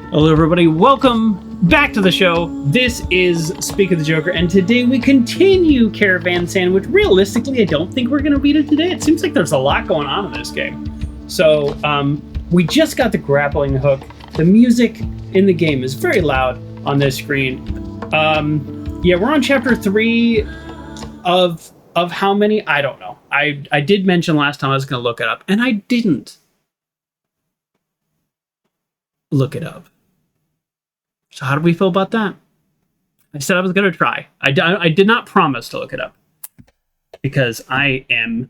Hello everybody, welcome back to the show. This is Speak of the Joker, and today we continue Caravan SandWitch. Realistically, I don't think we're going to beat it today. It seems like there's a lot going on in this game. So, we just got the grappling hook. The music in the game is very loud on this screen. Yeah, we're on chapter 3 of how many? I don't know. I did mention last time I was going to look it up, and I didn't look it up. So how do we feel about that? I said I was going to try. I did not promise to look it up because I am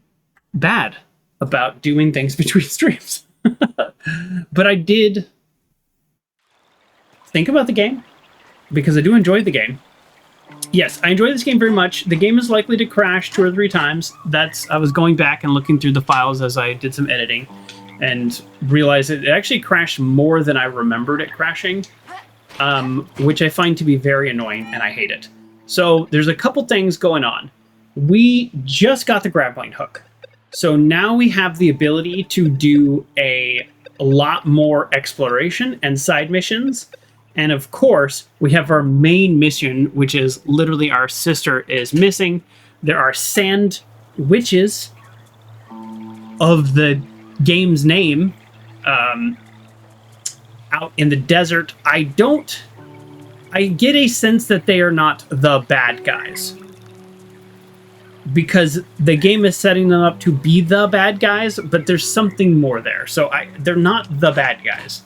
bad about doing things between streams. But I did think about the game because I do enjoy the game. Yes, I enjoy this game very much. The game is likely to crash 2 or 3 times. I was going back and looking through the files as I did some editing and realized it actually crashed more than I remembered it crashing. Which I find to be very annoying, and I hate it. So there's a couple things going on. We just got the grappling hook. So now we have the ability to do a lot more exploration and side missions. And of course, we have our main mission, which is literally our sister is missing. There are sand witches of the game's name, out in the desert. I get a sense that they are not the bad guys because the game is setting them up to be the bad guys, but there's something more there. So they're not the bad guys.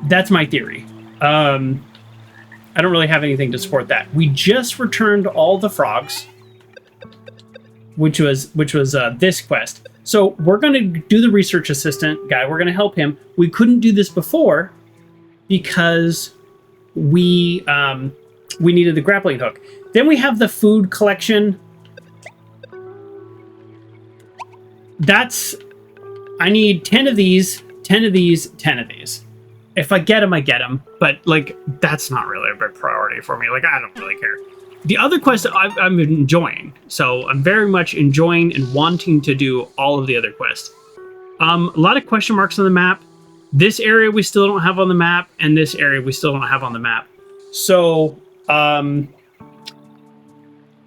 That's my theory. I don't really have anything to support that. We just returned all the frogs, which was this quest. So we're going to do the research assistant guy. We're going to help him. We couldn't do this before because we needed the grappling hook. Then we have the food collection. I need 10 of these, 10 of these, 10 of these. If I get them, I get them. But, like, that's not really a big priority for me. Like, I don't really care. The other quest I'm enjoying, so I'm very much enjoying and wanting to do all of the other quests. A lot of question marks on the map. This area we still don't have on the map, and this area we still don't have on the map. So,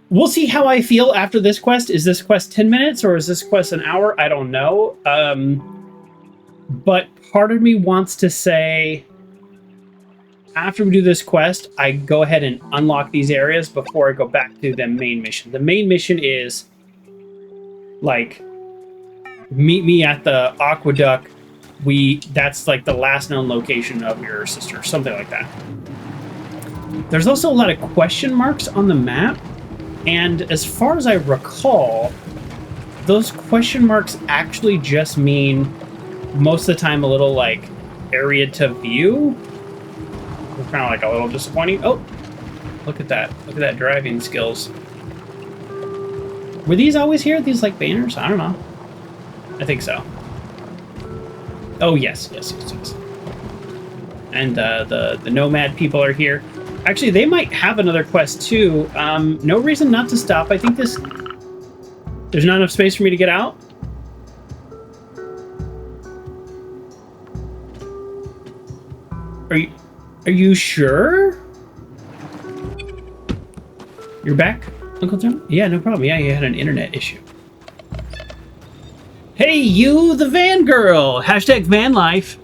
we'll see how I feel after this quest. Is this quest 10 minutes, or is this quest an hour? I don't know. But part of me wants to say, after we do this quest, I go ahead and unlock these areas before I go back to the main mission. The main mission is, like, meet me at the aqueduct. That's, like, the last known location of your sister. Something like that. There's also a lot of question marks on the map. And as far as I recall, those question marks actually just mean, most of the time, a little, like, area to view. Kind of like a little disappointing. Oh, look at that. Look at that driving skills. Were these always here? These, like, banners? I don't know. I think so. Oh, yes. And the nomad people are here. Actually, they might have another quest, too. No reason not to stop. I think there's not enough space for me to get out. Are you sure? You're back, Uncle John? Yeah, no problem. Yeah, you had an internet issue. Hey, you, the van girl! Hashtag van life.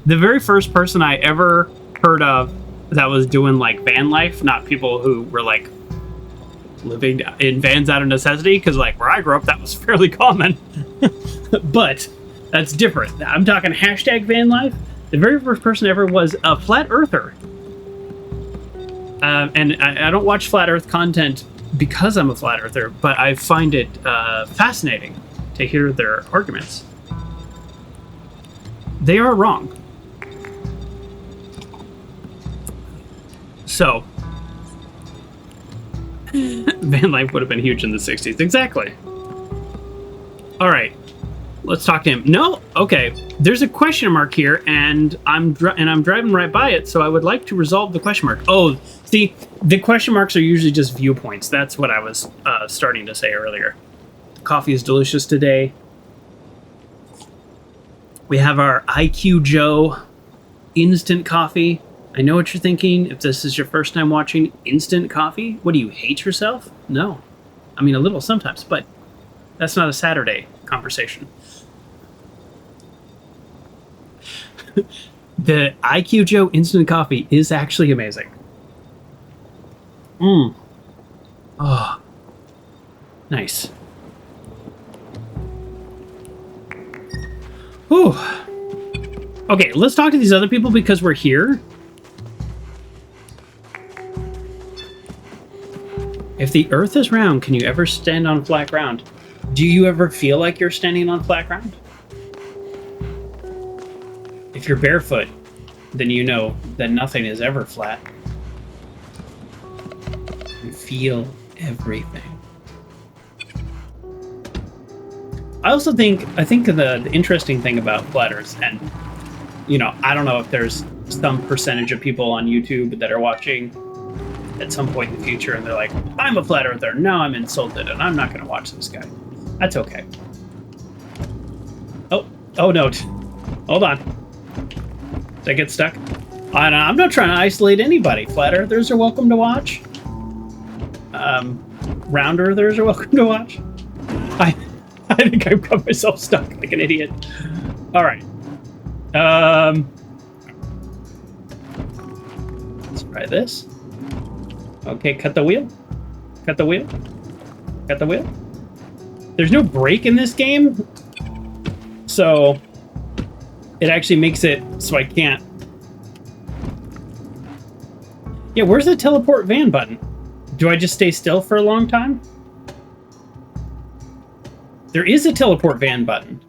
The very first person I ever heard of that was doing, like, van life, not people who were, like, living in vans out of necessity, because, like, where I grew up, that was fairly common. But that's different. I'm talking hashtag van life. The very first person ever was a flat earther. And I don't watch flat earth content because I'm a flat earther, but I find it fascinating to hear their arguments. They are wrong. So, van life would have been huge in the 60s. Exactly. All right. Let's talk to him. No? Okay. There's a question mark here, and I'm driving right by it, so I would like to resolve the question mark. Oh, see, the question marks are usually just viewpoints. That's what I was starting to say earlier. The coffee is delicious today. We have our IQ Joe instant coffee. I know what you're thinking. If this is your first time watching instant coffee, what do you hate yourself? No. I mean, a little sometimes, but that's not a Saturday conversation. The IQ Joe instant coffee is actually amazing. Oh, nice. Whew. Okay, let's talk to these other people because we're here. If the earth is round, can you ever stand on flat ground? Do you ever feel like you're standing on flat ground? If you're barefoot, then you know that nothing is ever flat. You feel everything. I think the interesting thing about flat Earth, and you know, I don't know if there's some percentage of people on YouTube that are watching at some point in the future and they're like, I'm a flat earther, now I'm insulted and I'm not going to watch this guy. That's okay. Oh no, hold on. Did I get stuck? I'm not trying to isolate anybody. Flat earthers are welcome to watch. Round earthers are welcome to watch. I think I've got myself stuck like an idiot. All right. Let's try this. Okay, cut the wheel. Cut the wheel. Cut the wheel. There's no brake in this game, so it actually makes it so I can't. Yeah, where's the teleport van button? Do I just stay still for a long time? There is a teleport van button.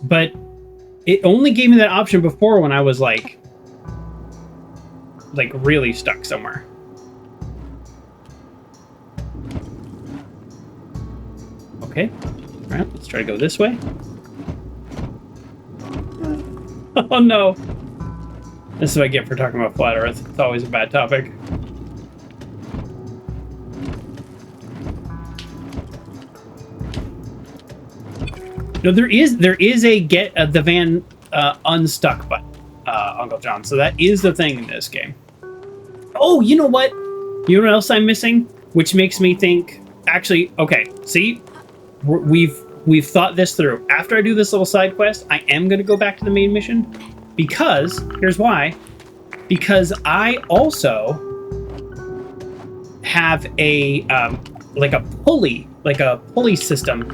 But it only gave me that option before when I was like really stuck somewhere. Okay. All right, let's try to go this way. Oh no. This is what I get for talking about flat Earth. It's always a bad topic. No, there is a get the van unstuck button, Uncle John. So that is the thing in this game. Oh, you know what? You know what else I'm missing? Which makes me think, actually, okay, see? We've thought this through. After I do this little side quest, I am going to go back to the main mission. Because, here's why. Because I also have a, like a pulley system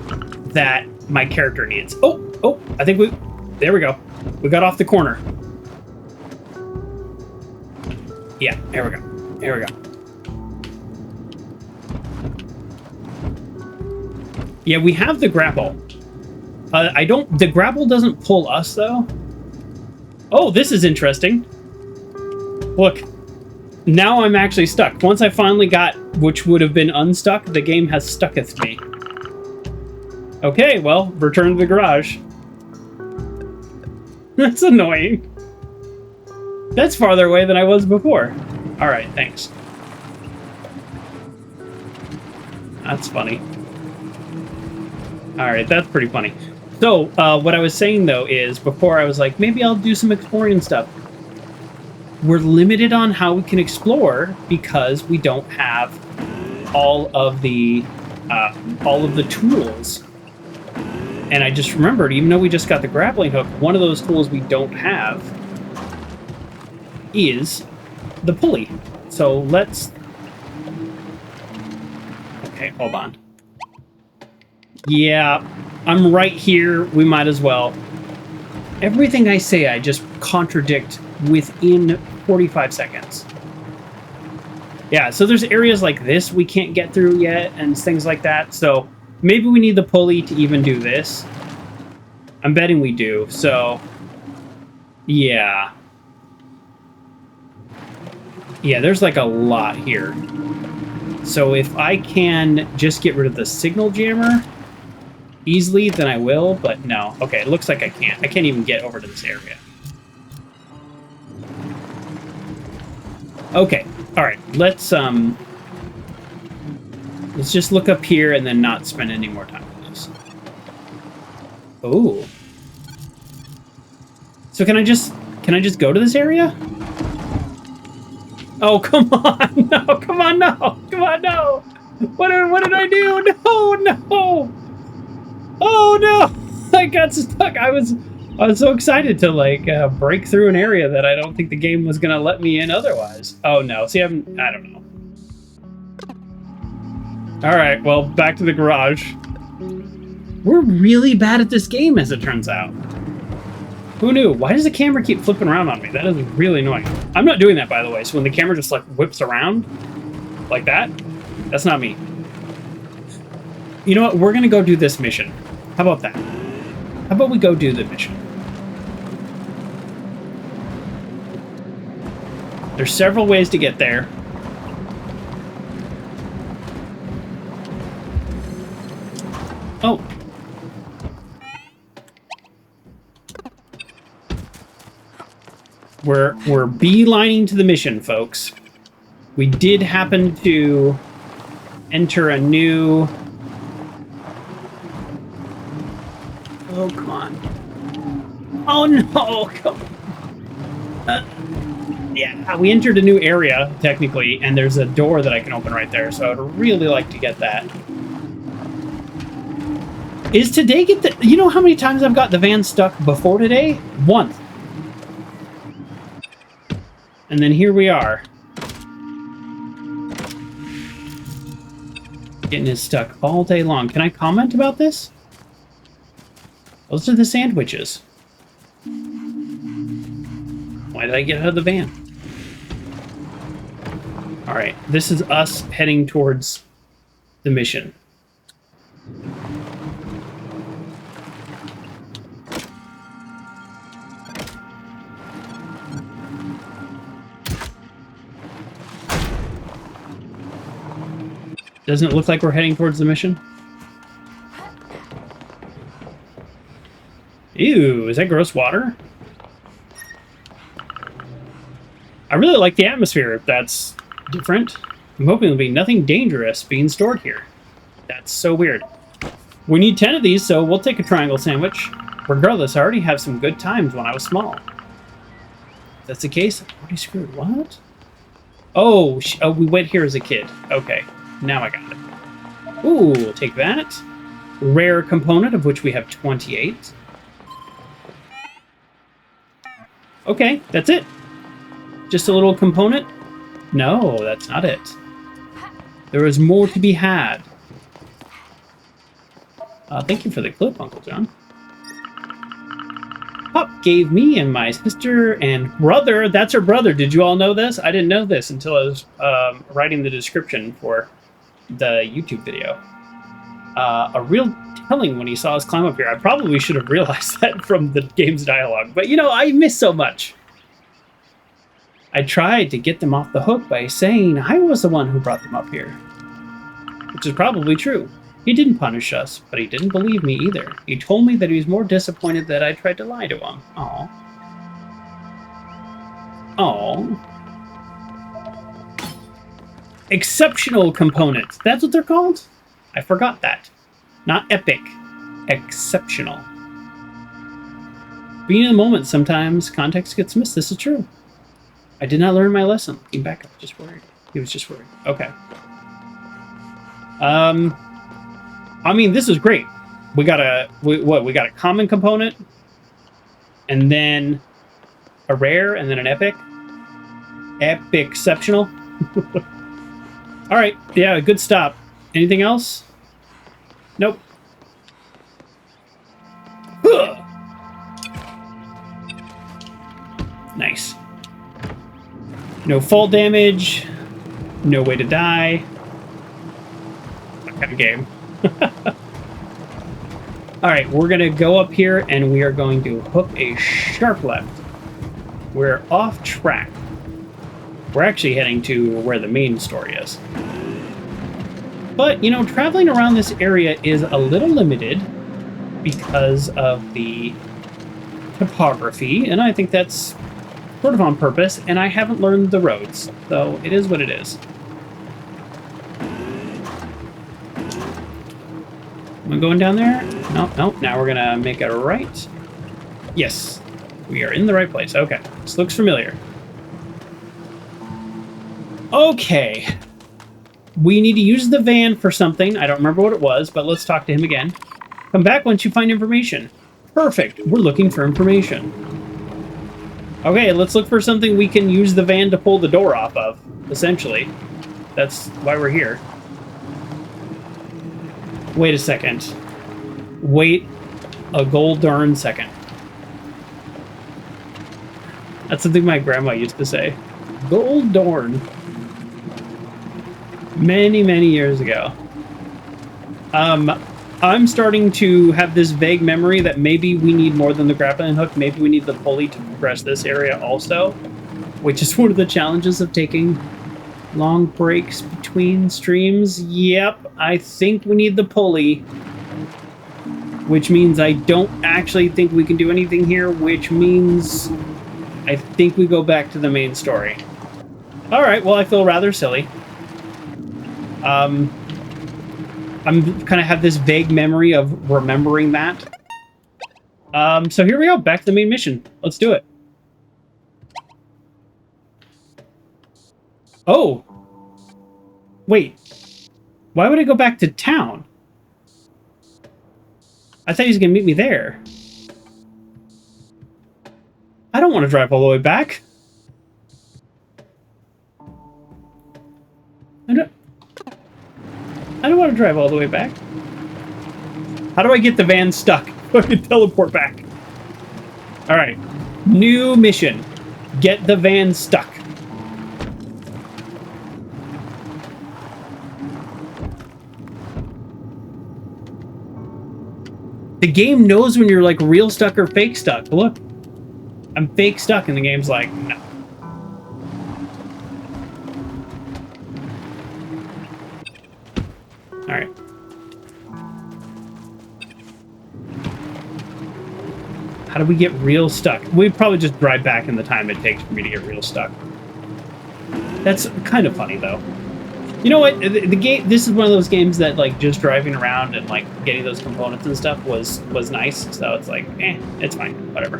that my character needs. Oh, I think there we go. We got off the corner. Yeah, there we go. There we go. Yeah, we have the grapple. The grapple doesn't pull us though. Oh, this is interesting. Look, now I'm actually stuck. Once I finally got, which would have been unstuck, the game has stucketh me. Okay, well, return to the garage. That's annoying. That's farther away than I was before. All right, thanks. That's funny. All right, that's pretty funny. So, what I was saying, though, is before I was like, maybe I'll do some exploring stuff. We're limited on how we can explore because we don't have all of the tools. And I just remembered, even though we just got the grappling hook, one of those tools we don't have is the pulley. So let's... Okay, hold on. Yeah, I'm right here. We might as well. Everything I say, I just contradict within 45 seconds. Yeah, so there's areas like this we can't get through yet and things like that. So maybe we need the pulley to even do this. I'm betting we do. So, yeah. Yeah, there's like a lot here. So if I can just get rid of the signal jammer easily, then I will, but no. Okay, it looks like I can't. I can't even get over to this area. Okay, all right. Let's just look up here and then not spend any more time with this. Oh, So can I just go to this area? Oh, come on. No, come on, no. Come on, no. What did I do? No, no. Oh, no. I got stuck. I was so excited to, like, break through an area that I don't think the game was going to let me in otherwise. Oh, no. See, I don't know. All right, well, back to the garage. We're really bad at this game, as it turns out. Who knew? Why does the camera keep flipping around on me? That is really annoying. I'm not doing that, by the way. So when the camera just, like, whips around like that, that's not me. You know what? We're going to go do this mission. How about that? How about we go do the mission? There's several ways to get there. Oh. We're beelining to the mission, folks. We did happen to enter a new... Oh, come on. Oh, no! Come on. Yeah, we entered a new area, technically, and there's a door that I can open right there, so I'd really like to get that. Is today get the... You know how many times I've got the van stuck before today? Once. And then here we are. Getting it stuck all day long. Can I comment about this? Those are the sandwiches. Why did I get out of the van? Alright, this is us heading towards the mission. Doesn't it look like we're heading towards the mission? Ew, is that gross water? I really like the atmosphere, if that's different. I'm hoping there'll be nothing dangerous being stored here. That's so weird. We need 10 of these, so we'll take a triangle sandwich. Regardless, I already have some good times when I was small. If that's the case, I'm already screwed. What? Oh, we went here as a kid. Okay. Now I got it. Ooh, we'll take that. Rare component, of which we have 28. Okay, that's it. Just a little component? No, that's not it. There is more to be had. Thank you for the clip, Uncle John. Pop gave me and my sister and brother, that's her brother. Did you all know this? I didn't know this until I was writing the description for the YouTube video. A real telling when he saw us climb up here. I probably should have realized that from the game's dialogue, but you know, I miss so much. I tried to get them off the hook by saying I was the one who brought them up here, which is probably true. He didn't punish us, but he didn't believe me either. He told me that he was more disappointed that I tried to lie to him. Aww. Aww. Exceptional components. That's what they're called? I forgot that. Not epic. Exceptional. Being in the moment, sometimes context gets missed. This is true. I did not learn my lesson. Looking back, I was just worried. He was just worried. Okay. I mean, this is great. We got a... We got a common component, and then a rare, and then an epic. Epic exceptional. All right, yeah, good stop. Anything else? Nope. Nice. No fall damage. No way to die. That kind of game. All right, we're going to go up here, and we are going to hook a sharp left. We're off track. We're actually heading to where the main story is. But, you know, traveling around this area is a little limited because of the topography, and I think that's sort of on purpose, and I haven't learned the roads, so it is what it is. Am I going down there? Nope, nope. Now we're going to make a right. Yes. We are in the right place. Okay. This looks familiar. Okay. We need to use the van for something. I don't remember what it was, but let's talk to him again. Come back once you find information. Perfect. We're looking for information. Okay, let's look for something we can use the van to pull the door off of, essentially. That's why we're here. Wait a second. Wait a gold darn second. That's something my grandma used to say. Gold darn. Many, many years ago. I'm starting to have this vague memory that maybe we need more than the grappling hook. Maybe we need the pulley to progress this area also, which is one of the challenges of taking long breaks between streams. Yep, I think we need the pulley, which means I don't actually think we can do anything here, which means I think we go back to the main story. All right, well, I feel rather silly. I'm kind of have this vague memory of remembering that. So here we go, back to the main mission. Let's do it. Oh. Wait. Why would I go back to town? I thought he was going to meet me there. I don't want to drive all the way back. I don't want to drive all the way back. How do I get the van stuck so I can teleport back? Alright. New mission. Get the van stuck. The game knows when you're like real stuck or fake stuck. Look. I'm fake stuck and the game's like, no. Alright. How do we get real stuck? We'd probably just drive back in the time it takes for me to get real stuck. That's kind of funny, though. You know what? The game. This is one of those games that, like, just driving around and, like, getting those components and stuff was nice. So it's like, it's fine. Whatever.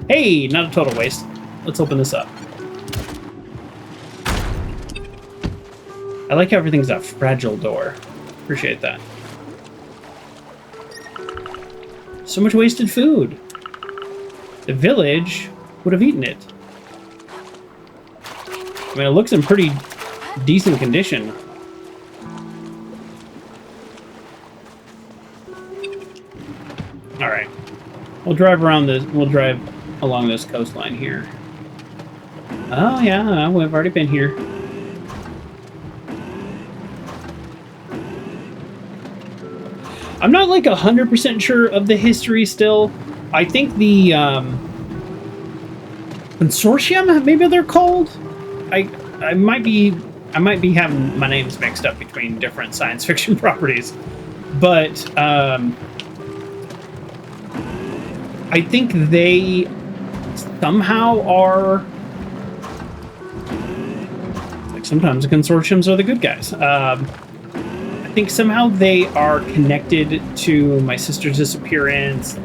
Hey, not a total waste. Let's open this up. I like how everything's a fragile door. Appreciate that. So much wasted food. The village would have eaten it. I mean, it looks in pretty decent condition. All right, we'll drive around this. We'll drive along this coastline here. Oh yeah, we've already been here. I'm not like 100% sure of the history still. I think the Consortium, maybe they're called. I might be having my names mixed up between different science fiction properties, but I think they somehow are like sometimes the consortiums are the good guys. I think somehow they are connected to my sister's disappearance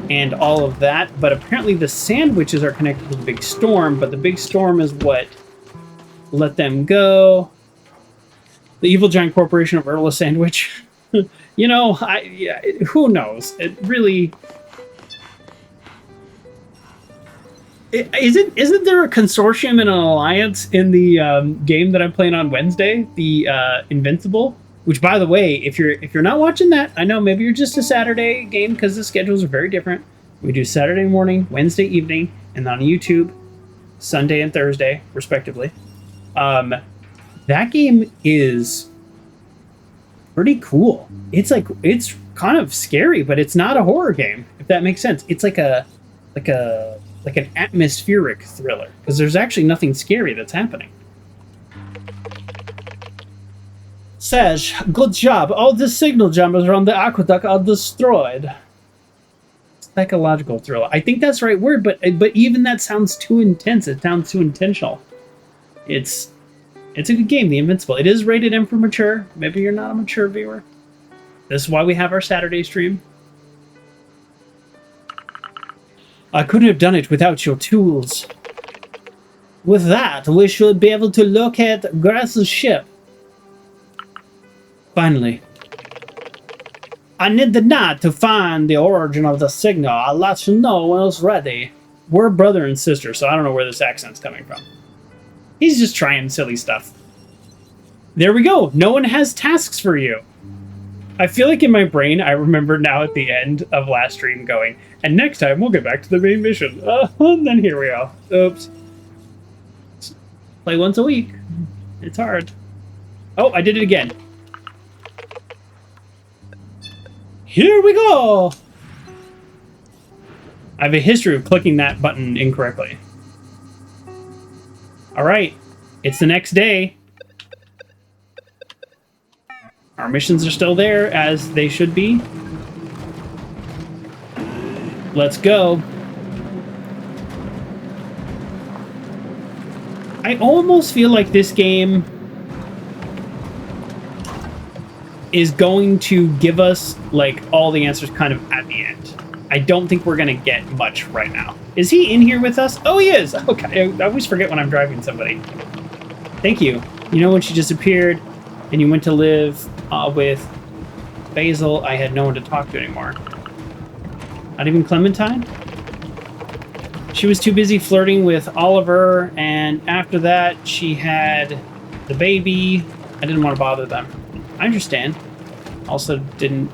and all of that, but apparently the sandwiches are connected to the big storm, but the big storm is what let them go. The evil giant corporation of Earl of Sandwich. You know, who knows? It really... Isn't there a consortium and an alliance in the game that I'm playing on Wednesday? The Invincible? Which, by the way, if you're not watching that, I know maybe you're just a Saturday game because the schedules are very different. We do Saturday morning, Wednesday evening, and on YouTube, Sunday and Thursday, respectively. That game is pretty cool. It's kind of scary, but it's not a horror game, if that makes sense. It's like an atmospheric thriller because there's actually nothing scary that's happening. Saj, good job. All the signal jammers around the aqueduct are destroyed. Psychological thriller. I think that's the right word, but even that sounds too intense. It sounds too intentional. It's a good game, The Invincible. It is rated M for mature. Maybe you're not a mature viewer. This is why we have our Saturday stream. I couldn't have done it without your tools. With that, we should be able to locate Grass's ship. Finally. I need the knight to find the origin of the signal. I'll let you know when it's ready. We're brother and sister, so I don't know where this accent's coming from. He's just trying silly stuff. There we go. No one has tasks for you. I feel like in my brain, I remember now at the end of last stream going, and next time we'll get back to the main mission. And then here we go. Oops. Play once a week. It's hard. Oh, I did it again. Here we go! I have a history of clicking that button incorrectly. Alright, it's the next day. Our missions are still there, as they should be. Let's go. I almost feel like this game is going to give us, like, all the answers kind of at the end. I don't think we're going to get much right now. Is he in here with us? Oh, he is! Okay, I always forget when I'm driving somebody. Thank you. You know when she disappeared and you went to live with Basil, I had no one to talk to anymore. Not even Clementine? She was too busy flirting with Oliver, and after that, she had the baby. I didn't want to bother them. I understand. Also didn't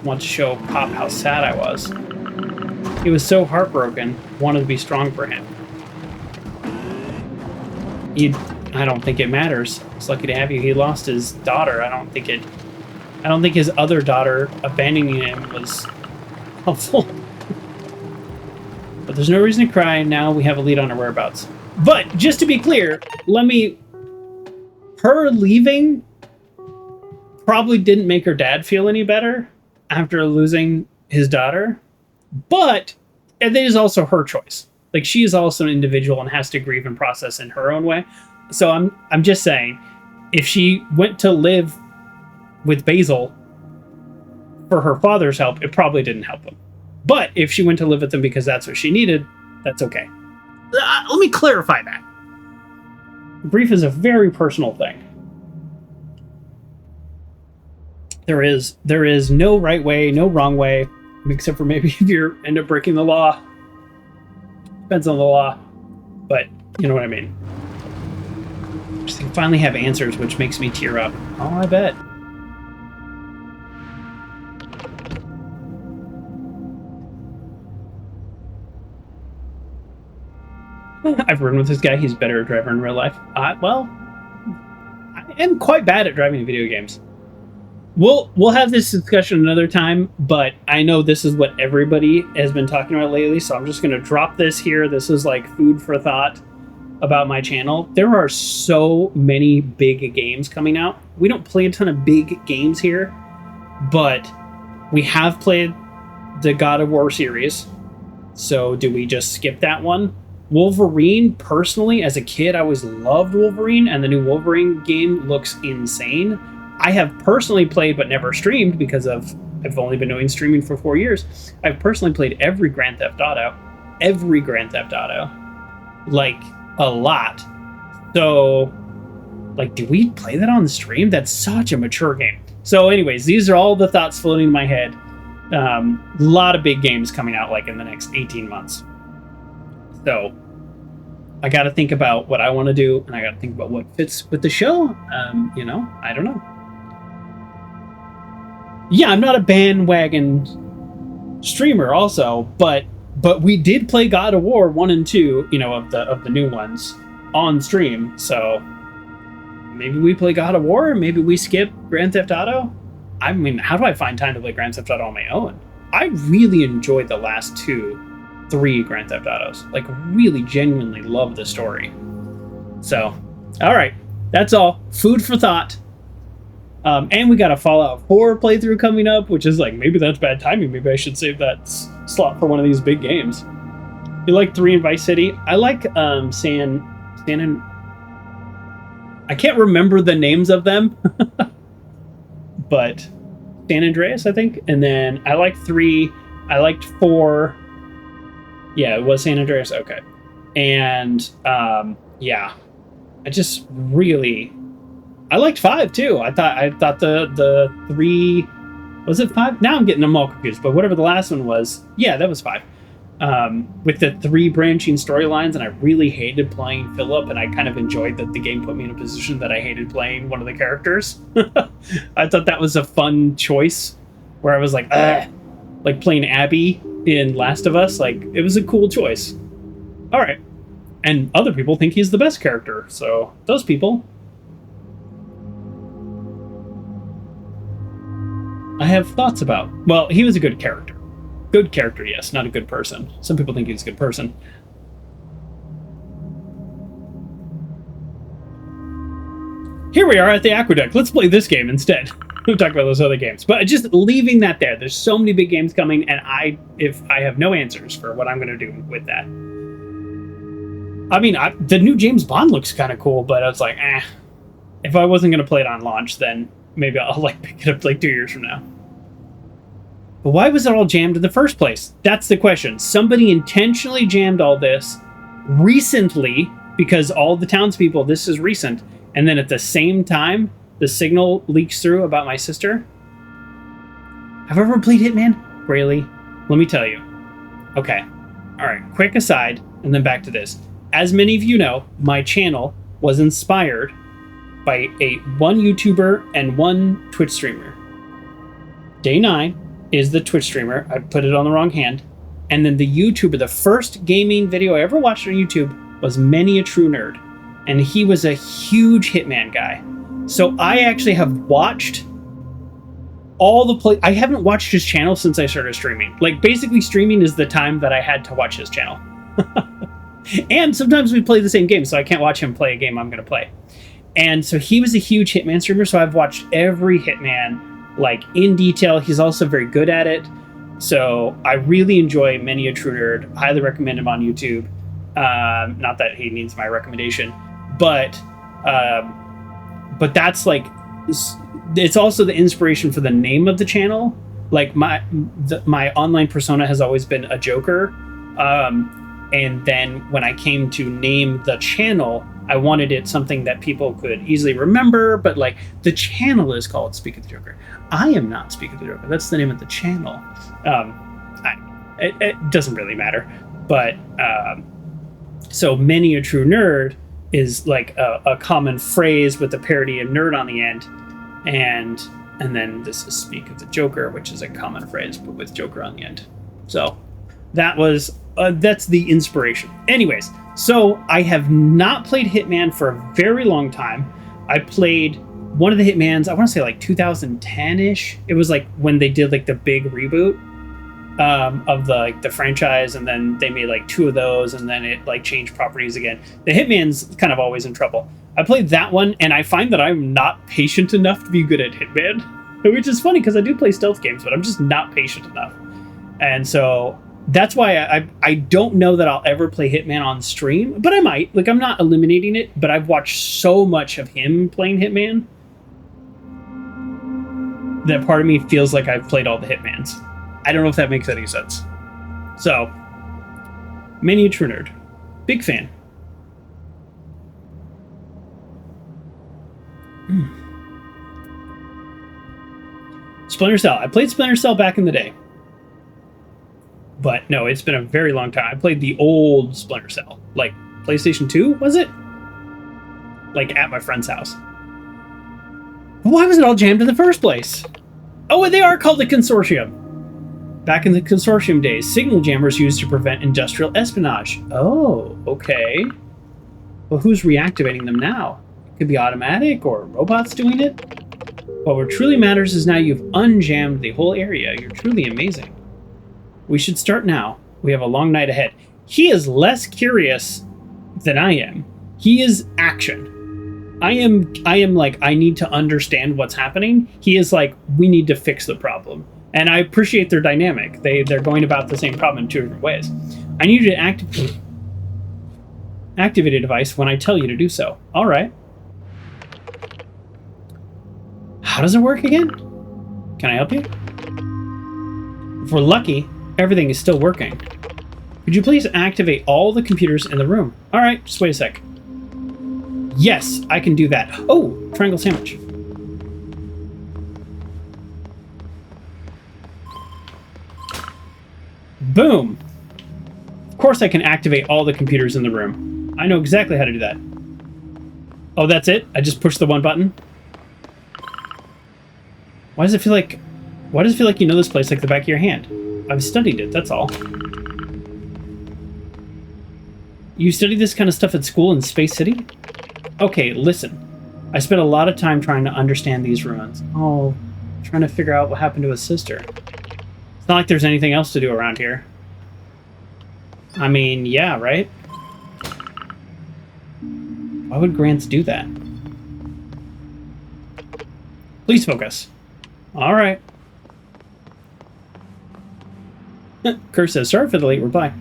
want to show Pop how sad I was. He was so heartbroken, wanted to be strong for him. I don't think it matters. It's lucky to have you. He lost his daughter. I don't think his other daughter abandoning him was helpful. But there's no reason to cry. Now we have a lead on her whereabouts. But just to be clear, her leaving probably didn't make her dad feel any better after losing his daughter. But it is also her choice. Like, she is also an individual and has to grieve and process in her own way. So I'm just saying, if she went to live with Basil for her father's help, it probably didn't help him. But if she went to live with him because that's what she needed, that's okay. Let me clarify that. Grief is a very personal thing. There is no right way, no wrong way, except for maybe if you end up breaking the law. Depends on the law, but you know what I mean. Just finally have answers, which makes me tear up. Oh, I bet. I've ridden with this guy. He's better at driver in real life. Well, I am quite bad at driving video games. We'll have this discussion another time, but I know this is what everybody has been talking about lately, so I'm just going to drop this here. This is like food for thought about my channel. There are so many big games coming out. We don't play a ton of big games here, but we have played the God of War series. So do we just skip that one? Wolverine, personally, as a kid, I always loved Wolverine, and the new Wolverine game looks insane. I have personally played but never streamed because I've only been doing streaming for 4 years. I've personally played every Grand Theft Auto, like a lot. So, like, do we play that on the stream? That's such a mature game. So anyways, these are all the thoughts floating in my head. A lot of big games coming out like in the next 18 months. So I got to think about what I want to do, and I got to think about what fits with the show. You know, I don't know. Yeah, I'm not a bandwagon streamer also, but we did play God of War 1 and 2, you know, of the new ones on stream. So maybe we play God of War, maybe we skip Grand Theft Auto. I mean, how do I find time to play Grand Theft Auto on my own? I really enjoyed the last 3 Grand Theft Autos. Like, really genuinely love the story. So, all right, that's all. Food for thought. And we got a Fallout 4 playthrough coming up, which is like, maybe that's bad timing. Maybe I should save that slot for one of these big games. You like 3 in Vice City? I like San and I can't remember the names of them, but San Andreas, I think. And then I liked 3. I liked 4. Yeah, it was San Andreas. Okay, and yeah, I just really I liked 5 too. I thought the 3 was it 5? Now I'm getting them all confused. But whatever the last one was, yeah, that was 5. With the 3 branching storylines, and I really hated playing Philip, and I kind of enjoyed that the game put me in a position that I hated playing one of the characters. I thought that was a fun choice, where I was like, ugh, like playing Abby in Last of Us. Like, it was a cool choice. All right, and other people think he's the best character, so those people I have thoughts about. Well, he was a good character. Good character, yes, not a good person. Some people think he's a good person. Here we are at the Aqueduct. Let's play this game instead. We'll talk about those other games. But just leaving that there. There's so many big games coming, and if I have no answers for what I'm going to do with that. I mean, the new James Bond looks kind of cool, but I was like, if I wasn't going to play it on launch, then maybe I'll like pick it up like 2 years from now. But why was it all jammed in the first place? That's the question. Somebody intentionally jammed all this recently because all the townspeople, this is recent, and then at the same time, the signal leaks through about my sister. Have I ever played Hitman? Really? Let me tell you. Okay. All right. Quick aside, and then back to this. As many of you know, my channel was inspired by one YouTuber and one Twitch streamer. Day 9 is the Twitch streamer. I put it on the wrong hand. And then the YouTuber, the first gaming video I ever watched on YouTube was Many a True Nerd. And he was a huge Hitman guy. So I actually have watched all the I haven't watched his channel since I started streaming. Like, basically streaming is the time that I had to watch his channel. And sometimes we play the same game, so I can't watch him play a game I'm going to play. And so he was a huge Hitman streamer, so I've watched every Hitman, like, in detail. He's also very good at it. So I really enjoy Many a True Nerd. Highly recommend him on YouTube. Not that he needs my recommendation, but that's like, it's also the inspiration for the name of the channel. Like, my online persona has always been a Joker. And then when I came to name the channel, I wanted it something that people could easily remember, but like, the channel is called Speak of the Joker. I am not Speak of the Joker. That's the name of the channel. It doesn't really matter. But so Many a True Nerd is like a common phrase with a parody of nerd on the end. And then this is Speak of the Joker, which is a common phrase, but with Joker on the end. So that was, that's the inspiration. Anyways, so I have not played Hitman for a very long time. I played one of the Hitmans, I want to say like 2010-ish. It was like when they did like the big reboot of the franchise, and then they made like 2 of those, and then it like changed properties again. The Hitman's kind of always in trouble. I played that one, and I find that I'm not patient enough to be good at Hitman, which is funny because I do play stealth games, but I'm just not patient enough. And so that's why I don't know that I'll ever play Hitman on stream, but I might. Like, I'm not eliminating it, but I've watched so much of him playing Hitman that part of me feels like I've played all the Hitmans. I don't know if that makes any sense. So, Many a True Nerd. Big fan. Splinter Cell. I played Splinter Cell back in the day. But no, it's been a very long time. I played the old Splinter Cell. Like, PlayStation 2, was it? Like, at my friend's house. Why was it all jammed in the first place? Oh, they are called the Consortium. Back in the Consortium days, signal jammers used to prevent industrial espionage. Oh, okay. Well, who's reactivating them now? It could be automatic or robots doing it. But what truly matters is now you've unjammed the whole area. You're truly amazing. We should start now. We have a long night ahead. He is less curious than I am. He is action. I am like, I need to understand what's happening. He is like, we need to fix the problem. And I appreciate their dynamic. They're going about the same problem in 2 different ways. I need you to activate a device when I tell you to do so. All right. How does it work again? Can I help you? If we're lucky, everything is still working. Could you please activate all the computers in the room? All right, just wait a sec. Yes, I can do that. Oh, triangle sandwich. Boom. Of course I can activate all the computers in the room. I know exactly how to do that. Oh, that's it? I just push the one button? Why does it feel like you know this place like the back of your hand? I've studied it, that's all. You study this kind of stuff at school in Space City? Okay, listen. I spent a lot of time trying to understand these ruins. Oh, trying to figure out what happened to his sister. It's not like there's anything else to do around here. I mean, yeah, right? Why would Grants do that? Please focus. All right. Kerr says, sorry for the late reply.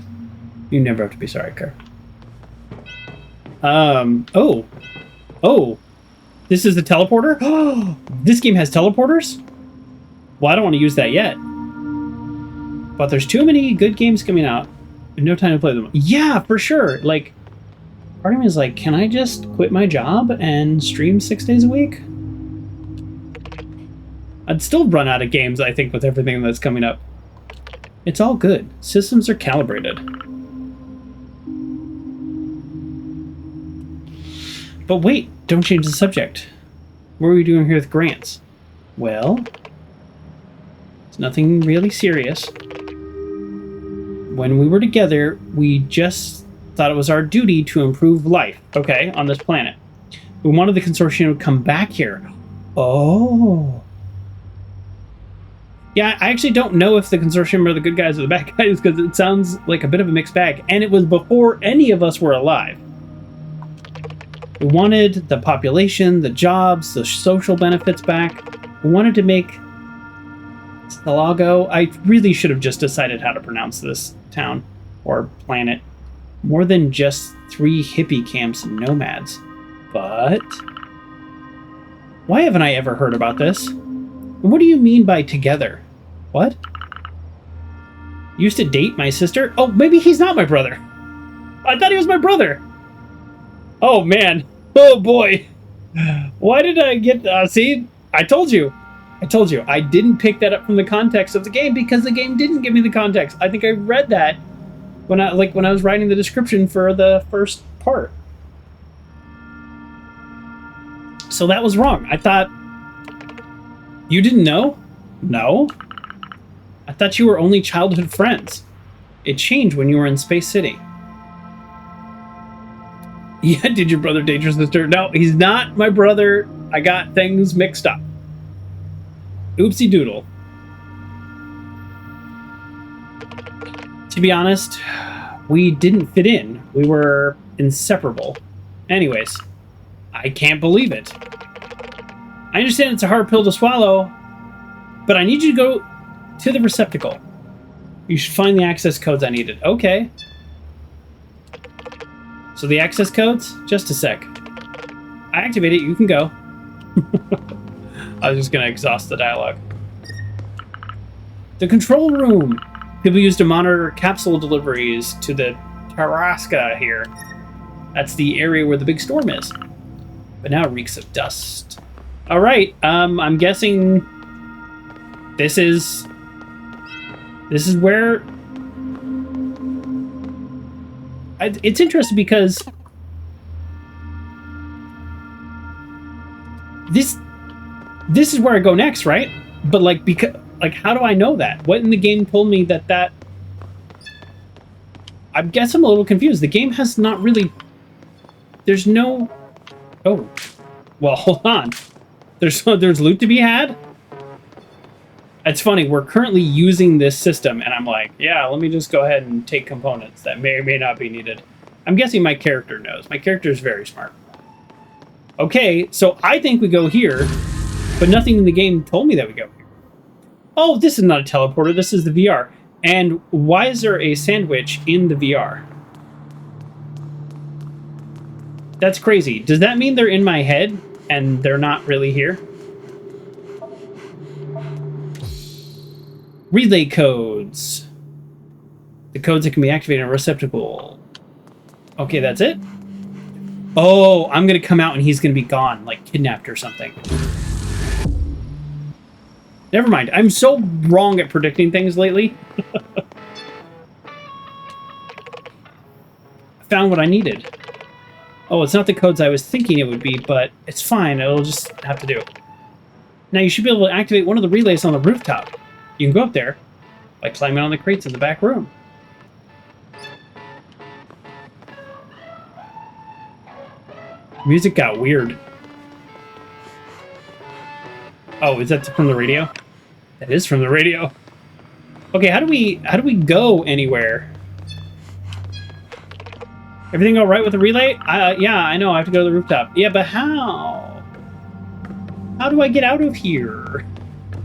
You never have to be sorry, Kerr. Oh. This is the teleporter? Oh, this game has teleporters? Well, I don't want to use that yet. But there's too many good games coming out. No time to play them. Yeah, for sure. Like, part of me is like, can I just quit my job and stream 6 days a week? I'd still run out of games, I think, with everything that's coming up. It's all good. Systems are calibrated. But wait, don't change the subject. What are we doing here with Grants? Well, it's nothing really serious. When we were together, we just thought it was our duty to improve life, okay, on this planet. We wanted the Consortium to come back here. Oh. Yeah, I actually don't know if the Consortium are the good guys or the bad guys, because it sounds like a bit of a mixed bag. And it was before any of us were alive. We wanted the population, the jobs, the social benefits back. We wanted to make Stalago. I really should have just decided how to pronounce this town or planet. More than just 3 hippie camps and nomads. But why haven't I ever heard about this? And what do you mean by together? What? Used to date my sister? Oh, maybe he's not my brother. I thought he was my brother. Oh, man. Oh, boy. Why did I get... see? I told you. I didn't pick that up from the context of the game because the game didn't give me the context. I think I read that when I was writing the description for the first part. So that was wrong. I thought... You didn't know? No. I thought you were only childhood friends. It changed when you were in Space City. Yeah, did your brother date your sister? No, he's not my brother. I got things mixed up. Oopsie doodle. To be honest, we didn't fit in. We were inseparable. Anyways, I can't believe it. I understand it's a hard pill to swallow, but I need you to go to the receptacle. You should find the access codes I needed. Okay. So the access codes? Just a sec. I activate it, you can go. I was just going to exhaust the dialogue. The control room. People used to monitor capsule deliveries to the Tarasca here. That's the area where the big storm is. But now it reeks of dust. All right, I'm guessing this is where it's interesting because this is where I go next, right? But like how do I know that? What in the game told me that I guess I'm a little confused. The game has not really. There's no. Oh, well, hold on. There's loot to be had? It's funny, we're currently using this system, and I'm like, yeah, let me just go ahead and take components that may or may not be needed. I'm guessing my character knows. My character is very smart. Okay, so I think we go here, but nothing in the game told me that we go here. Oh, this is not a teleporter, this is the VR. And why is there a sandwich in the VR? That's crazy. Does that mean they're in my head? And they're not really here. Relay codes. The codes that can be activated in a receptacle. Okay, that's it? Oh, I'm gonna come out and he's gonna be gone, like kidnapped or something. Never mind. I'm so wrong at predicting things lately. I found what I needed. Oh, it's not the codes I was thinking it would be, but it's fine. It'll just have to do. Now you should be able to activate one of the relays on the rooftop. You can go up there by climbing on the crates in the back room. Music got weird. Oh, is that from the radio? That is from the radio. Okay, how do we go anywhere? Everything all right with the relay? Yeah, I know. I have to go to the rooftop. Yeah, but how? How do I get out of here?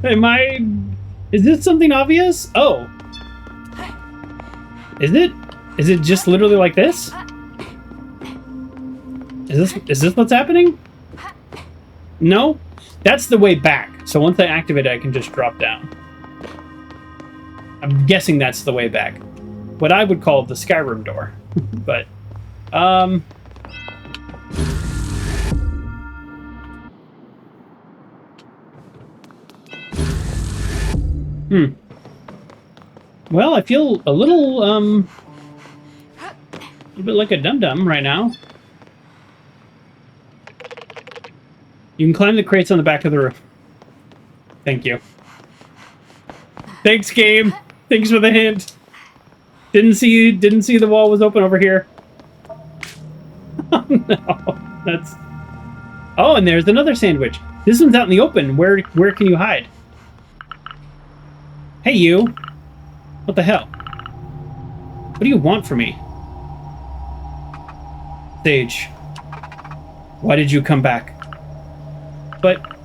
Is this something obvious? Oh. Is it? Is it just literally like this? Is this what's happening? No? That's the way back. So once I activate it, I can just drop down. I'm guessing that's the way back. What I would call the Skyrim door. But, Well, I feel a little bit like a dum-dum right now. You can climb the crates on the back of the roof. Thank you. Thanks, game. Thanks for the hint. Didn't see the wall was open over here. Oh no, that's. Oh, and there's another sandwich. This one's out in the open. Where can you hide? Hey, you. What the hell? What do you want from me? Sage. Why did you come back? But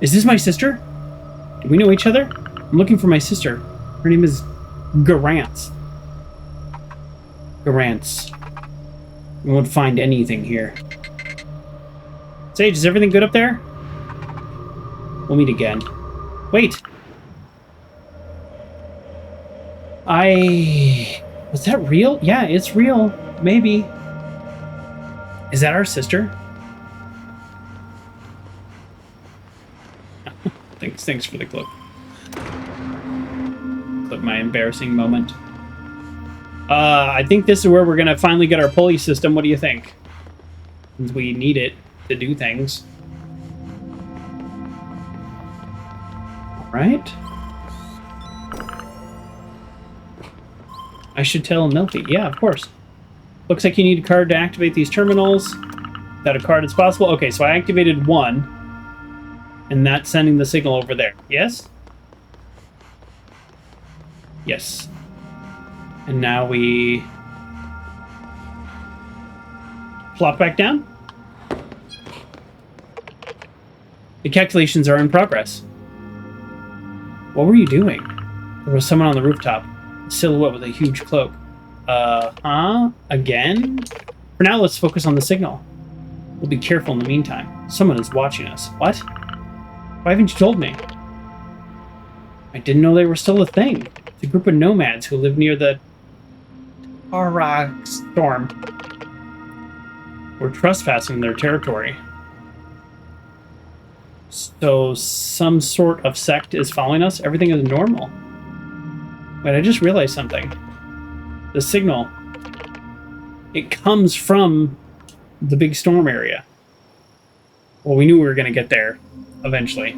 is this my sister? Do we know each other? I'm looking for my sister. Her name is Grancy. Grancy. We won't find anything here. Sage, is everything good up there? We'll meet again. Wait. Was that real? Yeah, it's real. Maybe. Is that our sister? Thanks for the clip. Clip my embarrassing moment. I think this is where we're gonna finally get our pulley system. What do you think? Since we need it to do things. Right? I should tell Milky. Yeah, of course. Looks like you need a card to activate these terminals. Without a card, it's possible. Okay, so I activated one. And that's sending the signal over there. Yes? Yes. And now we plop back down. The calculations are in progress. What were you doing? There was someone on the rooftop. A silhouette with a huge cloak. Again? For now, let's focus on the signal. We'll be careful in the meantime. Someone is watching us. What? Why haven't you told me? I didn't know they were still a thing. It's a group of nomads who live near the storm. We're trespassing their territory. So some sort of sect is following us? Everything is normal. Wait, I just realized something. The signal. It comes from the big storm area. Well, we knew we were going to get there eventually.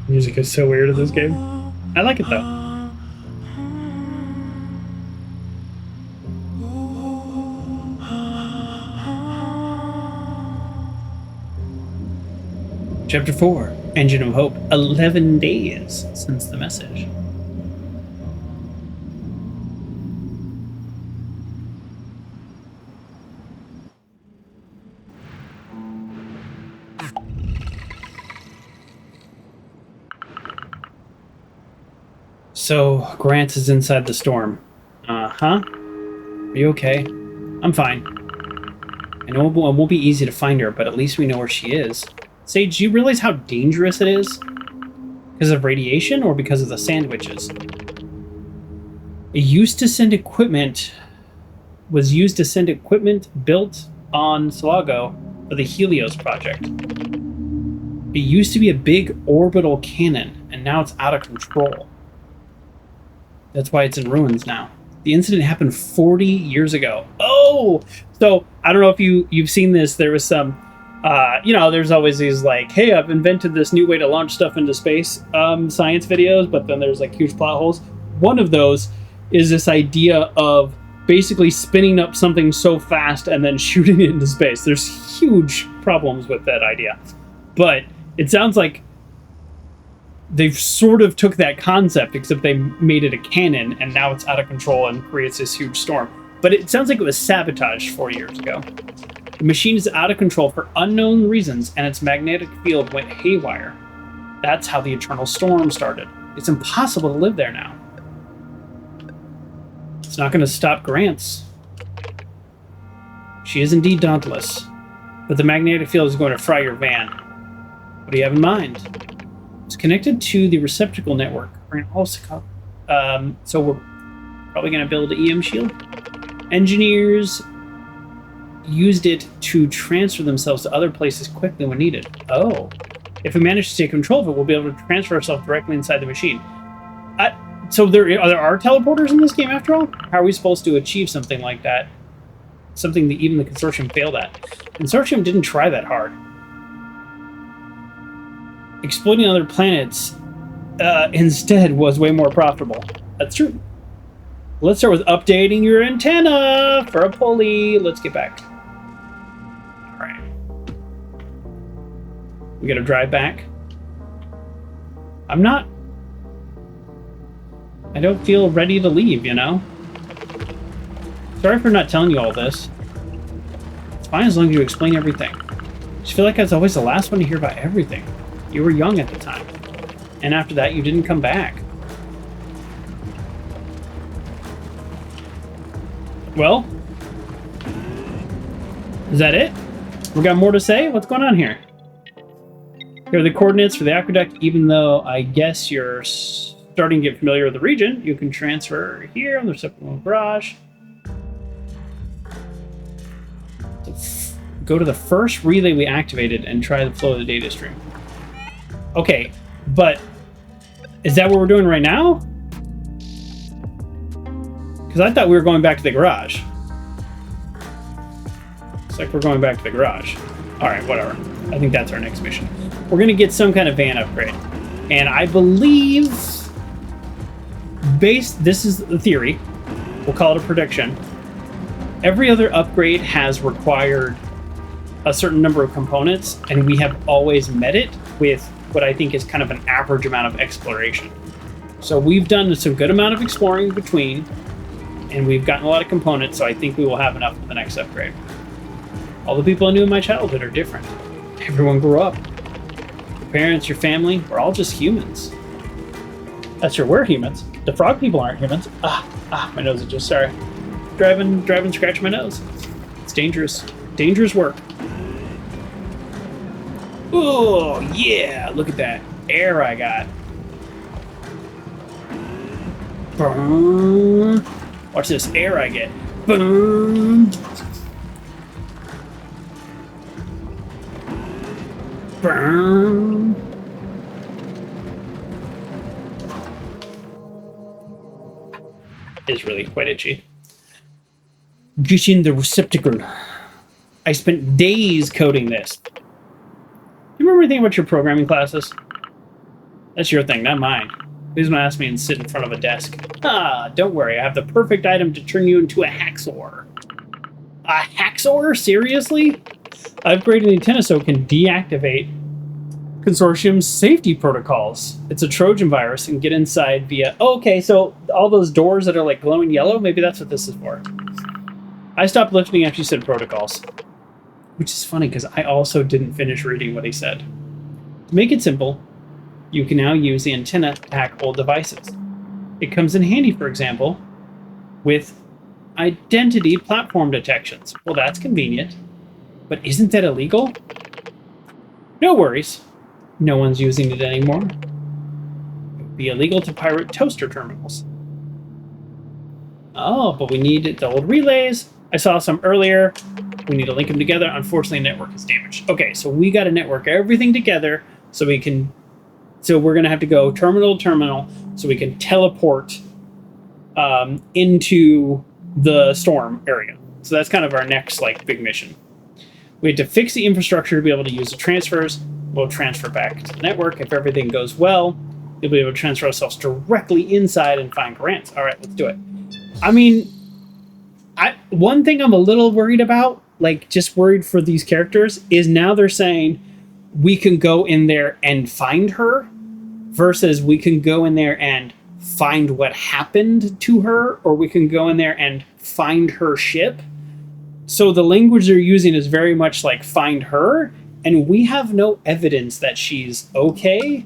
Music is so weird in this game. I like it though. Chapter 4, Engine of Hope. 11 days since the message. So, Grant is inside the storm. Uh-huh. Are you okay? I'm fine. I know it won't be easy to find her, but at least we know where she is. Sage, do you realize how dangerous it is? Because of radiation or because of the sandwiches? It used to send equipment... was used to send equipment built on Sulago for the Helios project. It used to be a big orbital cannon, and now it's out of control. That's why it's in ruins now. The incident happened 40 years ago. Oh! So, I don't know if you've seen this. There was some, there's always these like, hey, I've invented this new way to launch stuff into space science videos, but then there's like huge plot holes. One of those is this idea of basically spinning up something so fast and then shooting it into space. There's huge problems with that idea. But it sounds like they've sort of took that concept, except they made it a cannon, and now it's out of control and creates this huge storm. But it sounds like it was sabotaged 4 years ago. The machine is out of control for unknown reasons, and its magnetic field went haywire. That's how the Eternal Storm started. It's impossible to live there now. It's not going to stop Grant's. She is indeed dauntless, but the magnetic field is going to fry your van. What do you have in mind? It's connected to the receptacle network. So we're probably going to build an EM shield. Engineers used it to transfer themselves to other places quickly when needed. Oh. If we manage to take control of it, we'll be able to transfer ourselves directly inside the machine. So there are teleporters in this game after all? How are we supposed to achieve something like that? Something that even the Consortium failed at. Consortium didn't try that hard. Exploiting other planets instead was way more profitable. That's true. Let's start with updating your antenna for a pulley. Let's get back. All right. We gotta drive back. I don't feel ready to leave, you know? Sorry for not telling you all this. It's fine as long as you explain everything. I just feel like I was always the last one to hear about everything. You were young at the time. And after that, you didn't come back. Well, is that it? We got more to say? What's going on here? Here are the coordinates for the aqueduct. Even though I guess you're starting to get familiar with the region, you can transfer here on the receptacle garage. Go to the first relay we activated and try the flow of the data stream. Okay, but is that what we're doing right now? Because I thought we were going back to the garage. It's like we're going back to the garage. All right, whatever. I think that's our next mission. We're going to get some kind of van upgrade. And I believe, this is the theory, we'll call it a prediction. Every other upgrade has required a certain number of components, and we have always met it with what I think is kind of an average amount of exploration. So we've done some good amount of exploring between, and we've gotten a lot of components, so I think we will have enough for the next upgrade. All the people I knew in my childhood are different. Everyone grew up. Your parents, your family, we're all just humans. That's true, we're humans. The frog people aren't humans. My nose is just, sorry. Driving, scratch my nose. It's dangerous. Dangerous work. Oh, yeah, look at that air I got. Boom. Watch this air I get. Boom. Boom. It's really quite itchy. Get in the receptacle. I spent days coding this. Do you remember anything about your programming classes? That's your thing, not mine. Please don't ask me and sit in front of a desk. Don't worry, I have the perfect item to turn you into a hacksaw. A hacksaw? Seriously? I've upgraded the antenna so it can deactivate Consortium's safety protocols. It's a Trojan virus and get inside via... Oh, okay, so all those doors that are like glowing yellow, maybe that's what this is for. I stopped lifting after you said protocols. Which is funny, because I also didn't finish reading what he said. To make it simple, you can now use the antenna to hack old devices. It comes in handy, for example, with identity platform detections. Well, that's convenient. But isn't that illegal? No worries. No one's using it anymore. It would be illegal to pirate toaster terminals. Oh, but we need the old relays. I saw some earlier. We need to link them together. Unfortunately, the network is damaged. Okay, so we got to network everything together so we can... So we're going to have to go terminal to terminal so we can teleport into the storm area. So that's kind of our next big mission. We had to fix the infrastructure to be able to use the transfers. We'll transfer back to the network. If everything goes well, you'll be able to transfer ourselves directly inside and find grants. All right, let's do it. I mean, one thing I'm a little worried about, just worried for these characters, is now they're saying we can go in there and find her versus we can go in there and find what happened to her, or we can go in there and find her ship. So the language they're using is very much like find her, and we have no evidence that she's okay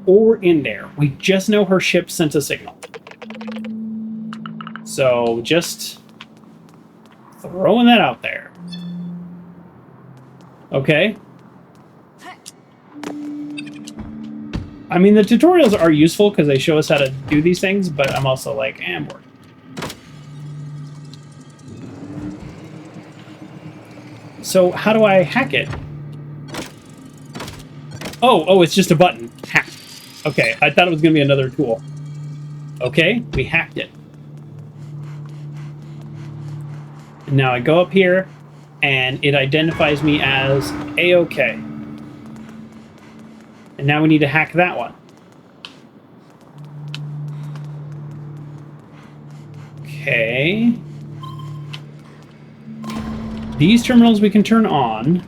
or in there. We just know her ship sent a signal. So just throwing that out there. Okay. I mean, the tutorials are useful because they show us how to do these things, but I'm also like, I'm bored. So how do I hack it? Oh, it's just a button. Hack. Okay, I thought it was going to be another tool. Okay, we hacked it. And now I go up here, and it identifies me as A-OK. And now we need to hack that one. Okay. These terminals we can turn on.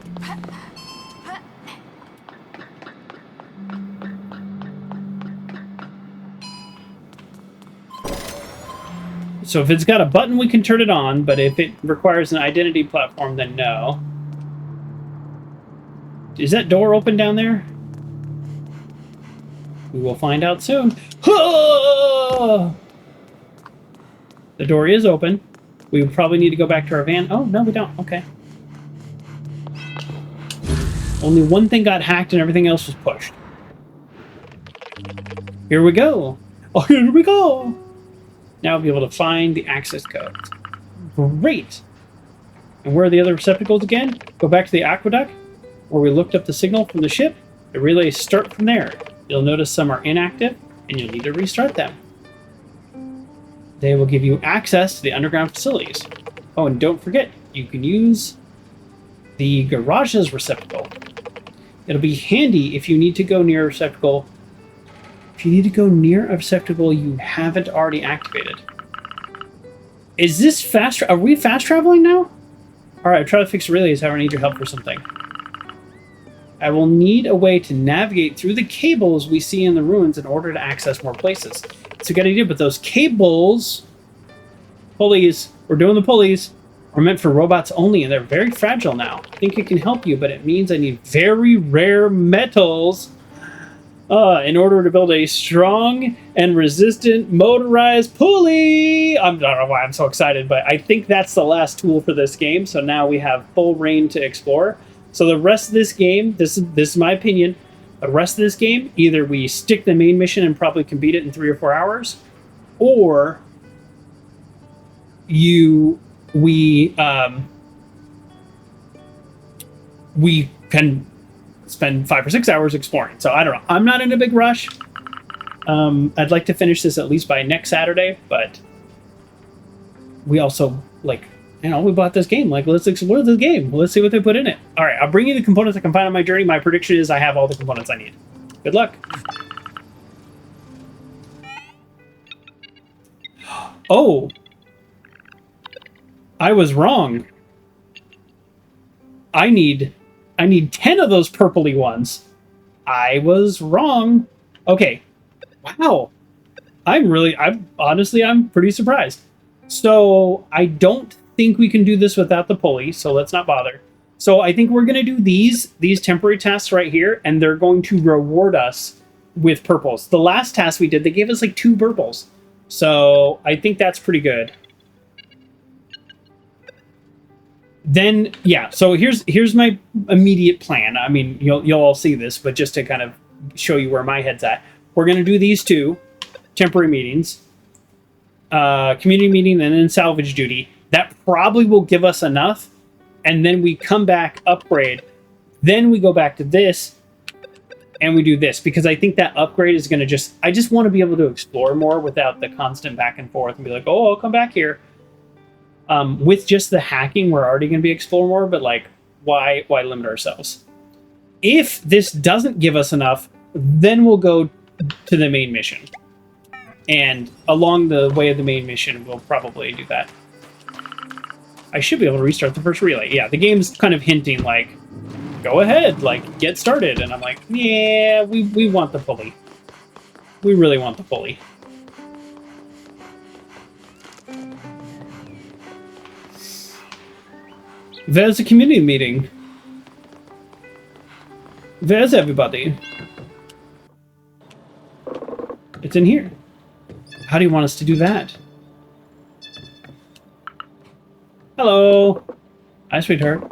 So if it's got a button, we can turn it on, but if it requires an identity platform, then no. Is that door open down there? We will find out soon. The door is open. We probably need to go back to our van. Oh, no, we don't. Okay. Only one thing got hacked and everything else was pushed. Here we go. Oh, here we go. Now we'll be able to find the access codes. Great. And where are the other receptacles again? Go back to the aqueduct, where we looked up the signal from the ship. The relays start from there. You'll notice some are inactive, and you'll need to restart them. They will give you access to the underground facilities. Oh, and don't forget, you can use the garage's receptacle. It'll be handy if you need to go near a receptacle. If you need to go near a receptacle you haven't already activated. Is this fast? Are we fast traveling now? All right, try to fix relays. However, I need your help for something. I will need a way to navigate through the cables we see in the ruins in order to access more places. It's a good idea, but those cables, pulleys, we're doing the pulleys, are meant for robots only, and they're very fragile now. I think it can help you, but it means I need very rare metals in order to build a strong and resistant motorized pulley. I don't know why I'm so excited, but I think that's the last tool for this game, so now we have full reign to explore. So the rest of this game, this is my opinion, the rest of this game, either we stick the main mission and probably can beat it in 3 or 4 hours, or we can spend 5 or 6 hours exploring. So I don't know. I'm not in a big rush. I'd like to finish this at least by next Saturday, but we also, we bought this game. Let's explore this game. Let's see what they put in it. All right, I'll bring you the components I can find on my journey. My prediction is I have all the components I need. Good luck. Oh. I was wrong. I need 10 of those purpley ones. I was wrong. Okay. Wow. I'm pretty surprised. So I don't think we can do this without the pulley, so let's not bother. So I think we're going to do these temporary tasks right here, and they're going to reward us with purples. The last task we did, they gave us like 2 purples. So I think that's pretty good. Then, yeah, so here's my immediate plan. I mean, you'll all see this, but just to kind of show you where my head's at. We're going to do these 2 temporary meetings. Community meeting and then salvage duty. That probably will give us enough. And then we come back, upgrade. Then we go back to this. And we do this. Because I think that upgrade is going to I just want to be able to explore more without the constant back and forth. And be like, oh, I'll come back here. With just the hacking, we're already going to be explore more. But like, why limit ourselves? If this doesn't give us enough, then we'll go to the main mission. And along the way of the main mission, we'll probably do that. I should be able to restart the first relay. Yeah, the game's kind of hinting, like, go ahead, like, get started. And I'm like, yeah, we want the pulley. We really want the pulley. There's a community meeting. There's everybody. It's in here. How do you want us to do that? Hello. Hi, sweetheart.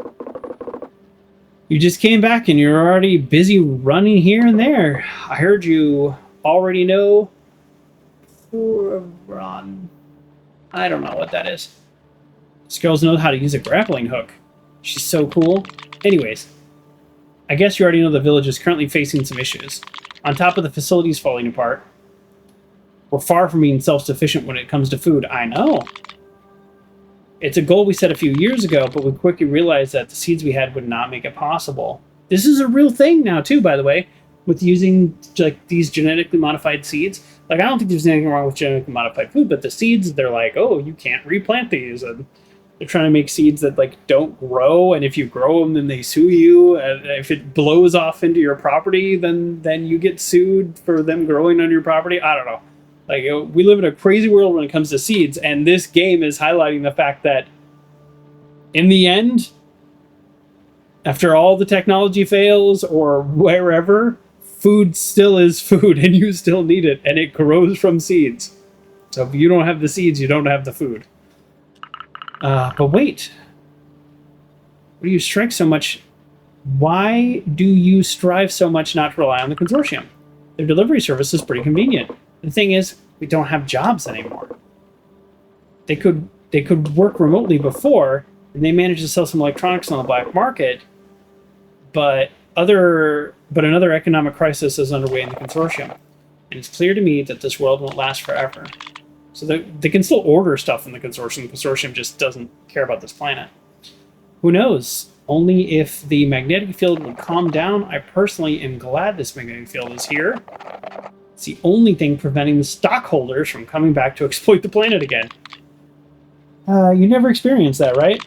You just came back and you're already busy running here and there. I heard you already know. Run. I don't know what that is. This girl knows how to use a grappling hook. She's so cool. Anyways, I guess you already know the village is currently facing some issues. On top of the facilities falling apart, we're far from being self-sufficient when it comes to food. I know. It's a goal we set a few years ago, but we quickly realized that the seeds we had would not make it possible. This is a real thing now, too, by the way, with using like these genetically modified seeds. Like, I don't think there's anything wrong with genetically modified food, but the seeds, they're like, oh, you can't replant these. And they're trying to make seeds that, like, don't grow, and if you grow them, then they sue you. And if it blows off into your property, then you get sued for them growing on your property. I don't know. Like, we live in a crazy world when it comes to seeds, and this game is highlighting the fact that in the end, after all the technology fails or wherever, food still is food, and you still need it, and it grows from seeds. So if you don't have the seeds, you don't have the food. But wait. Why do you strike so much? Why do you strive so much not to rely on the Consortium? Their delivery service is pretty convenient. The thing is, we don't have jobs anymore. They could work remotely before, and they managed to sell some electronics on the black market, but another economic crisis is underway in the Consortium, and it's clear to me that this world won't last forever. So they can still order stuff from the Consortium. The Consortium just doesn't care about this planet. Who knows? Only if the magnetic field would calm down. I personally am glad this magnetic field is here. It's the only thing preventing the stockholders from coming back to exploit the planet again. You never experienced that, right?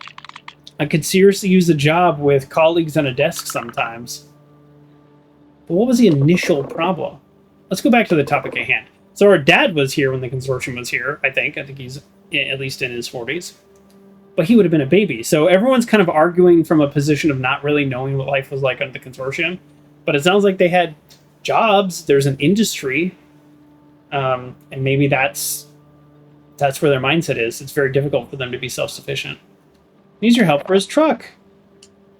I could seriously use a job with colleagues on a desk sometimes. But what was the initial problem? Let's go back to the topic at hand. So our dad was here when the Consortium was here, I think. I think he's at least in his 40s. But he would have been a baby. So everyone's kind of arguing from a position of not really knowing what life was like under the Consortium. But it sounds like they had jobs, there's an industry, and maybe that's where their mindset is. It's very difficult for them to be self-sufficient. He needs your help for his truck,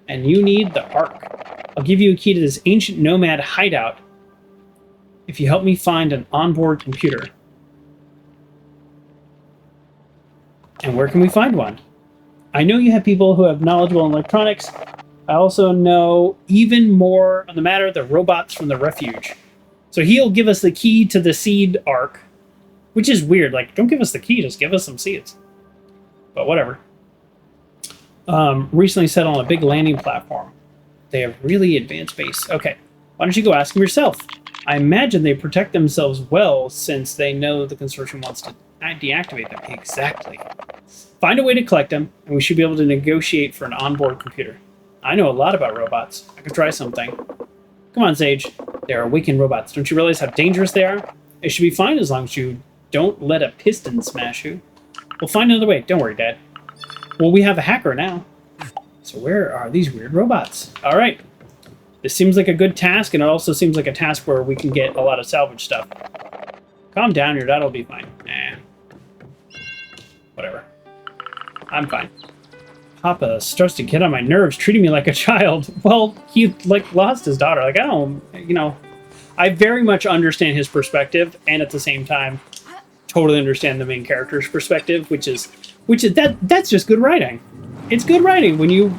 and you need the Ark. I'll give you a key to this ancient nomad hideout if you help me find an onboard computer. And where can we find one? I know you have people who have knowledgeable in electronics. I also know even more on the matter of the robots from the refuge. So he'll give us the key to the seed arc, which is weird. Like, don't give us the key, just give us some seeds. But whatever. Recently set on a big landing platform. They have really advanced base. Okay, why don't you go ask them yourself? I imagine they protect themselves well since they know the Consortium wants to deactivate them. Exactly. Find a way to collect them, and we should be able to negotiate for an onboard computer. I know a lot about robots. I could try something. Come on, Sage. They are weakened robots. Don't you realize how dangerous they are? It should be fine as long as you don't let a piston smash you. We'll find another way. Don't worry, Dad. Well, we have a hacker now. So where are these weird robots? All right. This seems like a good task, and it also seems like a task where we can get a lot of salvage stuff. Calm down, your dad'll be fine. Nah. Whatever. I'm fine. Papa starts to get on my nerves, treating me like a child. Well, he, like, lost his daughter. Like, I don't, you know... I very much understand his perspective, and at the same time, totally understand the main character's perspective, which is that's just good writing. It's good writing when you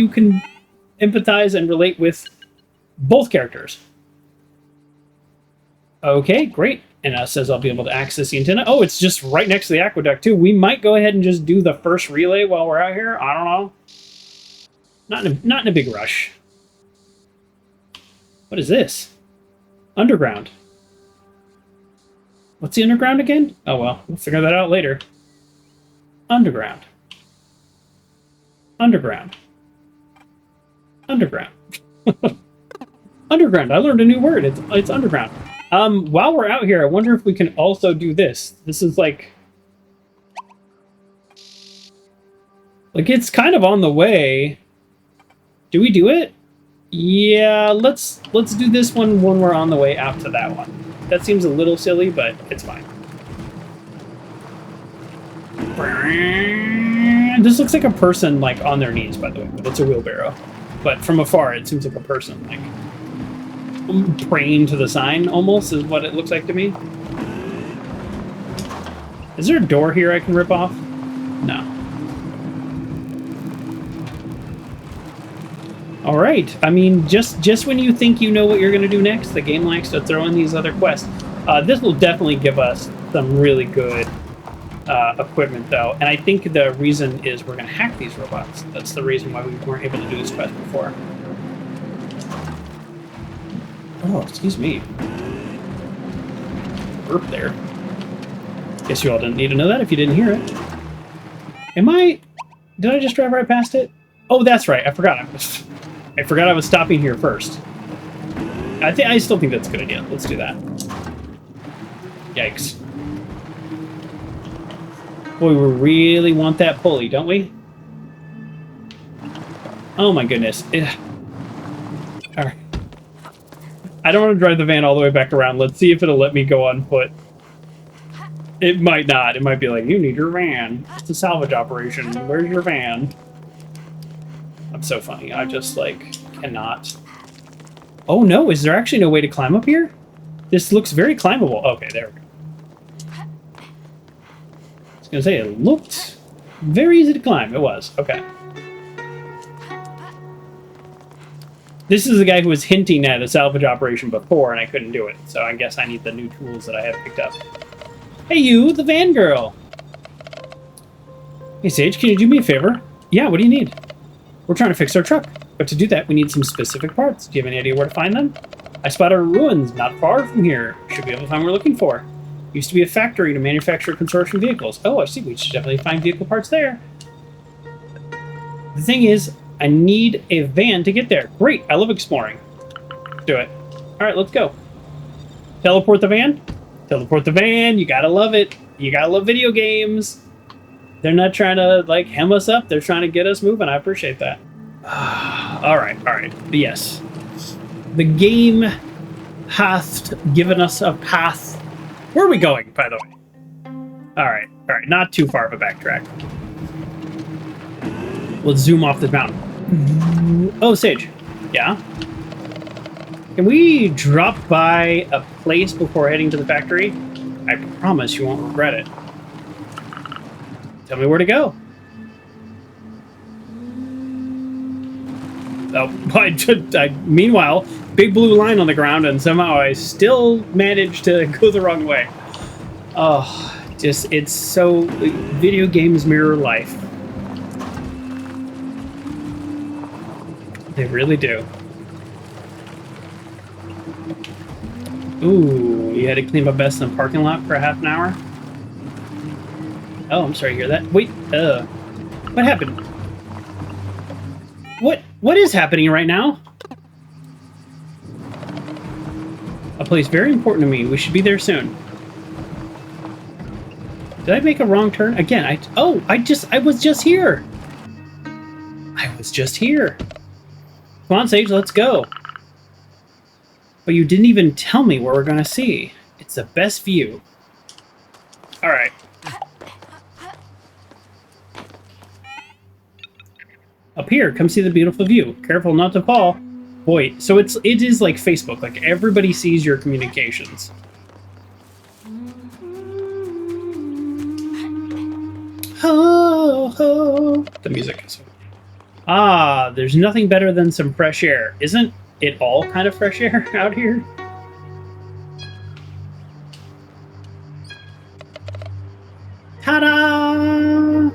can empathize and relate with both characters. Okay, great. And it says I'll be able to access the antenna. Oh, it's just right next to the aqueduct too. We might go ahead and just do the first relay while we're out here. I don't know. Not in a big rush. What is this? Underground. What's the underground again? Oh well, we'll figure that out later. Underground. Underground. Underground. Underground. I learned a new word. It's underground. While we're out here, I wonder if we can also do this. This is like it's kind of on the way. Do we do it? Yeah, let's do this one when we're on the way out to that one. That seems a little silly, but it's fine. This looks like a person, like, on their knees, by the way, but it's a wheelbarrow. But from afar, it seems like a person, like, praying to the sign, almost, is what it looks like to me. Is there a door here I can rip off? No. Alright, I mean, just when you think you know what you're going to do next, the game likes to throw in these other quests. This will definitely give us some really good equipment, though, and I think the reason is we're going to hack these robots. That's the reason why we weren't able to do this quest before. Oh, excuse me. Burp there. Guess you all didn't need to know that if you didn't hear it. Did I just drive right past it? Oh, that's right, I forgot. I forgot I was stopping here first. I still think that's a good idea. Let's do that. Yikes. Boy, we really want that pulley, don't we? Oh my goodness. Alright. I don't want to drive the van all the way back around. Let's see if it'll let me go on foot. It might not. It might be like, you need your van. It's a salvage operation. Where's your van? I'm so funny. I just, like, cannot. Oh no, is there actually no way to climb up here? This looks very climbable. Okay, there we go. I was gonna say, it looked very easy to climb. It was. Okay. This is the guy who was hinting at a salvage operation before, and I couldn't do it. So I guess I need the new tools that I have picked up. Hey you, the van girl! Hey Sage, can you do me a favor? Yeah, what do you need? We're trying to fix our truck, but to do that, we need some specific parts. Do you have any idea where to find them? I spotted ruins not far from here. Should be able to find what we're looking for. Used to be a factory to manufacture Consortium vehicles. Oh, I see. We should definitely find vehicle parts there. The thing is, I need a van to get there. Great. I love exploring. Let's do it. All right, let's go. Teleport the van? Teleport the van. You gotta love it. You gotta love video games. They're not trying to, like, hem us up. They're trying to get us moving. I appreciate that. All right. Yes. The game hath given us a path. Where are we going, by the way? All right. Not too far of a backtrack. Let's zoom off the mountain. Oh, Sage. Yeah? Can we drop by a place before heading to the factory? I promise you won't regret it. Tell me where to go. Oh, meanwhile, big blue line on the ground, and somehow I still managed to go the wrong way. Oh, it's so... Video games mirror life. They really do. Ooh, you had to clean up best in the parking lot for a half an hour? Oh, I'm sorry to hear that. Wait, what happened? What is happening right now? A place very important to me. We should be there soon. Did I make a wrong turn? Again, I was just here. I was just here. Come on, Sage, let's go. But you didn't even tell me where we're gonna see. It's the best view. All right. Up here, come see the beautiful view. Careful not to fall. Boy, so it is like Facebook. Like everybody sees your communications. Ho, ho. The music is. Ah, there's nothing better than some fresh air. Isn't it all kind of fresh air out here? Ta-da!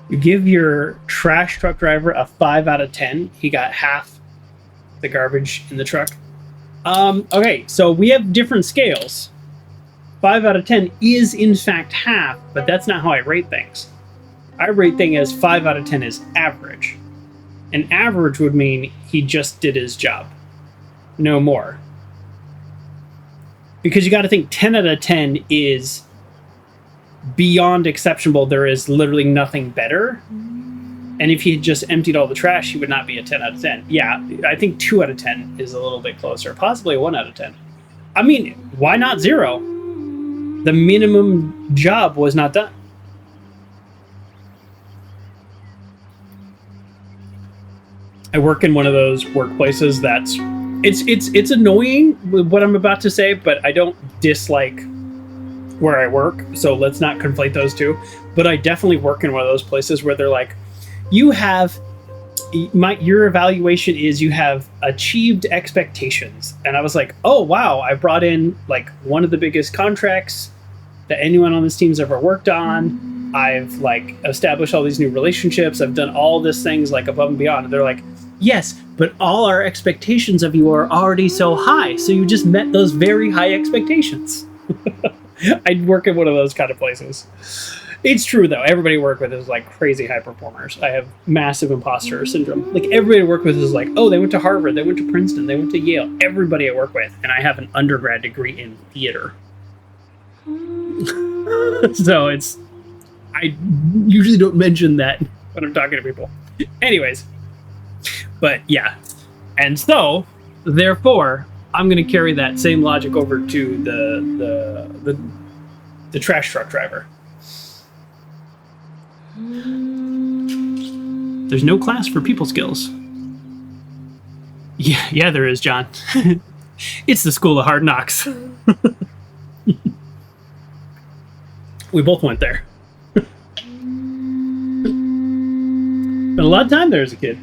You give your trash truck driver a 5 out of 10. He got half the garbage in the truck. Okay, so we have different scales. 5 out of 10 is in fact half, but that's not how I rate things. I rate things as 5 out of 10 is average. An average would mean he just did his job. No more. Because you got to think 10 out of 10 is beyond exceptional. There is literally nothing better. And if he had just emptied all the trash, he would not be a 10 out of 10. Yeah, I think 2 out of 10 is a little bit closer. Possibly a 1 out of 10. I mean, why not 0? The minimum job was not done. I work in one of those workplaces that's... It's annoying what I'm about to say, but I don't dislike where I work, so let's not conflate those two. But I definitely work in one of those places where they're like, your evaluation is you have achieved expectations. And I was like, oh wow, I brought in like one of the biggest contracts that anyone on this team's ever worked on. I've like established all these new relationships. I've done all these things like above and beyond. And they're like, yes, but all our expectations of you are already so high. So you just met those very high expectations. I work in one of those kind of places. It's true though. Everybody I work with is like crazy high performers. I have massive imposter syndrome. Like everybody I work with is like, oh, they went to Harvard, they went to Princeton, they went to Yale. Everybody I work with, and I have an undergrad degree in theater. So I usually don't mention that when I'm talking to people. Anyways, but yeah, and so therefore I'm going to carry that same logic over to the trash truck driver. There's no class for people skills. Yeah, there is, John. It's the school of hard knocks. We both went there. Spent a lot of time there as a kid.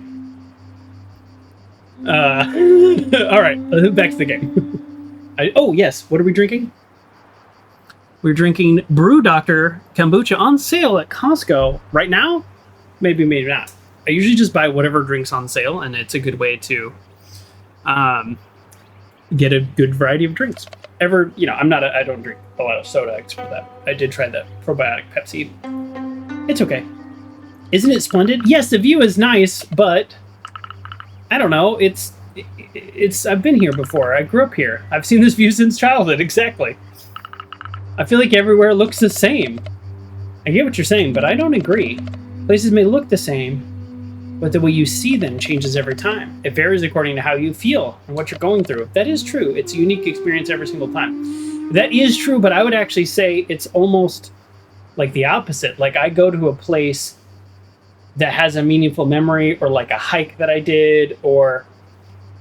All right, back to the game. Oh, yes. What are we drinking? We're drinking Brew Doctor Kombucha on sale at Costco right now. Maybe not. I usually just buy whatever drinks on sale, and it's a good way to get a good variety of drinks. I don't drink a lot of soda except for that. I did try the probiotic Pepsi. It's okay. Isn't it splendid? Yes, the view is nice, but I don't know. It's I've been here before. I grew up here. I've seen this view since childhood. Exactly. I feel like everywhere looks the same. I get what you're saying, but I don't agree. Places may look the same, but the way you see them changes every time. It varies according to how you feel and what you're going through. That is true. It's a unique experience every single time. That is true, but I would actually say it's almost like the opposite. Like I go to a place that has a meaningful memory, or like a hike that I did, or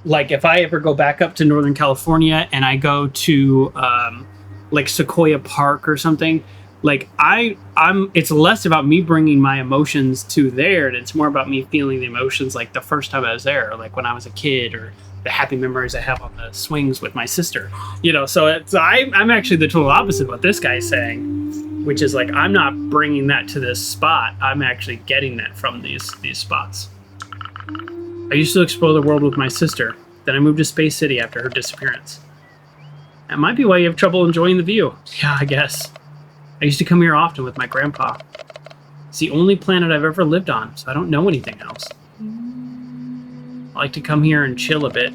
like if I ever go back up to Northern California and I go to like Sequoia Park or something, like it's less about me bringing my emotions to there, and it's more about me feeling the emotions like the first time I was there, or like when I was a kid, or the happy memories I have on the swings with my sister. So I'm actually the total opposite of what this guy's saying, which is like I'm not bringing that to this spot. I'm actually getting that from these spots. I used to explore the world with my sister. Then I moved to Space City after her disappearance. That might be why you have trouble enjoying the view. Yeah, I guess. I used to come here often with my grandpa. It's the only planet I've ever lived on, so I don't know anything else. I like to come here and chill a bit,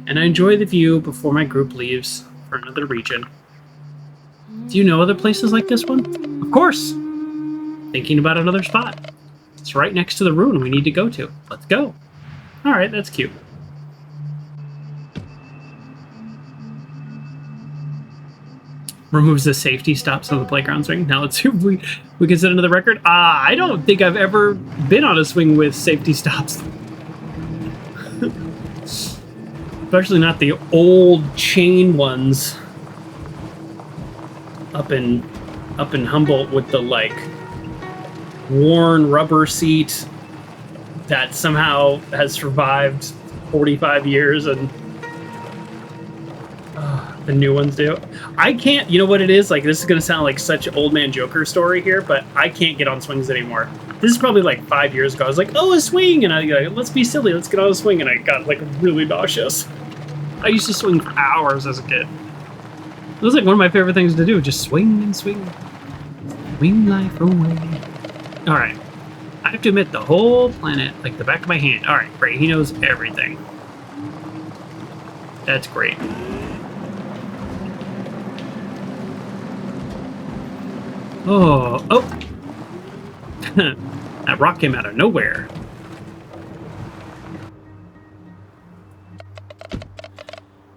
and I enjoy the view before my group leaves for another region. Do you know other places like this one? Of course! Thinking about another spot. It's right next to the ruin we need to go to. Let's go. All right, that's cute. Removes the safety stops on the playground swing. Now let's see if we can set another record. I don't think I've ever been on a swing with safety stops. Especially not the old chain ones up in Humboldt with the like worn rubber seat that somehow has survived 45 years and the new ones do. I can't, you know what it is? Like, this is going to sound like such an old man Joker story here, but I can't get on swings anymore. This is probably like 5 years ago. I was like, oh, a swing. And I go, let's be silly. Let's get on a swing. And I got like really nauseous. I used to swing for hours as a kid. It was like one of my favorite things to do. Just swing and swing. Swing life away. All right. I have to admit, the whole planet, like the back of my hand. All right, great. He knows everything. That's great. Oh. That rock came out of nowhere.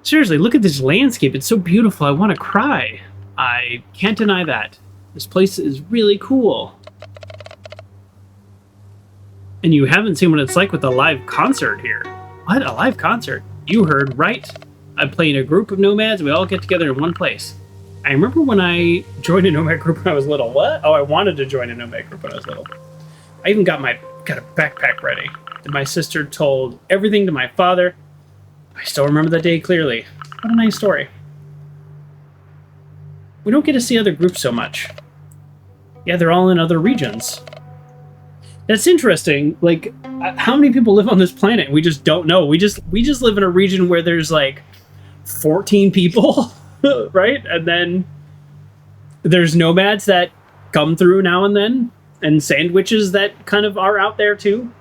Seriously, look at this landscape. It's so beautiful. I want to cry. I can't deny that. This place is really cool. And you haven't seen what it's like with a live concert here. What? A live concert? You heard right. I play in a group of nomads. We all get together in one place. I remember when I joined a nomad group when I was little. What? Oh, I wanted to join a nomad group when I was little. I even got a backpack ready. And my sister told everything to my father. I still remember that day clearly. What a nice story. We don't get to see other groups so much. Yeah, they're all in other regions. That's interesting. Like, how many people live on this planet? We just don't know. We just live in a region where there's like 14 people. Right? And then there's nomads that come through now and then, and sandwiches that kind of are out there too.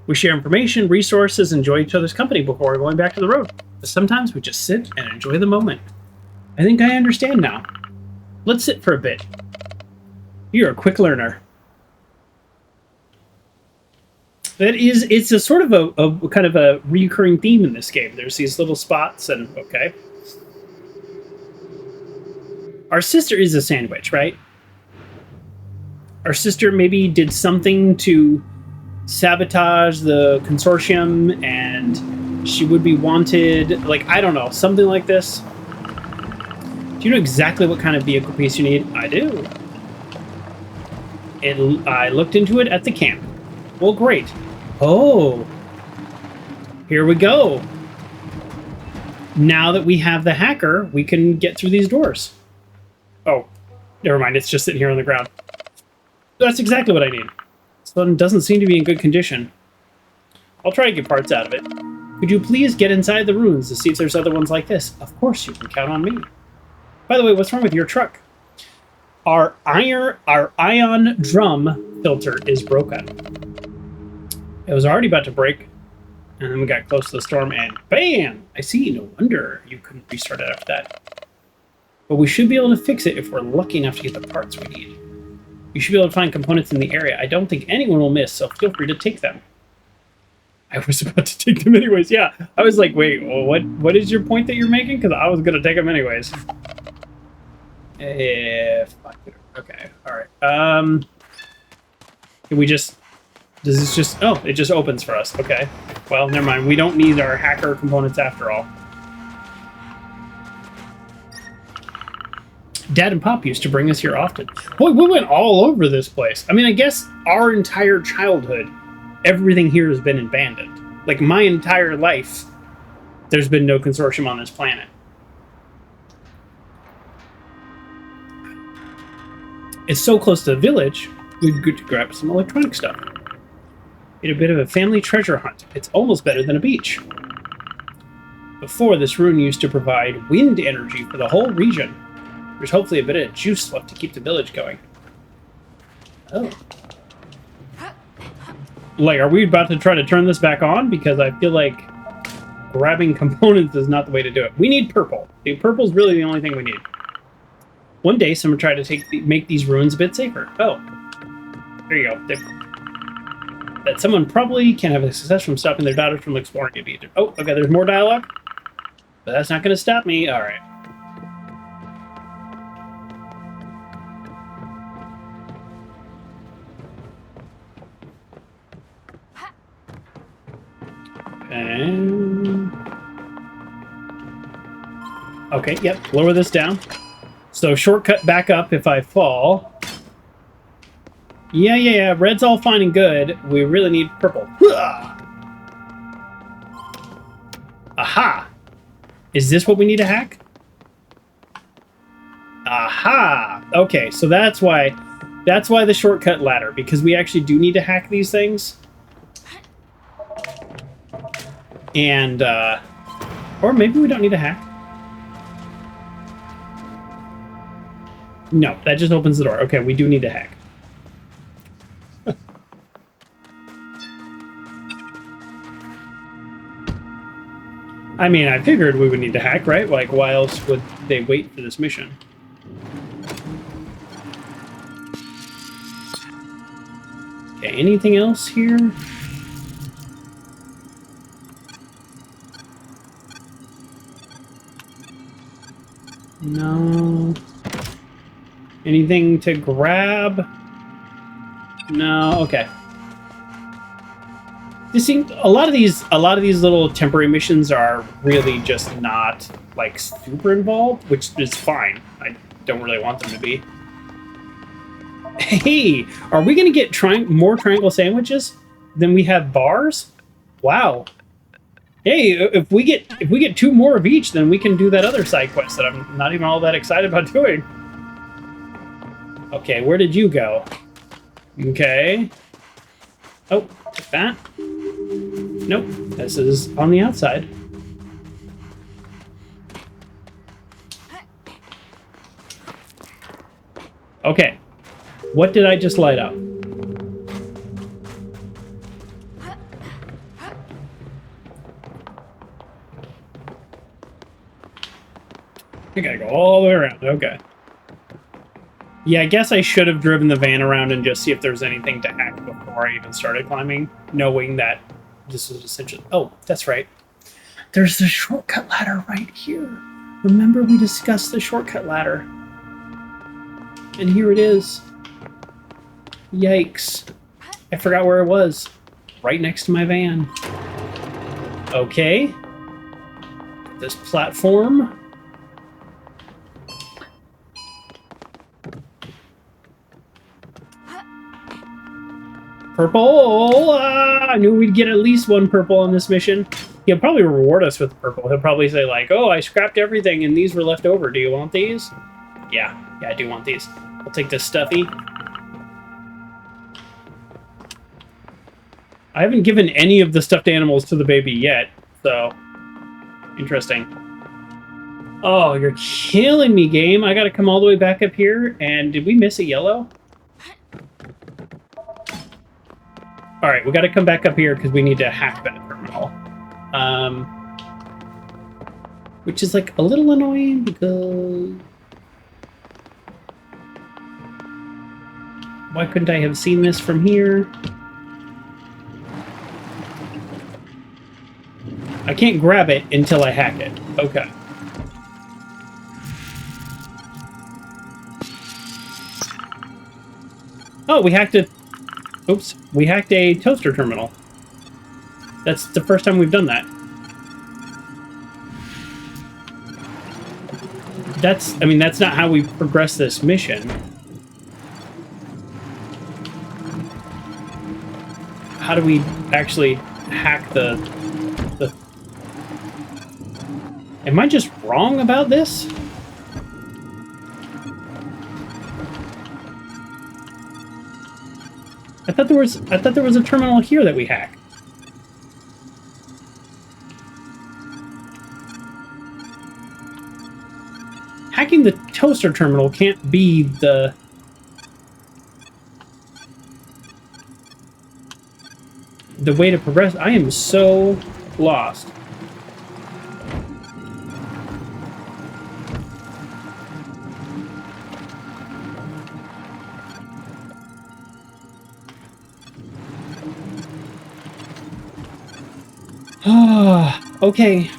We share information, resources, enjoy each other's company before going back to the road. But sometimes we just sit and enjoy the moment. I think I understand now. Let's sit for a bit. You're a quick learner. It's a sort of a kind of a recurring theme in this game. There's these little spots and, okay. Our sister is a sandwich, right? Our sister maybe did something to sabotage the Consortium and she would be wanted. Like, I don't know, something like this. Do you know exactly what kind of vehicle piece you need? I do. I looked into it at the camp. Well, great. Oh, here we go. Now that we have the hacker, we can get through these doors. Oh, never mind. It's just sitting here on the ground. That's exactly what I need. This one doesn't seem to be in good condition. I'll try to get parts out of it. Could you please get inside the ruins to see if there's other ones like this? Of course, you can count on me. By the way, what's wrong with your truck? Our ion drum filter is broken. It was already about to break, and then we got close to the storm, and bam! I see, no wonder you couldn't restart it after that. But we should be able to fix it if we're lucky enough to get the parts we need. You should be able to find components in the area. I don't think anyone will miss, so feel free to take them. I was about to take them anyways, yeah. I was like, wait, well, what is your point that you're making? Because I was going to take them anyways. Okay, alright. Can we just... Does this just... Oh, it just opens for us. Okay. Well, never mind. We don't need our hacker components after all. Dad and Pop used to bring us here often. Boy, we went all over this place. I mean, I guess our entire childhood, everything here has been abandoned. Like, my entire life, there's been no Consortium on this planet. It's so close to the village, we'd go to grab some electronic stuff. It's a bit of a family treasure hunt. It's almost better than a beach. Before, this ruin used to provide wind energy for the whole region. There's hopefully a bit of juice left to keep the village going. Oh. Like, are we about to try to turn this back on? Because I feel like grabbing components is not the way to do it. We need purple. The purple's really the only thing we need. One day, someone tried to make these ruins a bit safer. Oh, there you go. That someone probably can have a success from stopping their daughter from exploring it. Oh, okay, there's more dialogue. But that's not going to stop me. All right. Okay, yep, lower this down. So shortcut back up if I fall. Yeah, red's all fine and good. We really need purple. Aha! Is this what we need to hack? Aha! Okay, so that's why the shortcut ladder, because we actually do need to hack these things. And, or maybe we don't need to hack. No, that just opens the door. Okay, we do need to hack. I mean, I figured we would need to hack, right? Like, why else would they wait for this mission? Okay, anything else here? No. Anything to grab? No. Okay. This seems a lot of these little temporary missions are really just not like super involved, which is fine. I don't really want them to be. Hey, are we gonna get more triangle sandwiches than we have bars? Wow. Hey, if we get 2 more of each, then we can do that other side quest that I'm not even all that excited about doing. Okay, where did you go? Okay. Oh, take that. Nope, this is on the outside. Okay, what did I just light up? I gotta go all the way around, okay. Yeah, I guess I should have driven the van around and just see if there's anything to hack before I even started climbing, knowing that this is essentially... Oh, that's right. There's the shortcut ladder right here. Remember we discussed the shortcut ladder. And here it is. Yikes. I forgot where it was. Right next to my van. Okay. This platform. Purple! I knew we'd get at least 1 purple on this mission. He'll probably reward us with purple. He'll probably say like, oh, I scrapped everything and these were left over. Do you want these? Yeah, I do want these. I'll take this stuffy. I haven't given any of the stuffed animals to the baby yet, so... Interesting. Oh, you're killing me, game. I gotta come all the way back up here, and did we miss a yellow? Alright, we gotta come back up here because we need to hack that terminal. Which is like a little annoying because... Why couldn't I have seen this from here? I can't grab it until I hack it. Okay. Oh, we hacked it. Oops, we hacked a toaster terminal. That's the first time we've done that. I mean, that's not how we progress this mission. How do we actually hack the... Am I just wrong about this? I thought there was a terminal here that we hack. Hacking the toaster terminal can't be the way to progress. I am so lost. Okay.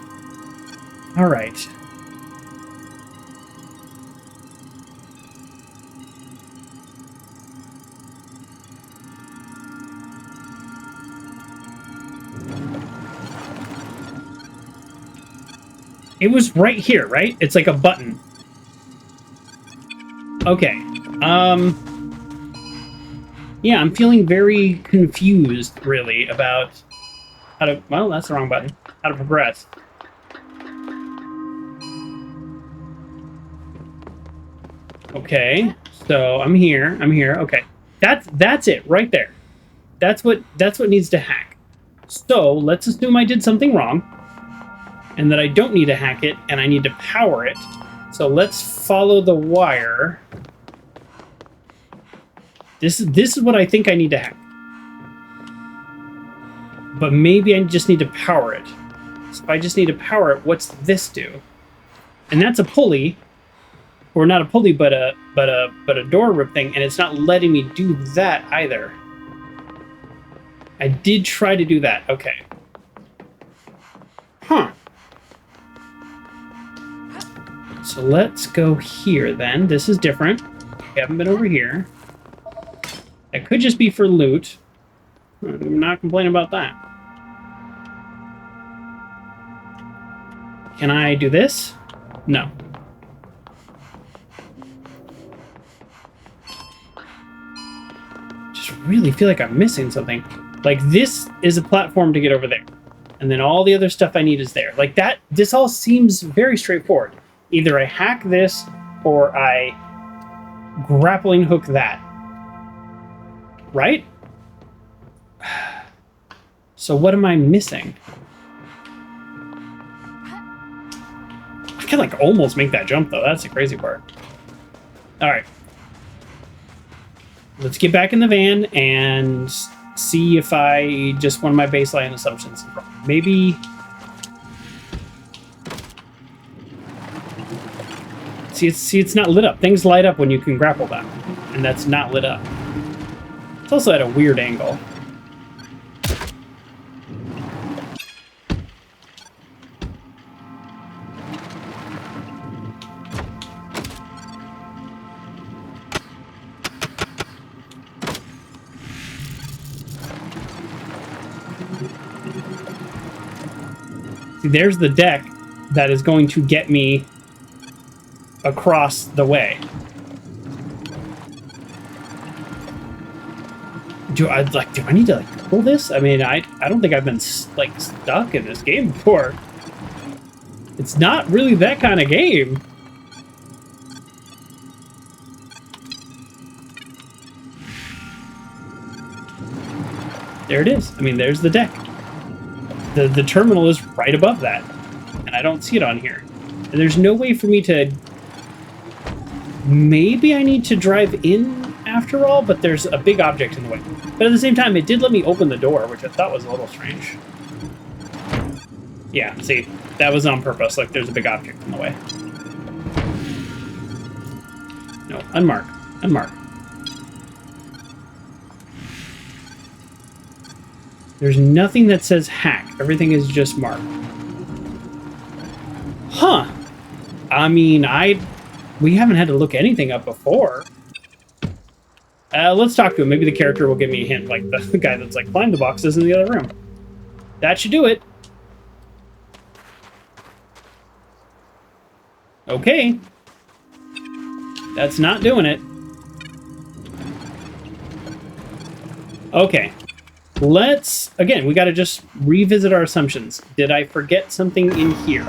All right. It was right here, right? It's like a button. Okay. Yeah, I'm feeling very confused, really, about how to... Well, that's the wrong button. How to progress. Okay, so I'm here. Okay, that's it right there. That's what needs to hack. So let's assume I did something wrong, and that I don't need to hack it, and I need to power it. So let's follow the wire. This is what I think I need to hack. But maybe I just need to power it. So if I just need to power it, what's this do? And that's a pulley, or not a pulley, but a door rip thing, and it's not letting me do that either. I did try to do that. Okay. Huh. So let's go here then. This is different. We haven't been over here. That could just be for loot. I'm not complaining about that. Can I do this? No. Just really feel like I'm missing something. Like, this is a platform to get over there. And then all the other stuff I need is there. Like that, this all seems very straightforward. Either I hack this, or I grappling hook that. Right? So what am I missing? I can like almost make that jump though. That's the crazy part. All right. Let's get back in the van and see if I just one of my baseline assumptions. Maybe. See, it's not lit up. Things light up when you can grapple them, and that's not lit up. It's also at a weird angle. See, there's the deck that is going to get me across the way. Do I need to like pull this? I mean, I don't think I've been like stuck in this game before. It's not really that kind of game. There it is. I mean, there's the deck. The terminal is right above that, and I don't see it on here. And there's no way for me to... Maybe I need to drive in after all, but there's a big object in the way. But at the same time, it did let me open the door, which I thought was a little strange. Yeah, see, that was on purpose. Like, there's a big object in the way. No, unmark. Unmark. There's nothing that says hack. Everything is just marked. Huh. I mean, we haven't had to look anything up before. Let's talk to him. Maybe the character will give me a hint, like the guy that's like, climb the boxes in the other room. That should do it. Okay. That's not doing it. Okay. Let's, again, we got to just revisit our assumptions. Did I forget something in here?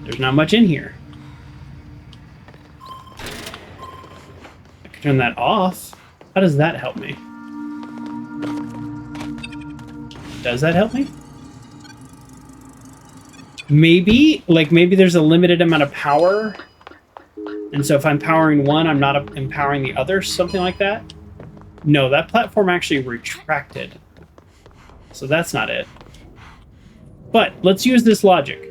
There's not much in here. I can turn that off. How does that help me? Does that help me? Maybe there's a limited amount of power. And so if I'm powering one, I'm not empowering the other, something like that. No, that platform actually retracted. So that's not it. But let's use this logic.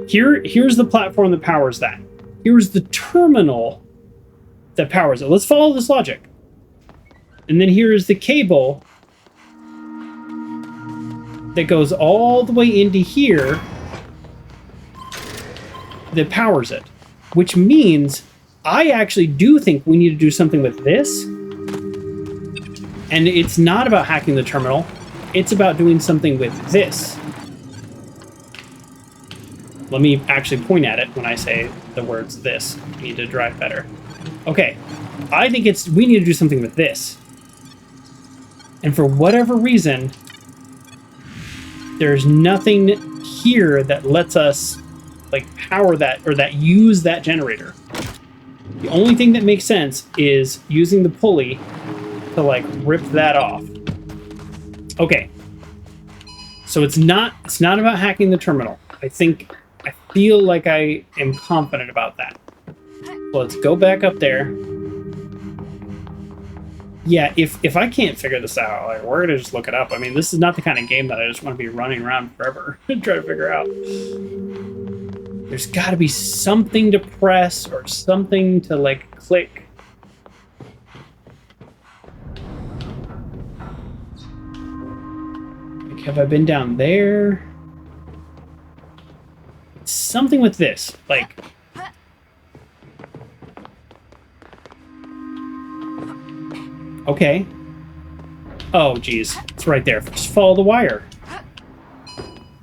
Here's the platform that powers that. Here's the terminal that powers it. Let's follow this logic. And then here's the cable that goes all the way into here that powers it. Which means I actually do think we need to do something with this. And it's not about hacking the terminal. It's about doing something with this. Let me actually point at it when I say the words this. I need to drive better. Okay. I think we need to do something with this. And for whatever reason, there's nothing here that lets us like power that or that use that generator. The only thing that makes sense is using the pulley to like rip that off. Okay. So it's not about hacking the terminal. I feel like I am confident about that. So let's go back up there. Yeah, if I can't figure this out, like, we're gonna just look it up. I mean, this is not the kind of game that I just want to be running around forever and try to figure out. There's got to be something to press or something to like click. Like, have I been down there? Something with this, like. Okay. Oh, geez. It's right there. Just follow the wire.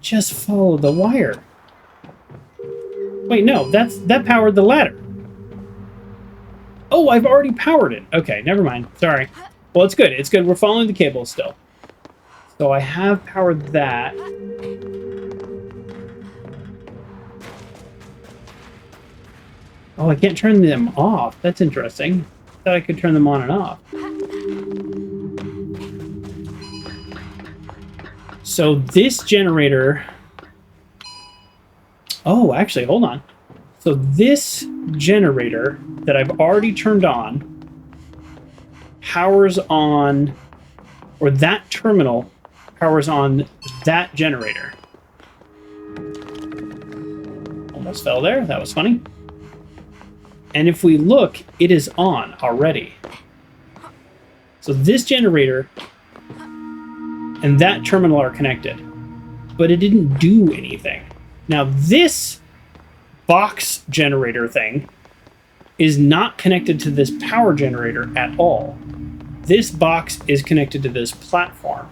Just follow the wire. Wait, no. That powered the ladder. Oh, I've already powered it. Okay, never mind. Sorry. Well, it's good. It's good. We're following the cable still. So I have powered that. Oh, I can't turn them off. That's interesting. I thought I could turn them on and off. So this generator... Oh, actually, hold on. So this generator that I've already turned on powers on... Or that terminal powers on that generator. Almost fell there. That was funny. And if we look, it is on already. So this generator and that terminal are connected, but it didn't do anything. Now this box generator thing is not connected to this power generator at all. This box is connected to this platform.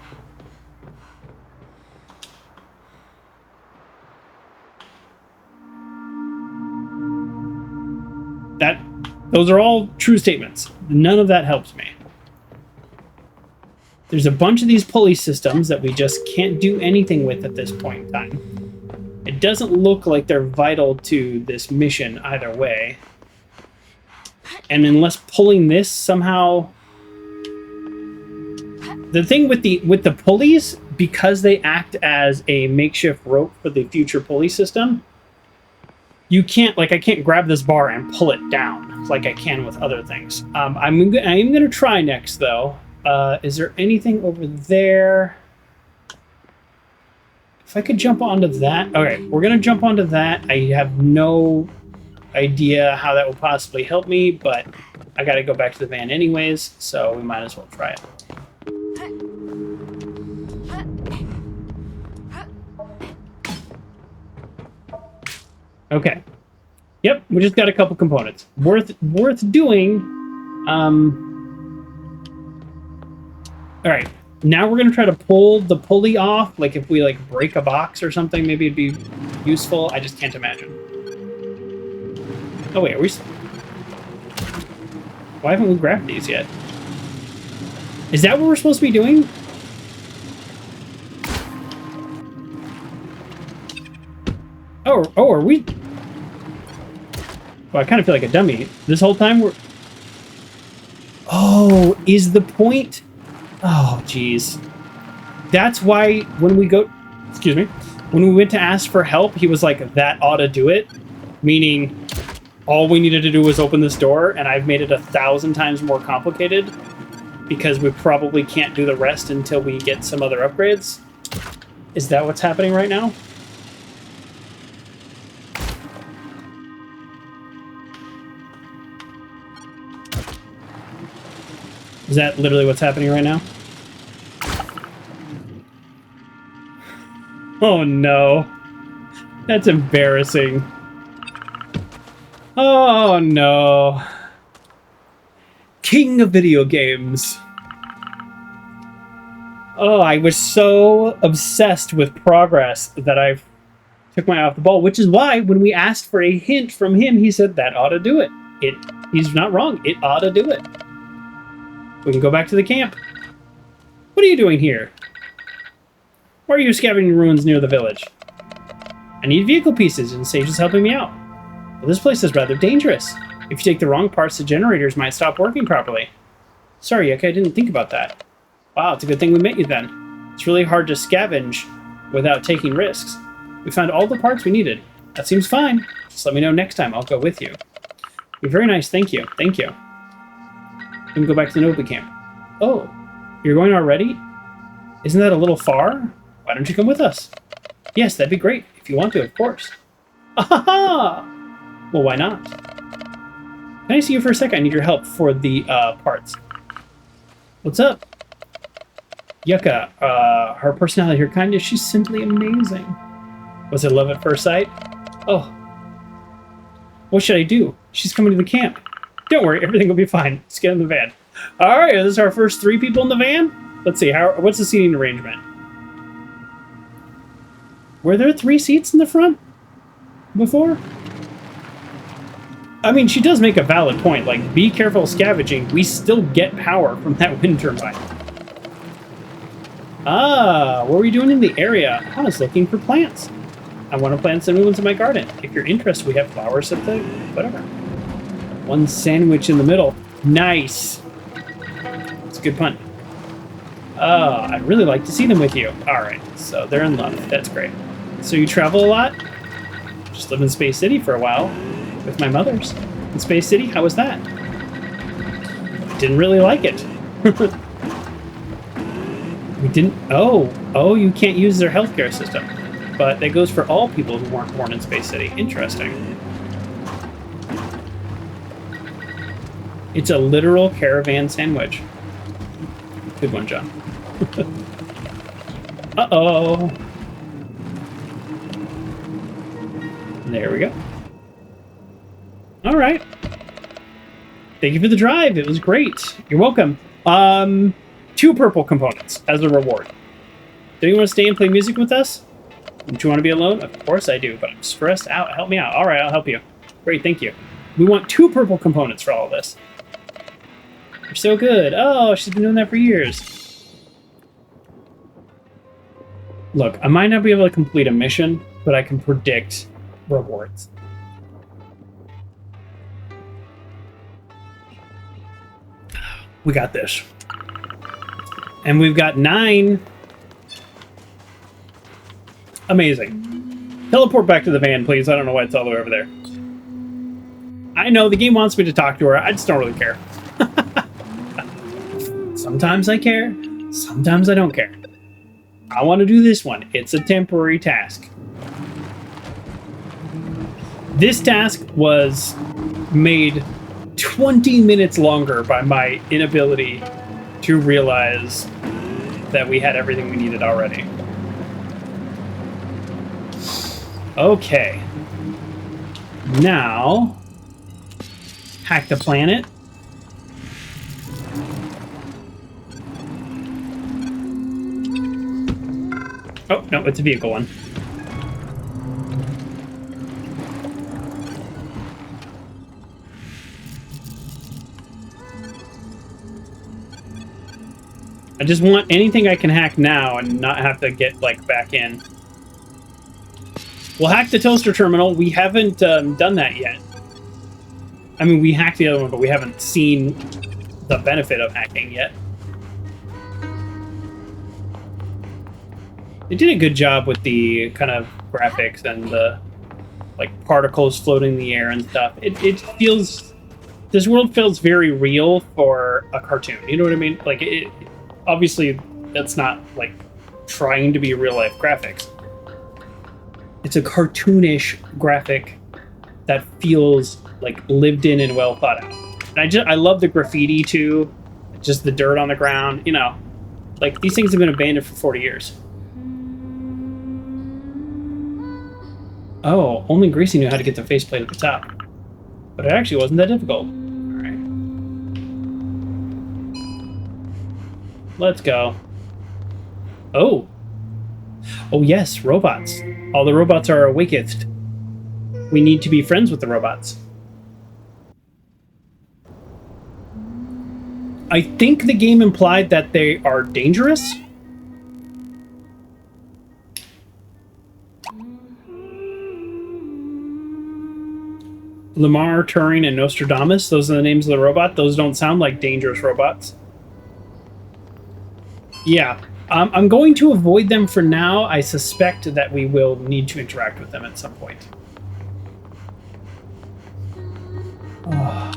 Those are all true statements. None of that helps me. There's a bunch of these pulley systems that we just can't do anything with at this point in time. It doesn't look like they're vital to this mission either way. And unless pulling this somehow... The thing with the pulleys, because they act as a makeshift rope for the future pulley system, you can't, like, I can't grab this bar and pull it down like I can with other things. I am going to try next, though. Is there anything over there? If I could jump onto that. Okay, we're going to jump onto that. I have no idea how that will possibly help me, but I got to go back to the van anyways, so we might as well try it. Okay. Yep, we just got a couple components. Worth doing. Alright, now we're gonna try to pull the pulley off. Like if we like break a box or something, maybe it'd be useful. I just can't imagine. Oh wait, are we... Why haven't we grabbed these yet? Is that what we're supposed to be doing? Oh, are we... Well, I kind of feel like a dummy. This whole time we're... Oh, is the point... Oh, jeez. That's why when we go... Excuse me. When we went to ask for help, he was like, that ought to do it. Meaning, all we needed to do was open this door, and I've made it 1,000 times more complicated because we probably can't do the rest until we get some other upgrades. Is that what's happening right now? Is that literally what's happening right now? Oh no. That's embarrassing. Oh no. King of video games. Oh, I was so obsessed with progress that I took my eye off the ball, which is why when we asked for a hint from him, he said that ought to do it. He's not wrong. It ought to do it. We can go back to the camp. What are you doing here? Why are you scavenging ruins near the village? I need vehicle pieces, and Sage is helping me out. Well, this place is rather dangerous. If you take the wrong parts, the generators might stop working properly. Sorry, Yuka, I didn't think about that. Wow, it's a good thing we met you then. It's really hard to scavenge without taking risks. We found all the parts we needed. That seems fine. Just let me know next time. I'll go with you. You're very nice. Thank you. Thank you. We can go back to the Nobu camp. Oh, you're going already? Isn't that a little far? Why don't you come with us? Yes, that'd be great. If you want to, of course. Aha! Well, why not? Can I see you for a second? I need your help for the parts. What's up? Yuka, her personality, her kindness, she's simply amazing. Was it love at first sight? Oh. What should I do? She's coming to the camp. Don't worry, everything will be fine. Let's get in the van. Alright, this is our first 3 people in the van? Let's see, what's the seating arrangement? Were there 3 seats in the front before? I mean, she does make a valid point. Like, be careful scavenging. We still get power from that wind turbine. Ah, what were you doing in the area? I was looking for plants. I want to plant some new ones in my garden. If you're interested, we have flowers at the... whatever. 1 sandwich in the middle. Nice. It's a good pun. Oh, I'd really like to see them with you. Alright, so they're in love. That's great. So you travel a lot? Just lived in Space City for a while. With my mother's. In Space City? How was that? Didn't really like it. We didn't... Oh, you can't use their healthcare system. But that goes for all people who weren't born in Space City. Interesting. It's a literal caravan sandwich. Good one, John. Uh-oh. There we go. All right. Thank you for the drive. It was great. You're welcome. 2 purple components as a reward. Do you want to stay and play music with us? Don't you want to be alone? Of course I do, but I'm stressed out. Help me out. All right, I'll help you. Great, thank you. We want 2 purple components for all of this. You're so good. Oh, she's been doing that for years. Look, I might not be able to complete a mission, but I can predict rewards. We got this. And we've got 9. Amazing. Teleport back to the van, please. I don't know why it's all the way over there. I know, the game wants me to talk to her. I just don't really care. Sometimes I care. Sometimes I don't care. I want to do this one. It's a temporary task. This task was made 20 minutes longer by my inability to realize that we had everything we needed already. Okay. Now, hack the planet. Oh, no, it's a vehicle one. I just want anything I can hack now and not have to get, like, back in. We'll hack the toaster terminal. We haven't done that yet. I mean, we hacked the other one, but we haven't seen the benefit of hacking yet. They did a good job with the kind of graphics and the, like, particles floating in the air and stuff. It feels... This world feels very real for a cartoon. You know what I mean? Like, obviously, that's not, like, trying to be real-life graphics. It's a cartoonish graphic that feels, like, lived in and well thought out. And I love the graffiti, too. Just the dirt on the ground, you know. Like, these things have been abandoned for 40 years. Oh, only Gracie knew how to get the faceplate at the top. But it actually wasn't that difficult. Alright. Let's go. Oh! Oh yes, robots. All the robots are awaketh. We need to be friends with the robots. I think the game implied that they are dangerous. Lamar, Turing, and Nostradamus, those are the names of the robot. Those don't sound like dangerous robots. Yeah, I'm going to avoid them for now. I suspect that we will need to interact with them at some point. Oh.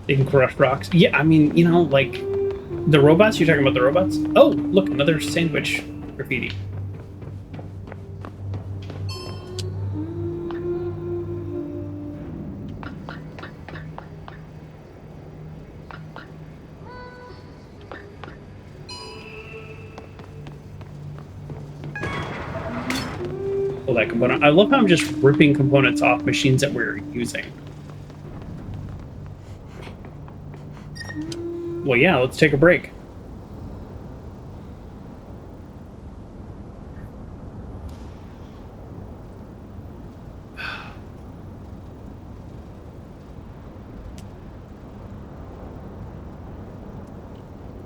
They can crush rocks. Yeah, I mean, you know, like, the robots? You're talking about the robots? Oh, look, another sandwich graffiti. Pull that component. I love how I'm just ripping components off machines that we're using. Well, yeah, let's take a break.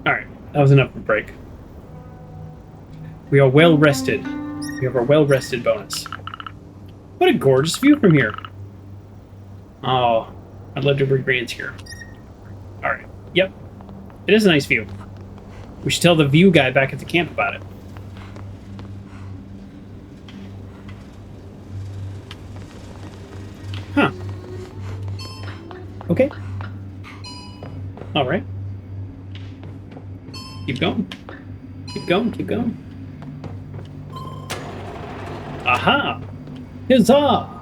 Alright, that was enough of a break. We are well rested. We have our well rested bonus. What a gorgeous view from here. Oh, I'd love to bring Grancy here. Alright, yep. It is a nice view. We should tell the view guy back at the camp about it. Huh. Okay. Alright. Keep going. Keep going, keep going. Aha! Huzzah!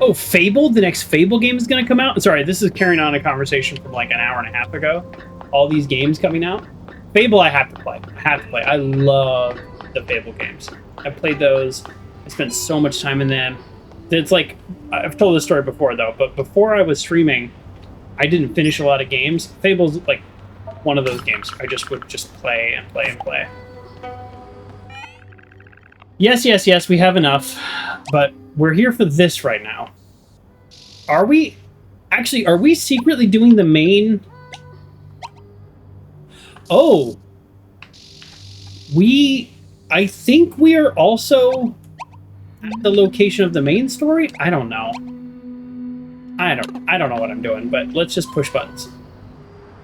Oh, Fable? The next Fable game is going to come out? Sorry, this is carrying on a conversation from like an hour and a half ago. All these games coming out. Fable I have to play. I have to play. I love the Fable games. I've played those. I spent so much time in them. It's like, I've told this story before though, but before I was streaming, I didn't finish a lot of games. Fable's like one of those games. I just would just play and play and play. Yes, yes, yes, we have enough, but we're here for this right now. Are we? Actually, are we secretly doing the main? Oh. I think we are also at the location of the main story? I don't know. I don't know what I'm doing, but let's just push buttons.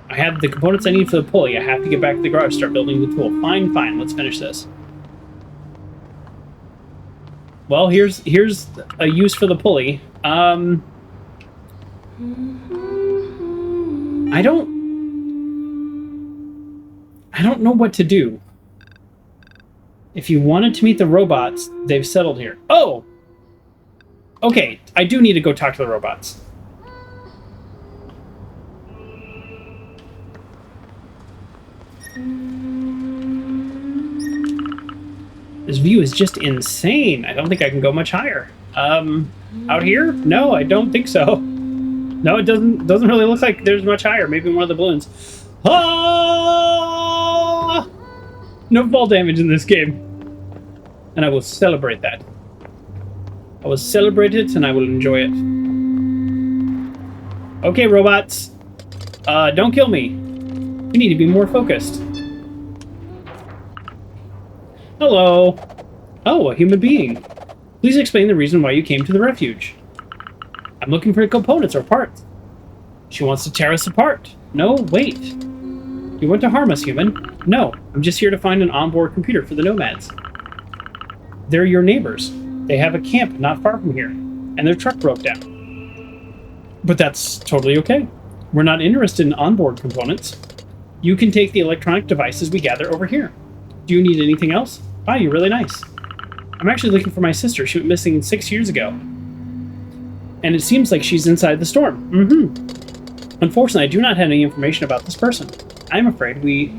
I have the components I need for the pulley. I have to get back to the garage, start building the tool. Fine, fine, let's finish this. Well, here's a use for the pulley. I don't know what to do. If you wanted to meet the robots, they've settled here. Oh! Okay, I do need to go talk to the robots. This view is just insane. I don't think I can go much higher. Out here? No, I don't think so. No, it doesn't really look like there's much higher. Maybe one of the balloons. Ah! No fall damage in this game. And I will celebrate that. I will celebrate it and I will enjoy it. Okay, robots. Don't kill me. We need to be more focused. Hello. Oh, a human being. Please explain the reason why you came to the refuge. I'm looking for components or parts. She wants to tear us apart. No, wait. You want to harm us, human? No, I'm just here to find an onboard computer for the nomads. They're your neighbors. They have a camp not far from here, and their truck broke down. But that's totally okay. We're not interested in onboard components. You can take the electronic devices we gather over here. Do you need anything else? Wow, you're really nice. I'm actually looking for my sister. She went missing 6 years ago. And it seems like she's inside the storm. Unfortunately, I do not have any information about this person. I'm afraid we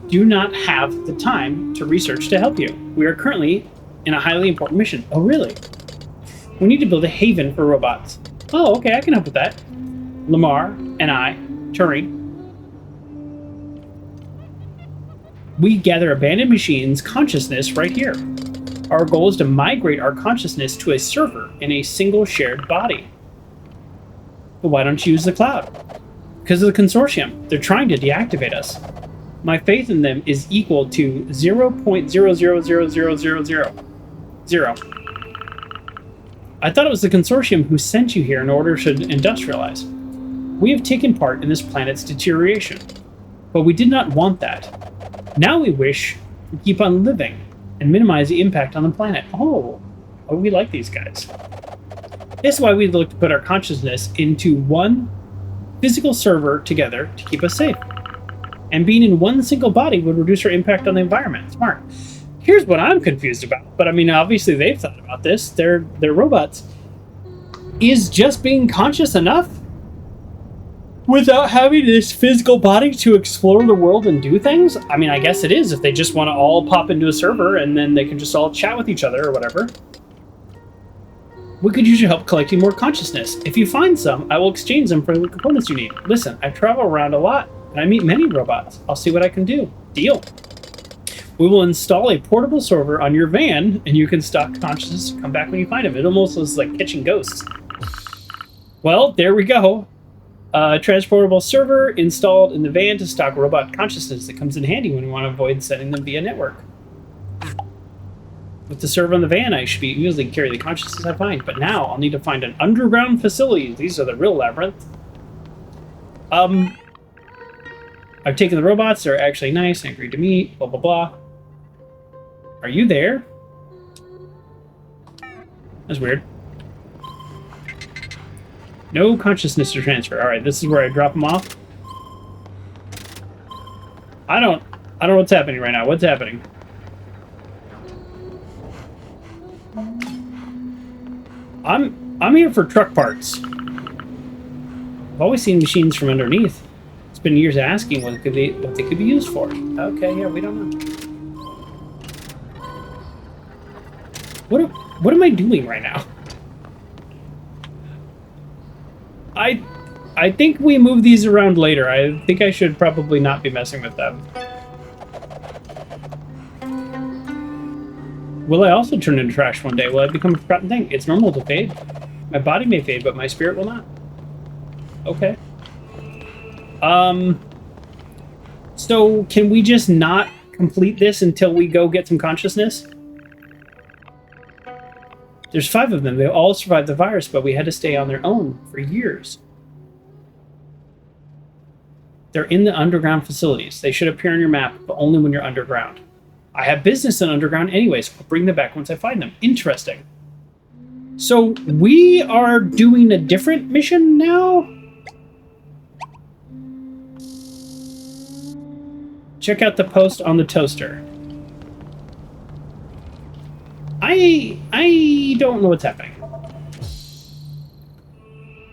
do not have the time to research to help you. We are currently in a highly important mission. Oh, really? We need to build a haven for robots. Oh, okay, I can help with that. Lamar and I, Turing, we gather abandoned machines' consciousness right here. Our goal is to migrate our consciousness to a server in a single shared body. But why don't you use the cloud? Because of the Consortium. They're trying to deactivate us. My faith in them is equal to 0.0000000. I thought it was the Consortium who sent you here in order to industrialize. We have taken part in this planet's deterioration, but we did not want that. Now we wish to keep on living and minimize the impact on the planet. Oh, we like these guys. This is why we look to put our consciousness into one physical server together to keep us safe. And being in one single body would reduce our impact on the environment. Smart. Here's what I'm confused about. But I mean, obviously they've thought about this. They're robots. Is just being conscious enough without having this physical body to explore the world and do things? I mean, I guess it is if they just want to all pop into a server and then they can just all chat with each other or whatever. We could use your help collecting more consciousness. If you find some, I will exchange them for the components you need. Listen, I travel around a lot, and I meet many robots. I'll see what I can do. Deal. We will install a portable server on your van, and you can stock consciousness and come back when you find them. It almost was like catching ghosts. Well, there we go. Transportable server installed in the van to stock robot consciousness that comes in handy when we want to avoid sending them via network. With the server on the van, I should be easily carry the consciousness I find, but now I'll need to find an underground facility. These are the real labyrinth. I've taken the robots. They're actually nice. I agreed to meet. Blah, blah, blah. Are you there? That's weird. No consciousness to transfer. All right, this is where I drop them off. I don't know what's happening right now. What's happening? I'm here for truck parts. I've always seen machines from underneath. It's been years asking what they could be used for. Okay, yeah, we don't know. What am I doing right now? I think we move these around later. I think I should probably not be messing with them. Will I also turn into trash one day? Will I become a forgotten thing? It's normal to fade. My body may fade, but my spirit will not. Okay. So can we just not complete this until we go get some consciousness? There's 5 of them. They all survived the virus, but we had to stay on their own for years. They're in the underground facilities. They should appear on your map, but only when you're underground. I have business in underground anyways. I'll bring them back once I find them. Interesting. So we are doing a different mission now? Check out the post on the toaster. I don't know what's happening.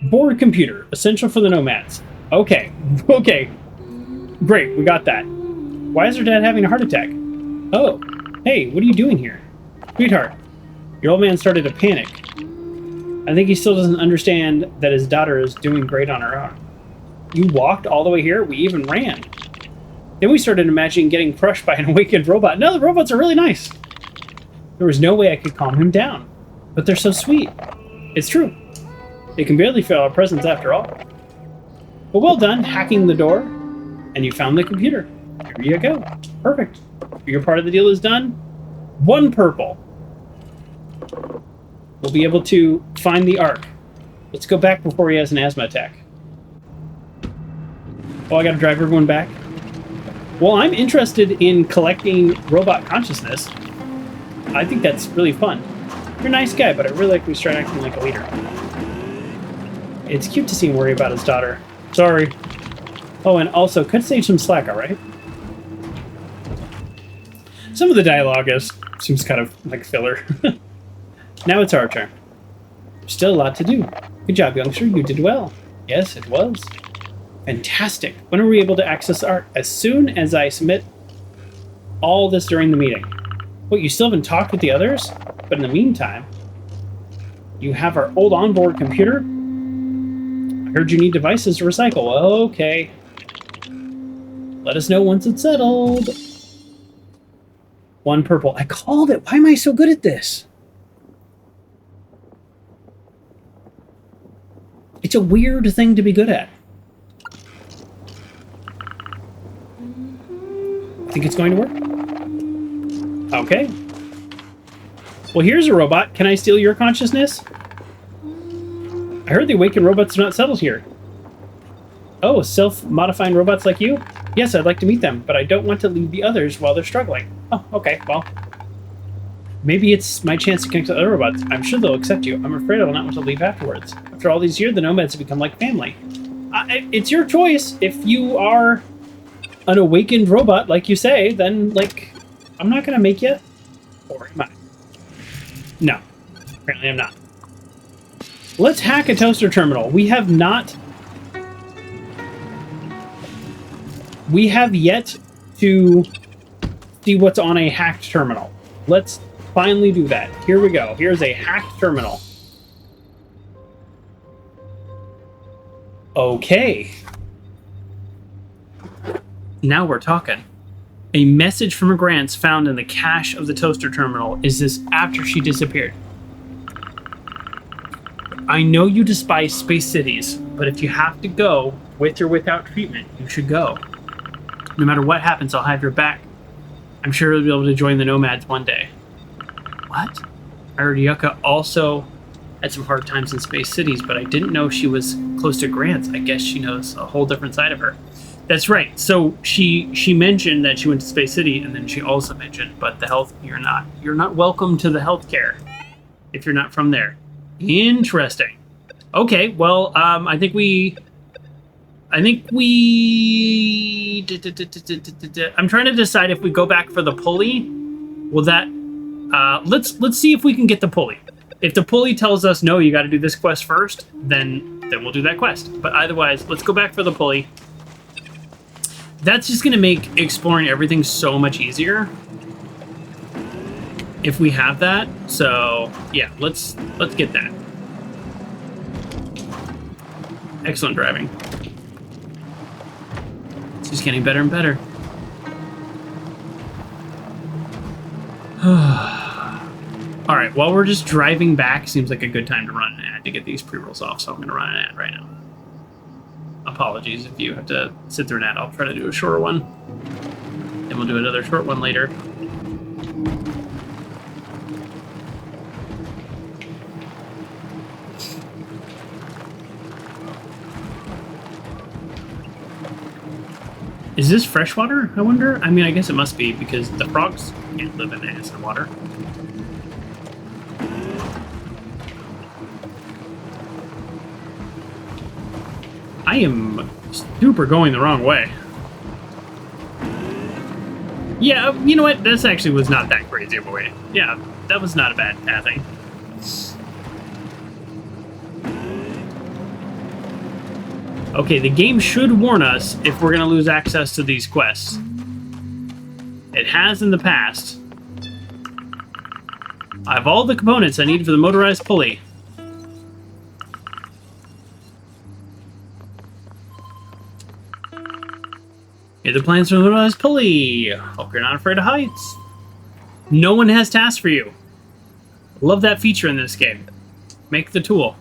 Board computer, essential for the nomads. Okay, okay. Great, we got that. Why is her dad having a heart attack? Oh, hey, what are you doing here? Sweetheart, your old man started to panic. I think he still doesn't understand that his daughter is doing great on her own. You walked all the way here? We even ran. Then we started imagining getting crushed by an awakened robot. No, the robots are really nice. There was no way I could calm him down. But they're so sweet. It's true. They can barely feel our presence after all. But well done, hacking the door. And you found the computer. Here you go. Perfect. Your part of the deal is done. 1 purple. We'll be able to find the Ark. Let's go back before he has an asthma attack. Oh, I gotta drive everyone back? Well, I'm interested in collecting robot consciousness. I think that's really fun. You're a nice guy, but I really like we start acting like a leader. It's cute to see him worry about his daughter. Sorry. Oh, and also, cut stage some slack, alright? Some of the dialogue seems kind of like filler. Now it's our turn. Still a lot to do. Good job, youngster. You did well. Yes, it was. Fantastic. When are we able to access art? As soon as I submit all this during the meeting. What, you still haven't talked with the others? But in the meantime, you have our old onboard computer? I heard you need devices to recycle. Okay. Let us know once it's settled. 1 purple. I called it. Why am I so good at this? It's a weird thing to be good at. Think it's going to work? Okay. Well, here's a robot. Can I steal your consciousness? I heard the awakened robots are not settled here. Oh, self-modifying robots like you? Yes, I'd like to meet them, but I don't want to leave the others while they're struggling. Oh, okay, well. Maybe it's my chance to connect to other robots. I'm sure they'll accept you. I'm afraid I will not want to leave afterwards. After all these years, the nomads have become like family. It's your choice. If you are an awakened robot, like you say, then, like, I'm not going to make you. Or am I? No. Apparently I'm not. Let's hack a toaster terminal. We have yet to see what's on a hacked terminal. Let's finally do that. Here we go. Here's a hacked terminal. Okay. Now we're talking. A message from Grancy found in the cache of the toaster terminal. Is this after she disappeared? I know you despise space cities, but if you have to go, with or without treatment, you should go. No matter what happens, I'll have your back. I'm sure you'll be able to join the nomads one day. What? I heard Yucca also had some hard times in space cities, but I didn't know she was close to Grancy. I guess she knows a whole different side of her. That's right. So she mentioned that she went to Space City, and then she also mentioned, but the health, you're not welcome to the healthcare if you're not from there. Interesting. Okay, well, I think we. I'm trying to decide if we go back for the pulley. Will that? Let's see if we can get the pulley. If the pulley tells us no, you got to do this quest first, then we'll do that quest. But otherwise, let's go back for the pulley. That's just gonna make exploring everything so much easier if we have that. So yeah, let's get that. Excellent driving. It's just getting better and better. All right, while we're just driving back, seems like a good time to run an ad to get these pre-rolls off, so I'm gonna run an ad right now. Apologies if you have to sit through an ad. I'll try to do a shorter one. Then we'll do another short one later. Is this freshwater, I wonder? I mean, I guess it must be, because the frogs can't live in acid water. I am super going the wrong way. Yeah, you know what? This actually was not that crazy of a way. Yeah, that was not a bad pathing. Okay, the game should warn us if we're going to lose access to these quests. It has in the past. I have all the components I need for the motorized pulley. Here are the plans for the motorized pulley. Hope you're not afraid of heights. No one has tasks for you. Love that feature in this game. Make the tool.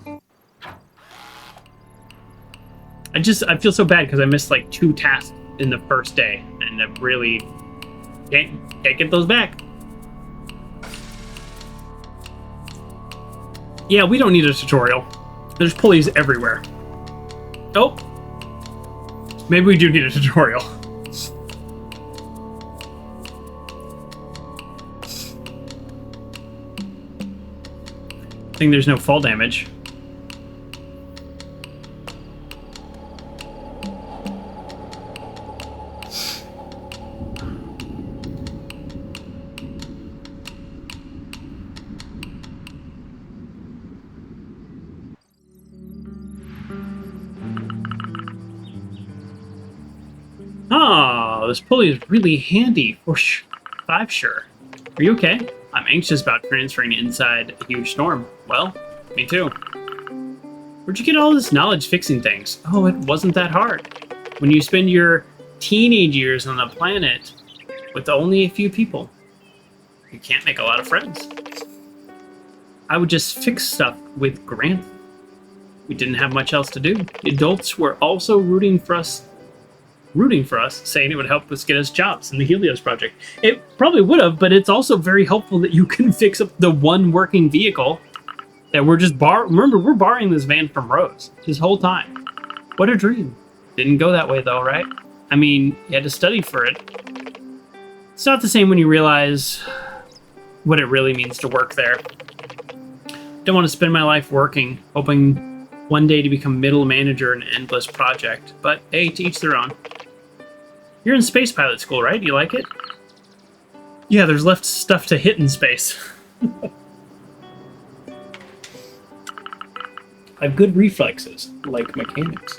I feel so bad because I missed like 2 tasks in the first day, and I really can't get those back. Yeah, we don't need a tutorial. There's pulleys everywhere. Oh, maybe we do need a tutorial. think there's no fall damage. Oh, this pulley is really handy for I'm sure. Are you okay? I'm anxious about transferring inside a huge storm. Well, me too. Where'd you get all this knowledge fixing things? Oh, it wasn't that hard. When you spend your teenage years on a planet with only a few people, you can't make a lot of friends. I would just fix stuff with Grancy. We didn't have much else to do. The adults were also rooting for us, saying it would help us get us jobs in the Helios project. It probably would have, but it's also very helpful that you can fix up the one working vehicle that we're just Remember, we're borrowing this van from Rose this whole time. What a dream. Didn't go that way though, right? I mean, you had to study for it. It's not the same when you realize what it really means to work there. Don't want to spend my life working, hoping one day to become middle manager in an endless project. But hey, to each their own. You're in space pilot school, right? You like it? Yeah, there's left stuff to hit in space. I have good reflexes, like mechanics.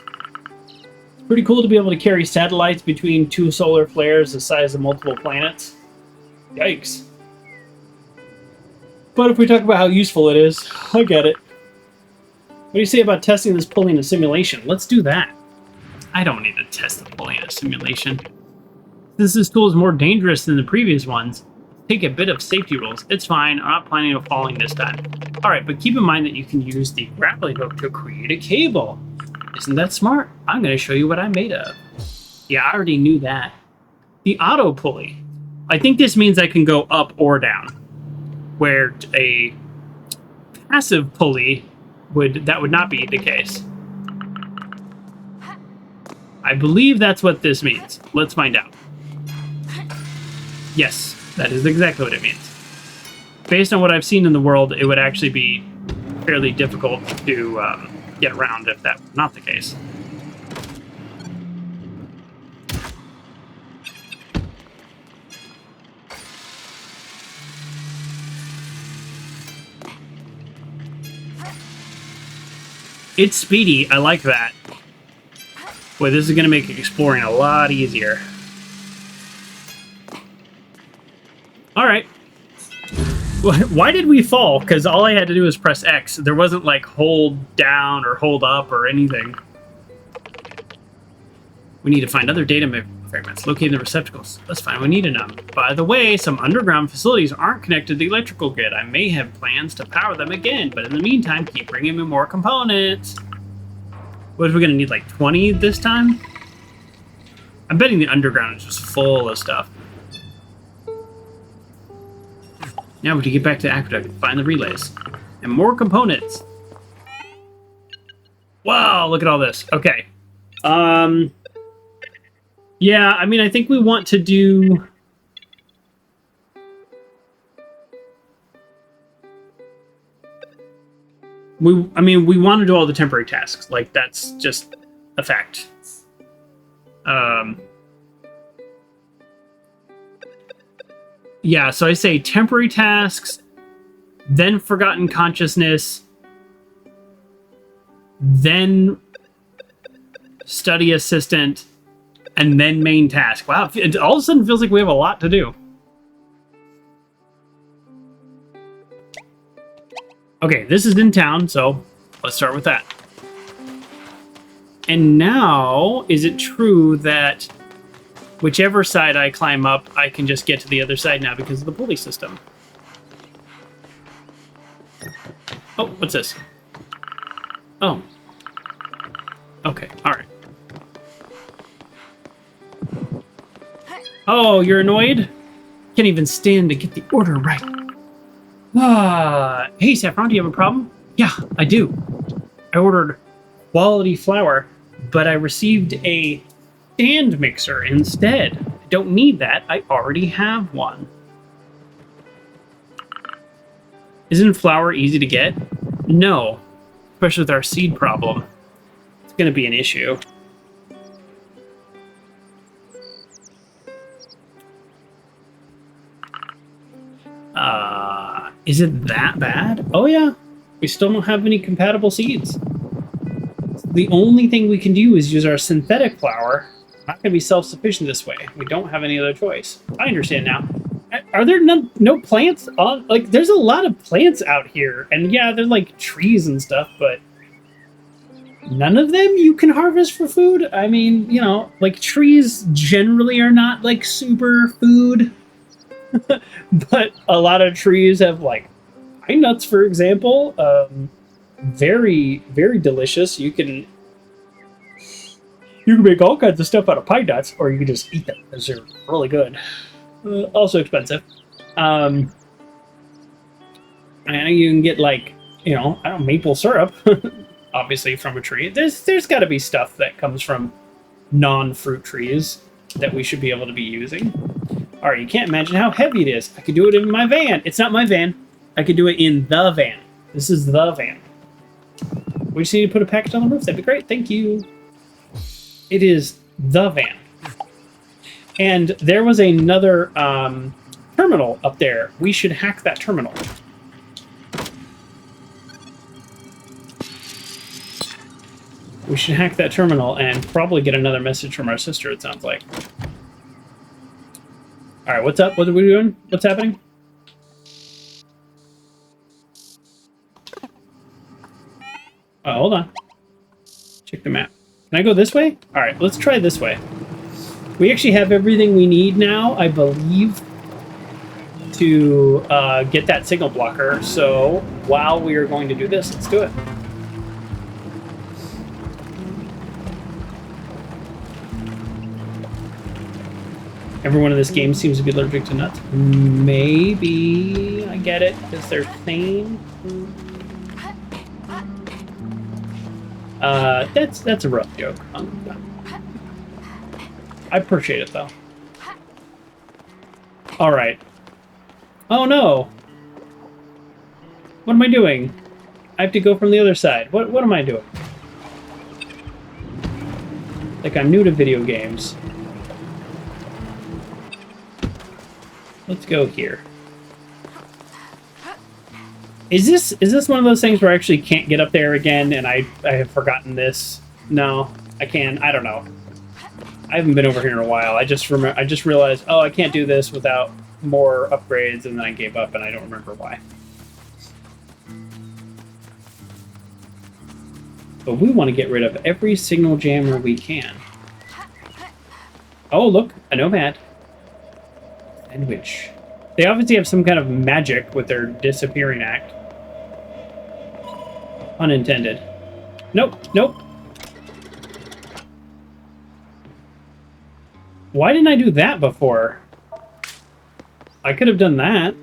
It's pretty cool to be able to carry satellites between 2 solar flares the size of multiple planets. Yikes. But if we talk about how useful it is, I get it. What do you say about testing this pulley in a simulation? Let's do that. I don't need to test the pulley in a simulation. Since this tool is more dangerous than the previous ones, take a bit of safety rules. It's fine. I'm not planning on falling this time. Alright, but keep in mind that you can use the grappling hook to create a cable. Isn't that smart? I'm going to show you what I'm made of. Yeah, I already knew that. The auto pulley. I think this means I can go up or down. Where a passive pulley would not be the case. I believe that's what this means. Let's find out. Yes, that is exactly what it means. Based on what I've seen in the world, it would actually be fairly difficult to get around if that were not the case. It's speedy. I like that. Boy, this is going to make exploring a lot easier. Alright. Why did we fall? Because all I had to do was press X. There wasn't like hold down or hold up or anything. We need to find other data fragments. Locate the receptacles. Let's find what we need in them. By the way, some underground facilities aren't connected to the electrical grid. I may have plans to power them again, but in the meantime, keep bringing me more components. What, are we going to need like 20 this time? I'm betting the underground is just full of stuff. Now we have to get back to the aqueduct and find the relays. And more components. Wow, look at all this. Okay. Yeah, I mean, I think we want to do... we want to do all the temporary tasks. Like, that's just a fact. Yeah, so I say temporary tasks, then forgotten consciousness, then study assistant, and then main task. Wow, it all of a sudden feels like we have a lot to do. Okay, this is in town, so let's start with that. And now, is it true that whichever side I climb up, I can just get to the other side now because of the pulley system? Oh, what's this? Oh. Okay, alright. Oh, you're annoyed? Can't even stand to get the order right. Hey, Saffron, do you have a problem? Yeah, I do. I ordered quality flour, but I received a stand mixer instead. I don't need that. I already have one. Isn't flour easy to get? No. Especially with our seed problem. It's going to be an issue. Is it that bad? Oh yeah. We still don't have any compatible seeds. The only thing we can do is use our synthetic flour. We're not going to be self-sufficient this way. We don't have any other choice. I understand now. Are there no plants on? Like, there's a lot of plants out here. And yeah, they're like trees and stuff, but none of them you can harvest for food? I mean, you know, like trees generally are not like super food. But a lot of trees have like pine nuts, for example. Very, very delicious. You can make all kinds of stuff out of pine nuts, or you can just eat them because they're really good. Also expensive. And you can get like, you know, I don't know, maple syrup, obviously from a tree. There's got to be stuff that comes from non-fruit trees that we should be able to be using. All right, you can't imagine how heavy it is. I could do it in my van. It's not my van. I could do it in the van. This is the van. We just need to put a package on the roof. That'd be great. Thank you. It is the van. And there was another terminal up there. We should hack that terminal. We should hack that terminal and probably get another message from our sister, it sounds like. All right, what's up? What are we doing? What's happening? Oh, hold on. Check the map. Can I go this way? All right, let's try this way. We actually have everything we need now, I believe, to get that signal blocker. So while we are going to do this, let's do it. Everyone in this game seems to be allergic to nuts. Maybe I get it because they're sane. That's a rough joke. I appreciate it though. All right. Oh no. What am I doing? I have to go from the other side. What am I doing? Like I'm new to video games. Let's go here. Is this one of those things where I actually can't get up there again and I have forgotten this? No, I can. I don't know. I haven't been over here in a while. I just realized, oh, I can't do this without more upgrades, and then I gave up and I don't remember why. But we want to get rid of every signal jammer we can. Oh, look, a nomad. SandWitch. They obviously have some kind of magic with their disappearing act. Unintended. Nope, nope. Why didn't I do that before? I could have done that.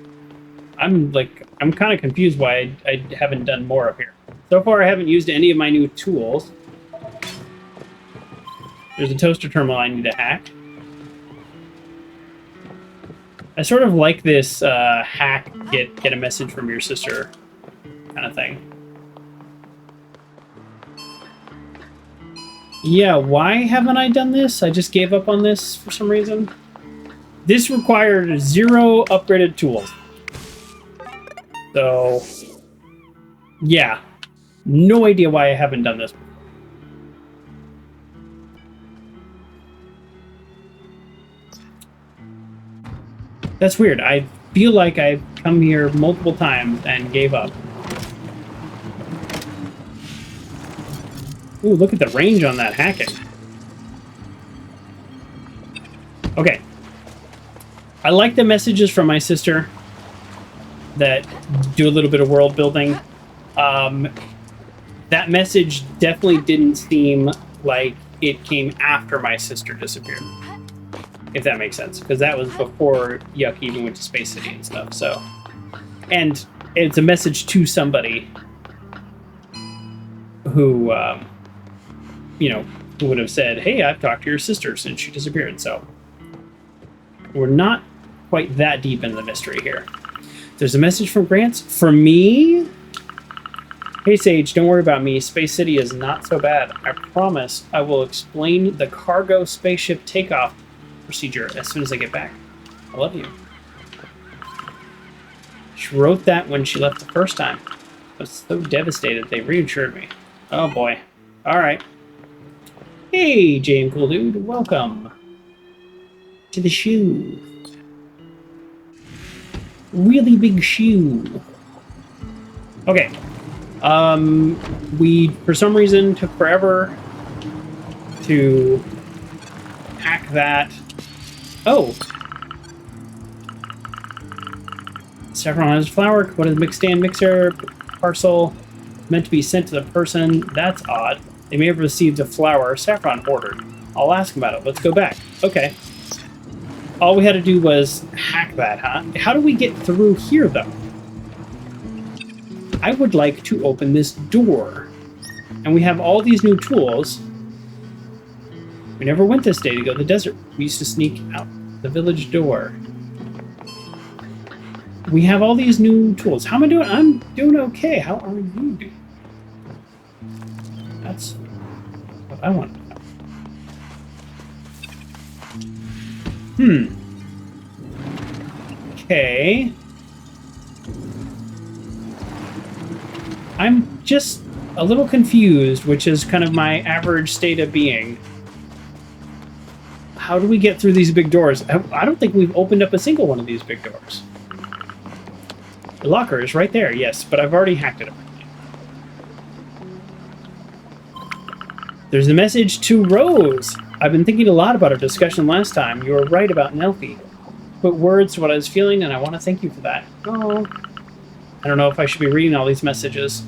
I'm kind of confused why I haven't done more up here. So far, I haven't used any of my new tools. There's a toaster terminal I need to hack. I sort of like this hack, get a message from your sister kind of thing. Yeah, why haven't I done this? I just gave up on this for some reason. This required 0 upgraded tools. So, yeah. No idea why I haven't done this. That's weird. I feel like I've come here multiple times and gave up. Ooh, look at the range on that hacking. Okay. I like the messages from my sister that do a little bit of world building. That message definitely didn't seem like it came after my sister disappeared. If that makes sense. Because that was before Yuck even went to Space City and stuff, so. And it's a message to somebody who, you know, who would have said, hey, I've talked to your sister since she disappeared, so. We're not quite that deep in the mystery here. There's a message from Grants for me. Hey Sage, don't worry about me. Space City is not so bad. I promise I will explain the cargo spaceship takeoff procedure as soon as I get back. I love you. She wrote that when she left the first time. I was so devastated they reassured me. Oh boy. Alright. Hey, Jane Cool Dude. Welcome to the shoe. Really big shoe. Okay. We, for some reason, took forever to hack that. Oh! Saffron has flour. What is mixed stand mixer? Parcel meant to be sent to the person. That's odd. They may have received a flour Saffron ordered. I'll ask about it. Let's go back. Okay. All we had to do was hack that, huh? How do we get through here, though? I would like to open this door. And we have all these new tools. We never went this day to go to the desert. We used to sneak out the village door. We have all these new tools. How am I doing? I'm doing okay. How are you doing? That's what I want to know. Okay. I'm just a little confused, which is kind of my average state of being. How do we get through these big doors? I don't think we've opened up a single one of these big doors. The locker is right there, yes, but I've already hacked it up. There's the message to Rose. I've been thinking a lot about our discussion last time. You were right about Nelfie. Put words to what I was feeling, and I want to thank you for that. Oh. I don't know if I should be reading all these messages.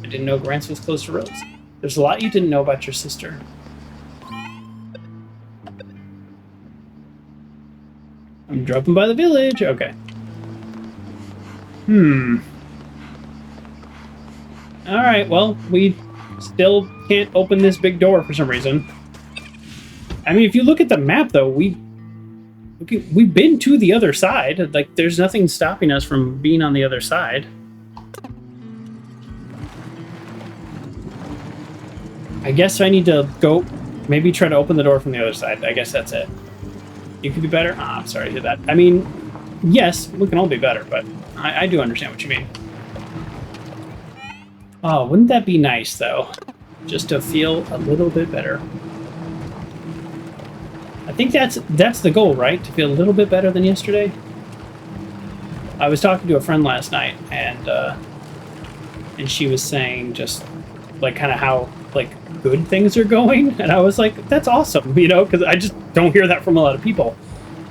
I didn't know Grancy was close to Rose. There's a lot you didn't know about your sister. I'm dropping by the village. Okay. Alright, well, we still can't open this big door for some reason. I mean, if you look at the map, though, we've been to the other side. Like, there's nothing stopping us from being on the other side. I guess I need to go, maybe try to open the door from the other side. I guess that's it. You could be better? Ah, I'm sorry to hear that. I mean, yes, we can all be better, but I do understand what you mean. Oh, wouldn't that be nice, though? Just to feel a little bit better. I think that's the goal, right? To feel a little bit better than yesterday. I was talking to a friend last night, and she was saying just like kind of how like good things are going, and I was like, that's awesome, you know, because I just don't hear that from a lot of people.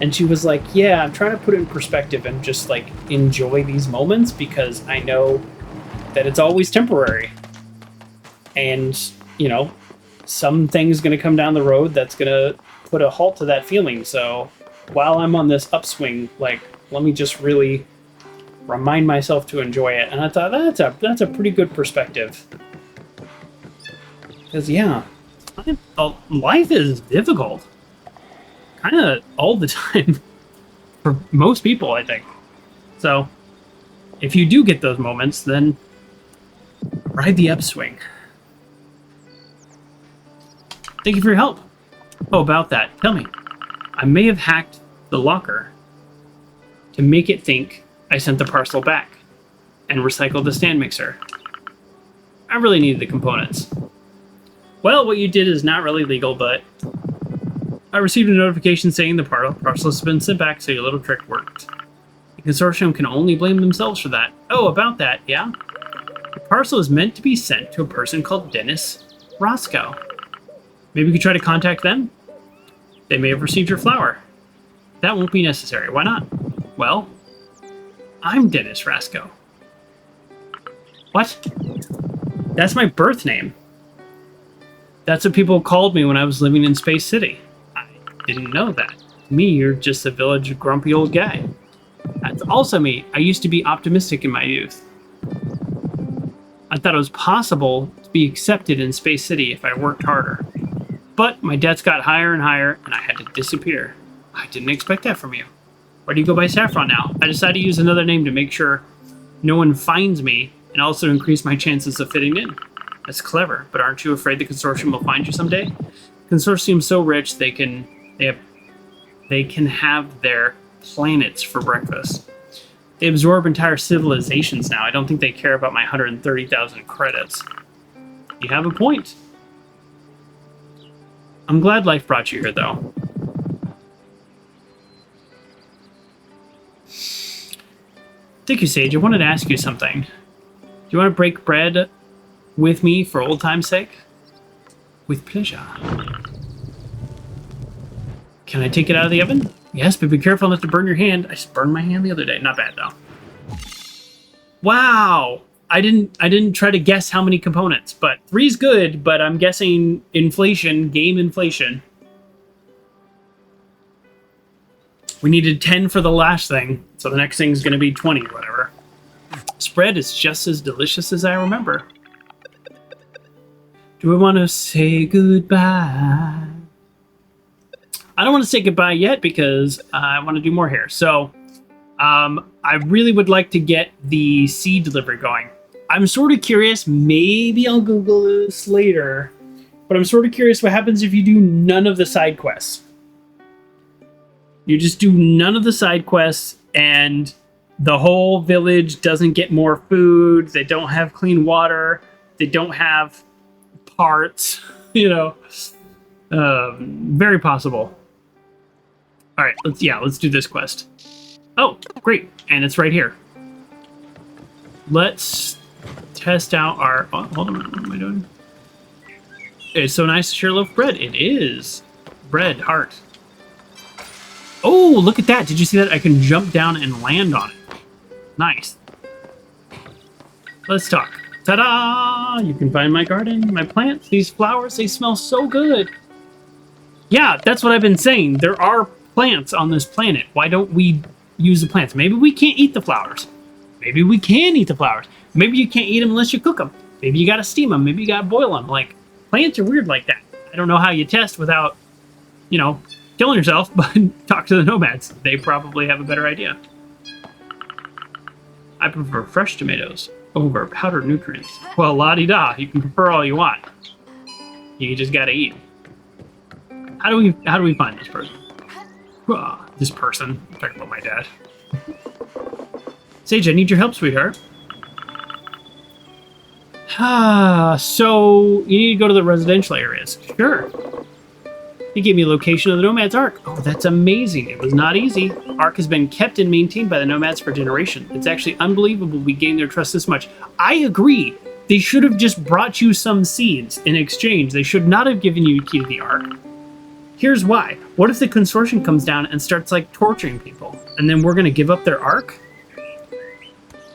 And she was like, yeah, I'm trying to put it in perspective and just like enjoy these moments because I know that it's always temporary, and you know, some thing's gonna come down the road that's gonna put a halt to that feeling. So while I'm on this upswing, like, let me just really remind myself to enjoy it. And I thought that's a pretty good perspective. Because yeah, life is difficult, kind of all the time for most people, I think. So if you do get those moments, then ride the upswing. Thank you for your help. Oh, about that, tell me. I may have hacked the locker to make it think I sent the parcel back and recycled the stand mixer. I really needed the components. Well, what you did is not really legal, but I received a notification saying the parcel has been sent back, so your little trick worked. The Consortium can only blame themselves for that. Oh, about that, yeah? The parcel is meant to be sent to a person called Dennis Roscoe. Maybe you could try to contact them? They may have received your flower. That won't be necessary. Why not? Well, I'm Dennis Roscoe. What? That's my birth name. That's what people called me when I was living in Space City. I didn't know that. To me, you're just a village grumpy old guy. That's also me. I used to be optimistic in my youth. I thought it was possible to be accepted in Space City if I worked harder. But my debts got higher and higher, and I had to disappear. I didn't expect that from you. Why do you go by Saffron now? I decided to use another name to make sure no one finds me and also increase my chances of fitting in. That's clever, but aren't you afraid the Consortium will find you someday? Consortium's so rich they can have their planets for breakfast. They absorb entire civilizations now. I don't think they care about my 130,000 credits. You have a point. I'm glad life brought you here, though. Thank you, Sage. I wanted to ask you something. Do you want to break bread with me for old time's sake? With pleasure. Can I take it out of the oven? Yes, but be careful not to burn your hand. I just burned my hand the other day. Not bad, though. Wow! I didn't try to guess how many components, but 3's good, but I'm guessing inflation, game inflation. We needed 10 for the last thing, so the next thing's gonna be 20 or whatever. Spread is just as delicious as I remember. Do we want to say goodbye? I don't want to say goodbye yet because I want to do more here. So I really would like to get the seed delivery going. I'm sort of curious. Maybe I'll Google this later. But I'm sort of curious what happens if you do none of the side quests. You just do none of the side quests and the whole village doesn't get more food. They don't have clean water. They don't have parts. You know, very possible. All right, let's do this quest. Oh, great, and it's right here. Let's test out our. Oh, hold on, what am I doing? It's so nice to share a loaf of bread. It is bread heart. Oh, look at that! Did you see that? I can jump down and land on it. Nice. Let's talk. Ta-da! You can find my garden, my plants, these flowers. They smell so good. Yeah, that's what I've been saying. There are plants on this planet. Why don't we use the plants? Maybe we can't eat the flowers. Maybe we can eat the flowers. Maybe you can't eat them unless you cook them. Maybe you gotta steam them. Maybe you gotta boil them. Like, plants are weird like that. I don't know how you test without, you know, killing yourself, but talk to the nomads. They probably have a better idea. I prefer fresh tomatoes over powdered nutrients. Well, la-di-da. You can prefer all you want. You just gotta eat. How do we find this person? This person. I'm talking about my dad. Sage, I need your help, sweetheart. So you need to go to the residential areas. Sure. He gave me a location of the Nomad's Ark. Oh, that's amazing. It was not easy. Ark has been kept and maintained by the Nomads for generations. It's actually unbelievable we gained their trust this much. I agree. They should have just brought you some seeds in exchange. They should not have given you a key to the Ark. Here's why. What if the Consortium comes down and starts, like, torturing people? And then we're going to give up their Ark?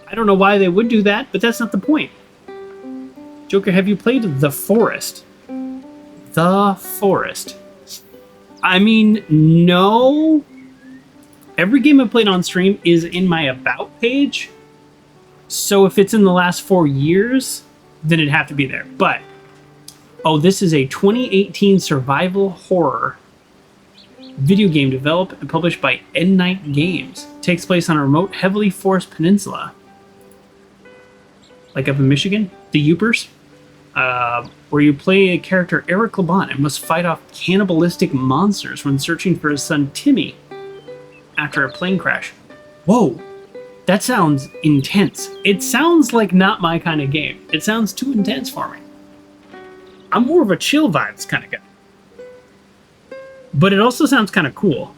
I don't know why they would do that, but that's not the point. Joker, have you played The Forest? The Forest. I mean, no. Every game I've played on stream is in my About page. So if it's in the last 4 years, then it'd have to be there. But, oh, this is a 2018 survival horror video game developed and published by N-Night Games. It takes place on a remote, heavily forested peninsula. Like up in Michigan, the Yoopers. Where you play a character, Eric Laban, and must fight off cannibalistic monsters when searching for his son, Timmy, after a plane crash. Whoa, that sounds intense. It sounds like not my kind of game. It sounds too intense for me. I'm more of a chill vibes kind of guy. But it also sounds kind of cool.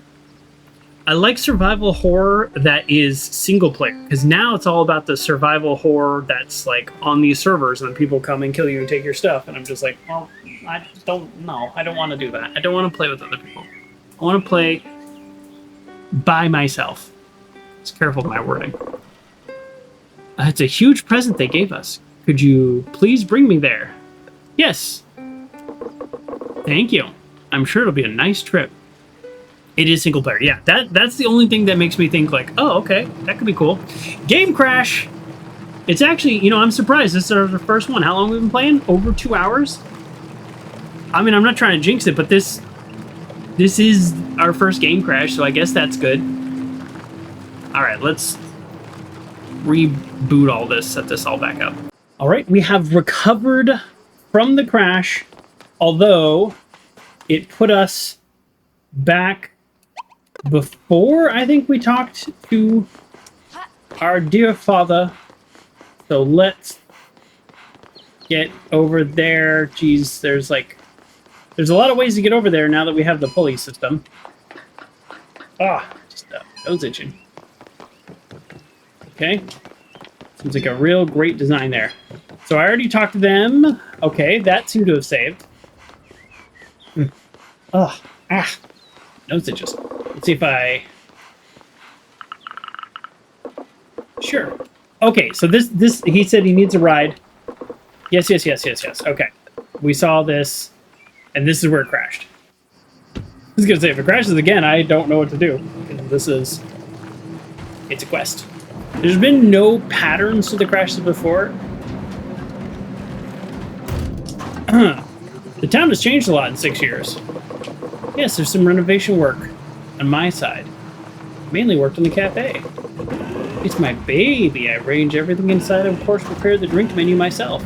I like survival horror that is single player, because now it's all about the survival horror that's like on these servers and then people come and kill you and take your stuff, and I'm just like, well, I don't know. I don't want to do that. I don't want to play with other people. I want to play by myself. Just careful with my wording. It's a huge present they gave us. Could you please bring me there? Yes. Thank you. I'm sure it'll be a nice trip. It is single player. Yeah, that's the only thing that makes me think like, oh, okay, that could be cool. Game crash. It's actually, you know, I'm surprised. This is our first one. How long have we been playing? Over 2 hours? I mean, I'm not trying to jinx it, but this is our first game crash, so I guess that's good. All right, let's reboot all this, set this all back up. All right, we have recovered from the crash, although it put us back before I think we talked to our dear father. So let's get over there. Geez, there's a lot of ways to get over there now that we have the pulley system. Just nose itching. Okay. Seems like a real great design there. So I already talked to them. Okay, that seemed to have saved. Nose itches. Let's see if I... Sure. Okay, so this he said he needs a ride. Yes. Okay. We saw this, and this is where it crashed. I was gonna say, if it crashes again, I don't know what to do. It's a quest. There's been no patterns to the crashes before. The town has changed a lot in 6 years. Yes, there's some renovation work on my side. Mainly worked on the cafe. It's my baby. I arrange everything inside and, of course, prepare the drink menu myself.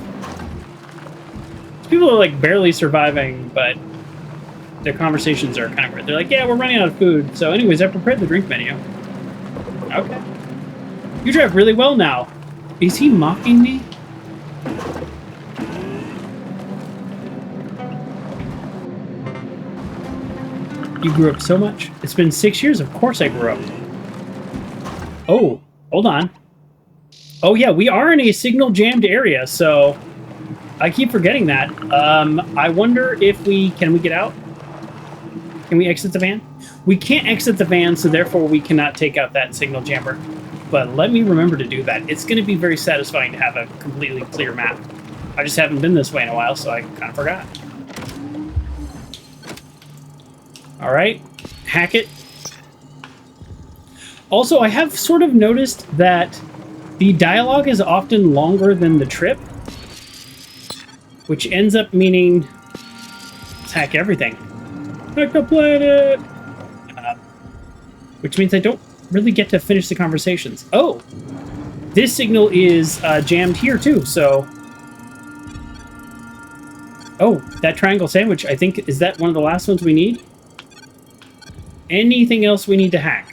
People are, like, barely surviving, but their conversations are kind of weird. They're like, yeah, we're running out of food. So anyways, I prepared the drink menu. Okay. You drive really well now. Is he mocking me? You grew up so much. It's been 6 years. Of course I grew up. Oh, hold on. Oh, yeah, we are in a signal jammed area, so I keep forgetting that. I wonder if can we get out? Can we exit the van? We can't exit the van, so therefore we cannot take out that signal jammer. But let me remember to do that. It's going to be very satisfying to have a completely clear map. I just haven't been this way in a while, so I kind of forgot. All right, hack it. Also, I have sort of noticed that the dialogue is often longer than the trip, which ends up meaning let's hack everything. Hack the planet! Which means I don't really get to finish the conversations. Oh, this signal is jammed here too, so... Oh, that triangle sandwich, I think, is that one of the last ones we need? Anything else we need to hack?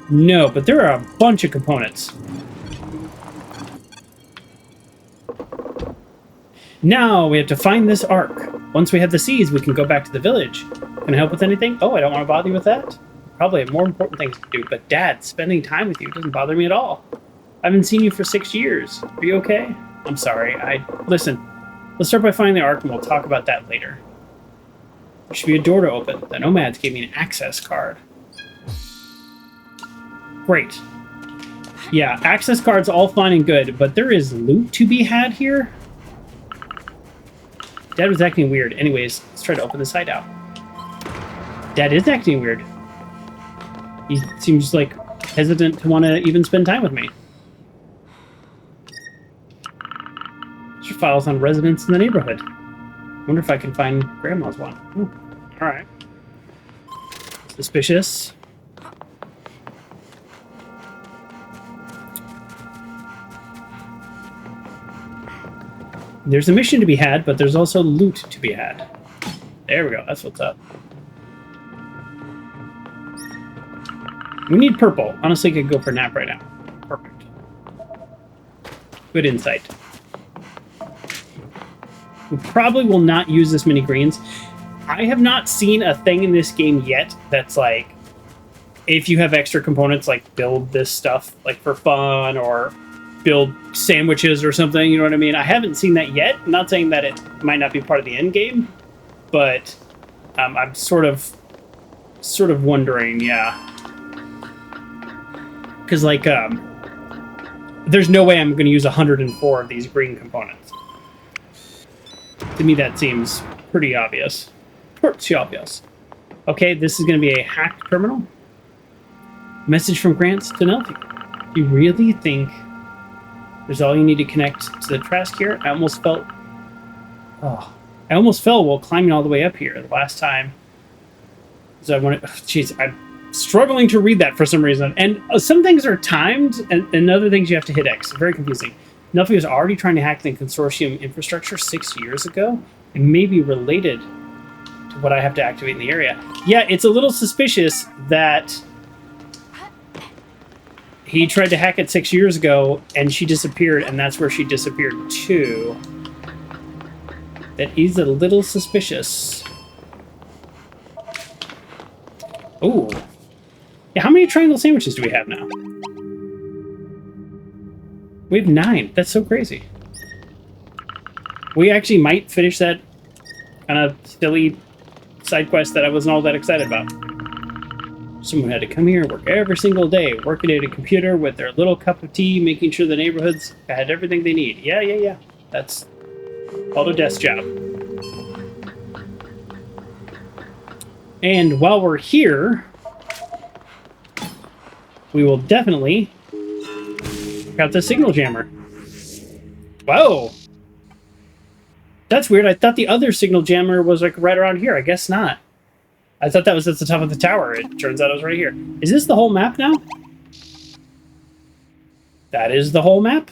No, but there are a bunch of components. Now we have to find this arc. Once we have the seeds, we can go back to the village. Can I help with anything? Oh, I don't want to bother you with that. Probably have more important things to do, but Dad, spending time with you doesn't bother me at all. I haven't seen you for 6 years. Are you okay? I'm sorry. Listen, let's start by finding the arc and we'll talk about that later. There should be a door to open. The nomads gave me an access card. Great. Yeah, access cards all fine and good, but there is loot to be had here. Dad was acting weird. Anyways, let's try to open this hideout. Dad is acting weird. He seems like hesitant to want to even spend time with me. There's files on residents in the neighborhood. Wonder if I can find Grandma's one. Ooh, all right. Suspicious. There's a mission to be had, but there's also loot to be had. There we go. That's what's up. We need purple. Honestly, I could go for a nap right now. Perfect. Good insight. We probably will not use this many greens. I have not seen a thing in this game yet that's like, if you have extra components, like build this stuff like for fun or build sandwiches or something, you know what I mean? I haven't seen that yet. I'm not saying that it might not be part of the end game, but I'm sort of wondering, yeah. Because like, there's no way I'm going to use 104 of these green components. To me, that seems pretty obvious. Pretty obvious. Okay, this is going to be a hacked terminal. Message from Grants to Nelty. You really think there's all you need to connect to the Trask here? I almost fell while climbing all the way up here the last time. So I wanted... Jeez, struggling to read that for some reason. And some things are timed, and other things you have to hit X. Very confusing. Nuffy was already trying to hack the Consortium infrastructure 6 years ago. It may be related to what I have to activate in the area. Yeah, it's a little suspicious that he tried to hack it 6 years ago, and she disappeared, and that's where she disappeared too. That is a little suspicious. Ooh. Yeah, how many triangle sandwiches do we have now? We have 9. That's so crazy. We actually might finish that kind of silly side quest that I wasn't all that excited about. Someone had to come here and work every single day, working at a computer with their little cup of tea, making sure the neighborhoods had everything they need. Yeah. That's called a desk job. And while we're here, we will definitely check out the signal jammer. Whoa! That's weird. I thought the other signal jammer was like right around here. I guess not. I thought that was at the top of the tower. It turns out it was right here. Is this the whole map now? That is the whole map?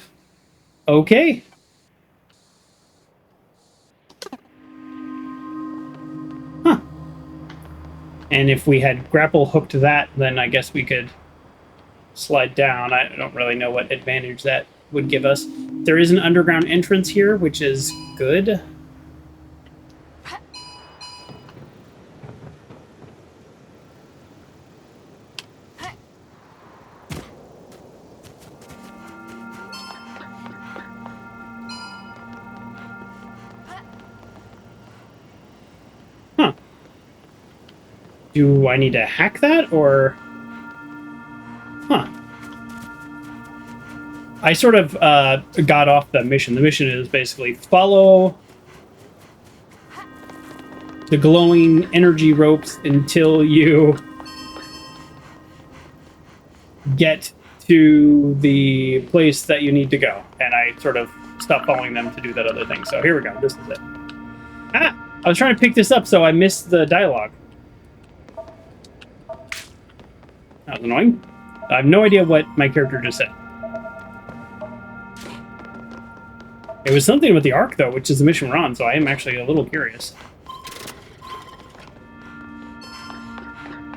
Okay. Huh. And if we had grapple hooked to that, then I guess we could slide down. I don't really know what advantage that would give us. There is an underground entrance here, which is good. Huh. Do I need to hack that, or... Huh. I sort of got off the mission. The mission is basically follow the glowing energy ropes until you get to the place that you need to go. And I sort of stopped following them to do that other thing. So here we go. This is it. Ah! I was trying to pick this up, so I missed the dialogue. That was annoying. I have no idea what my character just said. It was something with the Ark, though, which is the mission we're on, so I am actually a little curious.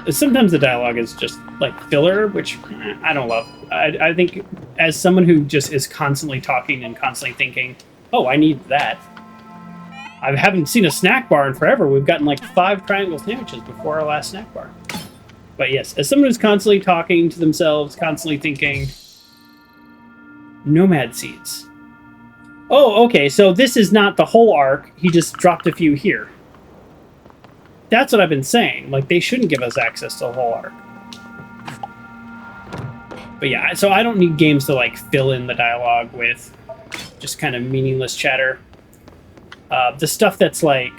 Sometimes the dialogue is just, like, filler, which I don't love. I think as someone who just is constantly talking and constantly thinking, oh, I need that. I haven't seen a snack bar in forever. We've gotten, like, 5 triangle sandwiches before our last snack bar. But yes, as someone who's constantly talking to themselves, constantly thinking, nomad seeds. Oh, okay, so this is not the whole arc. He just dropped a few here. That's what I've been saying. Like, they shouldn't give us access to the whole arc. But yeah, so I don't need games to, like, fill in the dialogue with just kind of meaningless chatter. The stuff that's, like,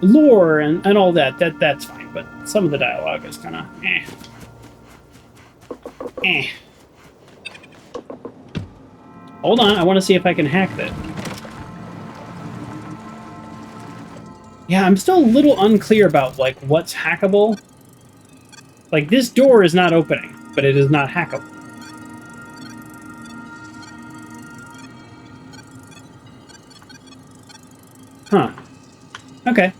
lore and all that's fine. But some of the dialogue is kind of eh. Hold on, I want to see if I can hack that. Yeah, I'm still a little unclear about, like, what's hackable. Like, this door is not opening, but it is not hackable. Huh. Okay.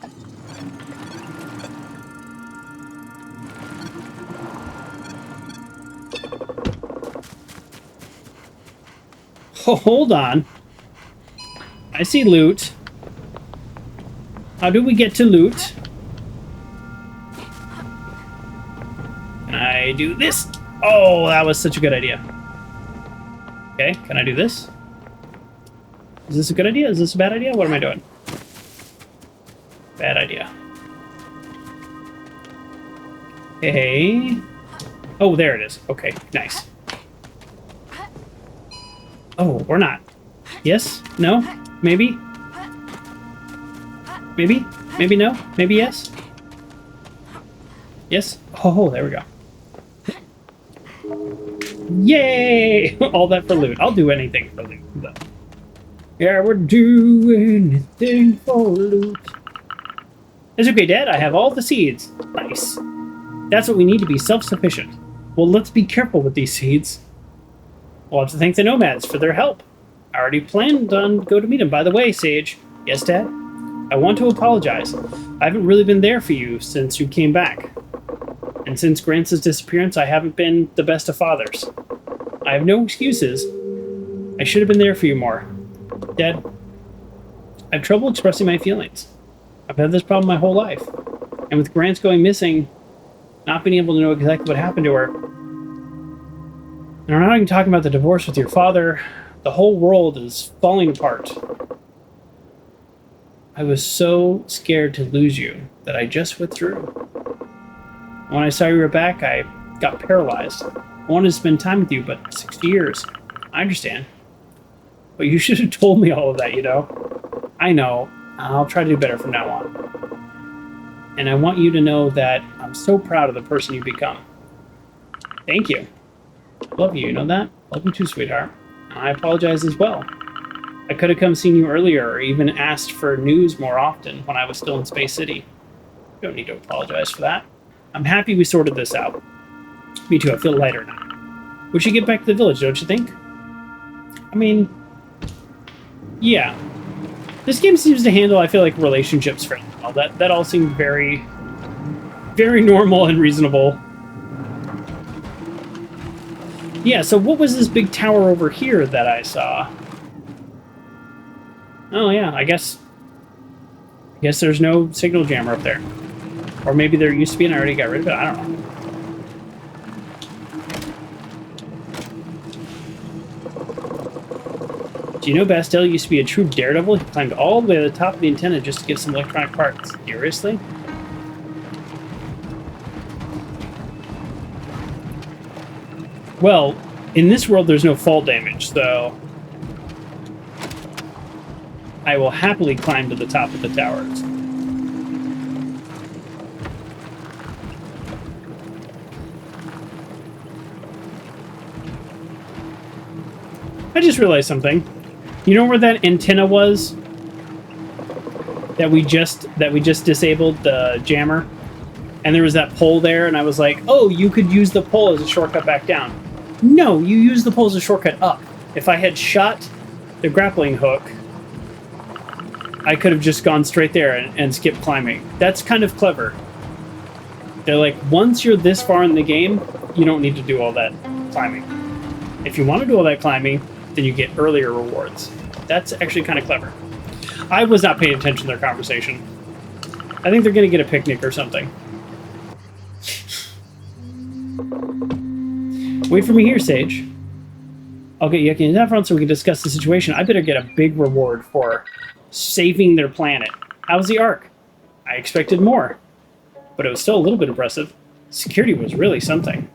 Oh, hold on. I see loot. How do we get to loot? Can I do this? Oh, that was such a good idea. Okay, can I do this? Is this a good idea? Is this a bad idea? What am I doing? Bad idea. Hey. Oh, there it is. Okay, nice. Oh, or not. Yes? No? Maybe? Maybe? Maybe no? Maybe yes? Yes? Oh, there we go. Yay! All that for loot. I'll do anything for loot, though. Yeah, we're doing anything for loot. It's okay, Dad. I have all the seeds. Nice. That's what we need to be self-sufficient. Well, let's be careful with these seeds. We'll have to thank the nomads for their help. I already planned on go to meet them. By the way, Sage. Yes, Dad? I want to apologize. I haven't really been there for you since you came back. And since Grancy's disappearance, I haven't been the best of fathers. I have no excuses. I should have been there for you more. Dad, I have trouble expressing my feelings. I've had this problem my whole life. And with Grants going missing, not being able to know exactly what happened to her. And I'm not even talking about the divorce with your father. The whole world is falling apart. I was so scared to lose you that I just withdrew. When I saw you were back, I got paralyzed. I wanted to spend time with you, but 60 years. I understand. But you should have told me all of that, you know? I know. I'll try to do better from now on. And I want you to know that I'm so proud of the person you've become. Thank you. I love you, you know that? Love you too, sweetheart. And I apologize as well. I could have come seen you earlier or even asked for news more often when I was still in Space City. You don't need to apologize for that. I'm happy we sorted this out. Me too, I feel lighter now. We should get back to the village, don't you think? I mean, yeah. This game seems to handle, I feel like, relationships fairly well. That all seemed very, very normal and reasonable. Yeah, so what was this big tower over here that I saw? Oh yeah, I guess there's no signal jammer up there. Or maybe there used to be and I already got rid of it, I don't know. Do you know Bastel used to be a true daredevil? He climbed all the way to the top of the antenna just to get some electronic parts. Seriously? Well, in this world there's no fall damage, so I will happily climb to the top of the towers. I just realized something. You know where that antenna was? That we just disabled the jammer? And there was that pole there, and I was like, oh, you could use the pole as a shortcut back down. No, you use the pole as a shortcut up. If I had shot the grappling hook, I could have just gone straight there and skipped climbing. That's kind of clever. They're like, once you're this far in the game, you don't need to do all that climbing. If you want to do all that climbing, then you get earlier rewards. That's actually kind of clever. I was not paying attention to their conversation. I think they're going to get a picnic or something. Wait for me here, Sage. I'll get Yucky in that front so we can discuss the situation. I better get a big reward for saving their planet. How's the Ark? I expected more, but it was still a little bit impressive. Security was really something.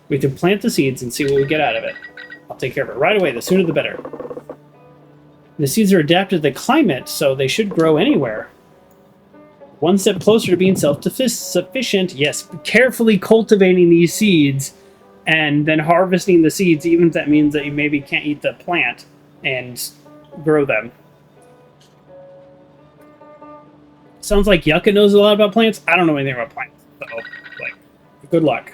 We have to plant the seeds and see what we get out of it. I'll take care of it right away. The sooner the better. The seeds are adapted to the climate, so they should grow anywhere. One step closer to being self-sufficient. Yes, carefully cultivating these seeds and then harvesting the seeds, even if that means that you maybe can't eat the plant, and grow them. Sounds like Yucca knows a lot about plants. I don't know anything about plants, so, like, good luck.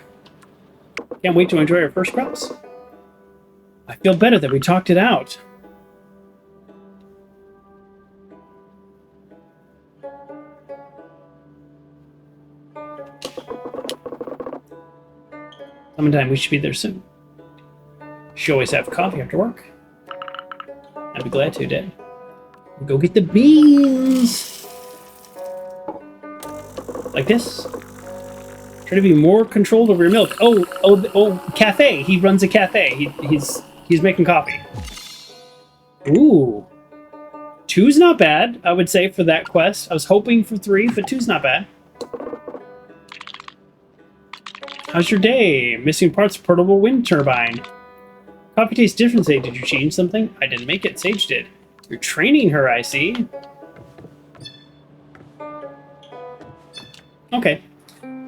Can't wait to enjoy our first crops. I feel better that we talked it out. Sometime we should be there soon. Should always have coffee after work. I'd be glad to, Dad. Go get the beans! Like this. Try to be more controlled over your milk. Oh, cafe. He runs a cafe. He's making coffee. Ooh. 2's not bad, I would say, for that quest. I was hoping for 3, but 2's not bad. How's your day? Missing parts of portable wind turbine. Coffee tastes different, Sage. Did you change something? I didn't make it. Sage did. You're training her, I see. Okay.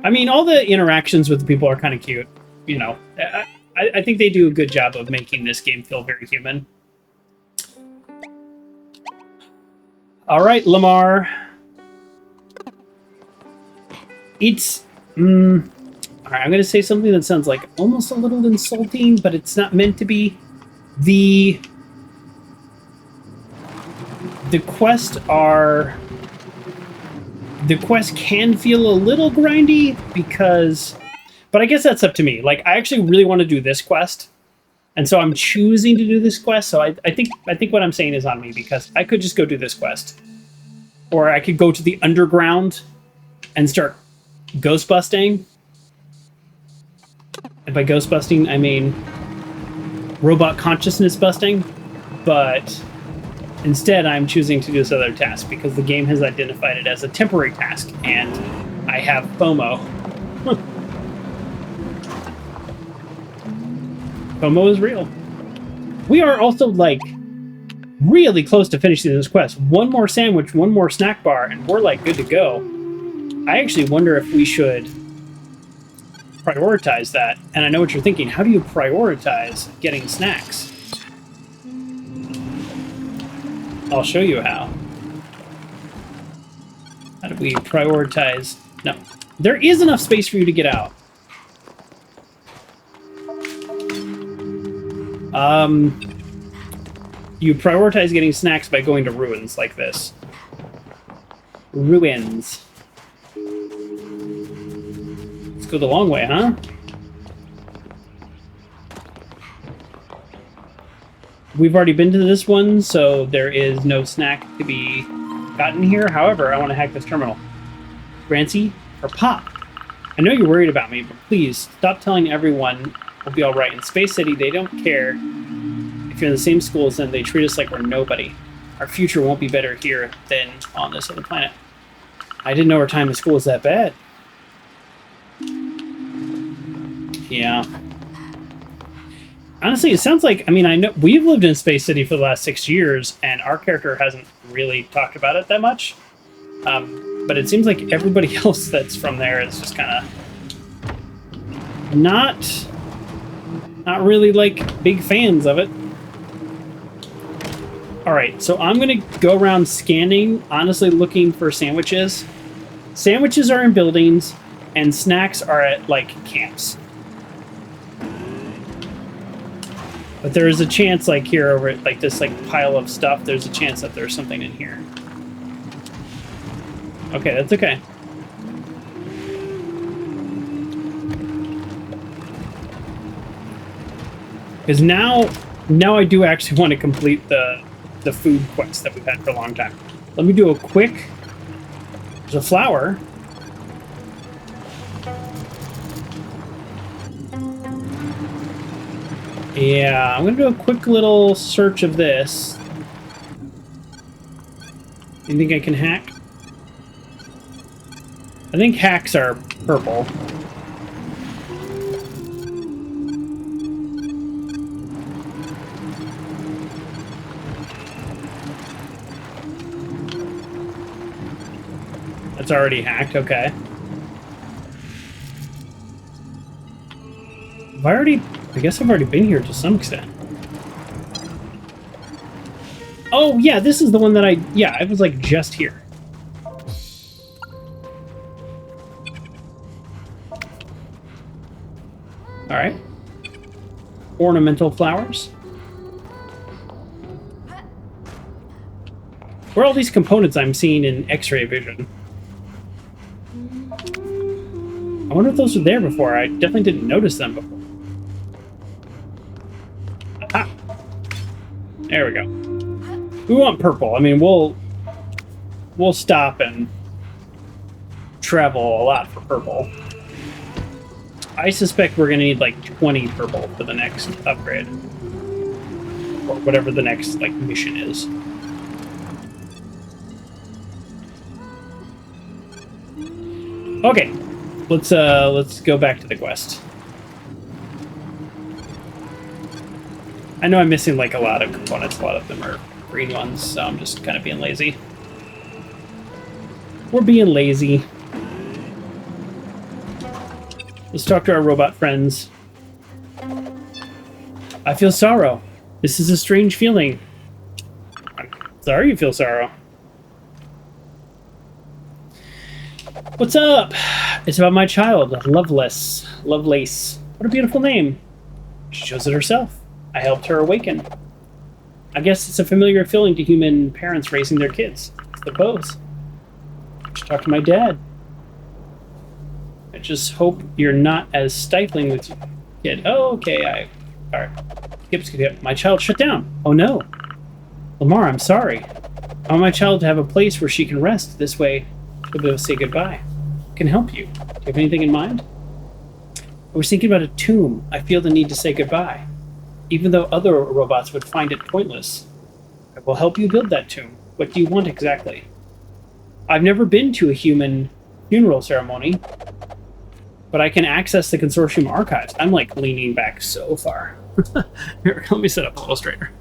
I mean, all the interactions with the people are kind of cute. You know, I think they do a good job of making this game feel very human. All right, Lamar. It's... All right, I'm going to say something that sounds like almost a little insulting, but it's not meant to be. The quests can feel a little grindy because, but I guess that's up to me. Like, I actually really want to do this quest, and so I'm choosing to do this quest. So I think what I'm saying is on me, because I could just go do this quest, or I could go to the underground and start ghost busting. And by ghost busting, I mean robot consciousness busting, but instead I'm choosing to do this other task because the game has identified it as a temporary task, and I have FOMO. FOMO is real. We are also, like, really close to finishing this quest. One more sandwich, one more snack bar, and we're, like, good to go. I actually wonder if we should prioritize that. And I know what you're thinking. How do you prioritize getting snacks? I'll show you how. How do we prioritize? No. There is enough space for you to get out. You prioritize getting snacks by going to ruins like this. Ruins. Let's go the long way, huh? We've already been to this one, so there is no snack to be gotten here. However, I want to hack this terminal. Grancy or Pop? I know you're worried about me, but please stop telling everyone we'll be all right. In Space City, they don't care if you're in the same school as them. They treat us like we're nobody. Our future won't be better here than on this other planet. I didn't know our time in school was that bad. Yeah. Honestly, it sounds like, I mean, I know we've lived in Space City for the last 6 years, and our character hasn't really talked about it that much. But it seems like everybody else that's from there is just kind of not really, like, big fans of it. Alright, so I'm going to go around scanning, honestly looking for sandwiches. Sandwiches are in buildings, and snacks are at, like, camps. But there is a chance, like, here over at, like, this, like, pile of stuff, there's a chance that there's something in here. Okay, that's okay. Because now I do actually want to complete the food quest that we've had for a long time. Let me do a quick... There's a flower. Yeah, I'm going to do a quick little search of this. You think I can hack? I think hacks are purple. That's already hacked, okay. I guess I've already been here to some extent. Oh, yeah, this is the one that I was, like, just here. Alright. Ornamental flowers. Where are all these components I'm seeing in X-ray vision? I wonder if those were there before. I definitely didn't notice them before. Aha! There we go. We want purple. I mean, we'll stop and travel a lot for purple. I suspect we're going to need, like, 20 purple for the next upgrade. Or whatever the next, like, mission is. Okay. Let's go back to the quest. I know I'm missing, like, a lot of components. A lot of them are green ones, so I'm just kind of being lazy. We're being lazy. Let's talk to our robot friends. I feel sorrow. This is a strange feeling. I'm sorry you feel sorrow. What's up? It's about my child, Lovelace. What a beautiful name. She chose it herself. I helped her awaken. I guess it's a familiar feeling to human parents raising their kids. I suppose. I should talk to my dad. I just hope you're not as stifling with your kid. Oh, okay. Alright. Skip. My child shut down. Oh no. Lamar, I'm sorry. I want my child to have a place where she can rest. This way, she'll be able to say goodbye. I can help you. Do you have anything in mind? I was thinking about a tomb. I feel the need to say goodbye. Even though other robots would find it pointless. I will help you build that tomb. What do you want exactly? I've never been to a human funeral ceremony, but I can access the Consortium archives. I'm like leaning back so far. Here, let me sit up a little straighter.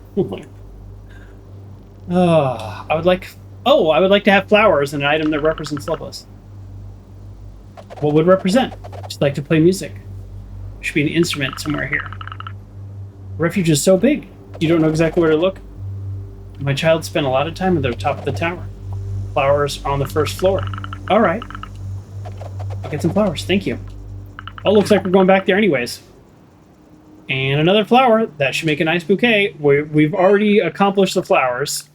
I would like to have flowers and an item that represents Loveless. What would represent? Just like to play music. There should be an instrument somewhere here. The refuge is so big. You don't know exactly where to look? My child spent a lot of time at the top of the tower. Flowers are on the first floor. All right. I'll get some flowers. Thank you. Oh, looks like we're going back there anyways. And another flower. That should make a nice bouquet. We've already accomplished the flowers.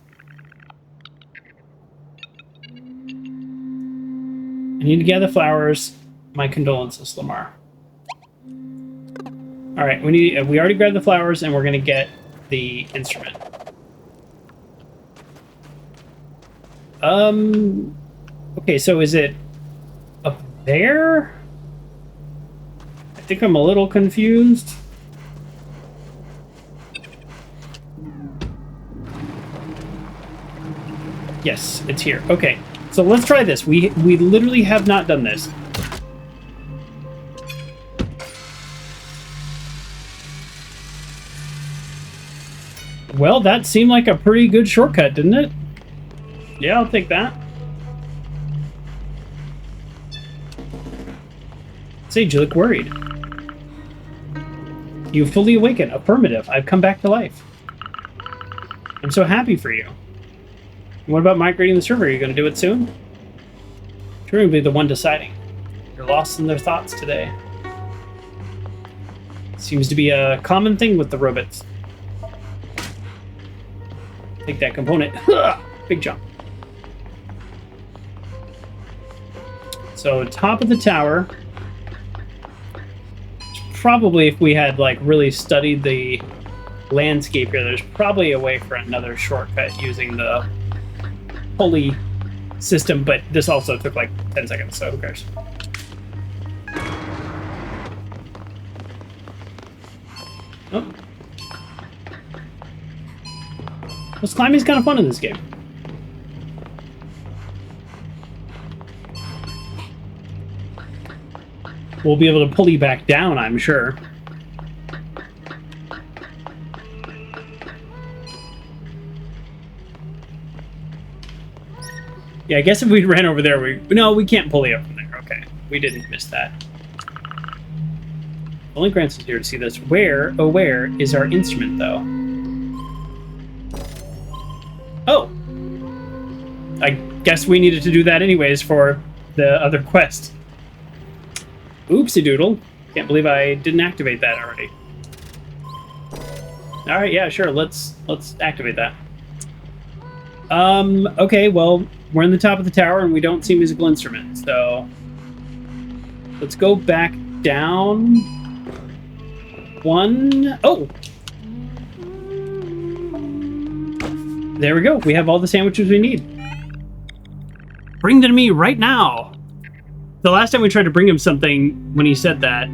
I need to gather flowers. My condolences, Lamar. All right, we already grabbed the flowers, and we're gonna get the instrument. Okay, so is it up there? I think I'm a little confused. Yes, it's here. Okay, so let's try this. We literally have not done this. Well, that seemed like a pretty good shortcut, didn't it? Yeah, I'll take that. Sage, you look worried. You fully awaken. Affirmative. I've come back to life. I'm so happy for you. What about migrating the server? Are you going to do it soon? Turing will be the one deciding. You're lost in their thoughts today. Seems to be a common thing with the robots. Take that component. Big jump. So, top of the tower. Probably, if we had like really studied the landscape here, there's probably a way for another shortcut using the pulley system, but this also took like 10 seconds, so who cares? Oh. This climbing's kind of fun in this game. We'll be able to pulley back down, I'm sure. Yeah, I guess if we ran over there, no, we can't pulley up from there. Okay, we didn't miss that. Only Grancy's here to see this. Where, oh where, is our instrument, though? Oh! I guess we needed to do that anyways for the other quest. Oopsie doodle. Can't believe I didn't activate that already. Alright, yeah, sure, let's activate that. Okay, well, we're in the top of the tower and we don't see musical instruments, so let's go back down one. Oh! There we go. We have all the sandwiches we need. Bring them to me right now. The last time we tried to bring him something, when he said that,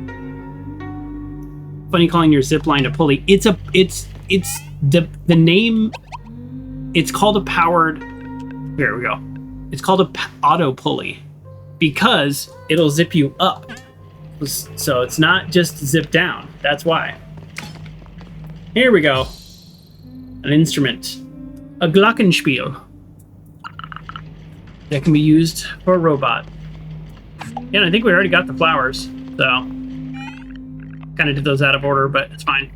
funny calling your zip line a pulley. It's the name. It's called a powered. There we go. It's called a auto pulley because it'll zip you up. So it's not just zip down. That's why. Here we go. An instrument. A glockenspiel. That can be used for a robot. Yeah, and I think we already got the flowers, so kind of did those out of order, but it's fine.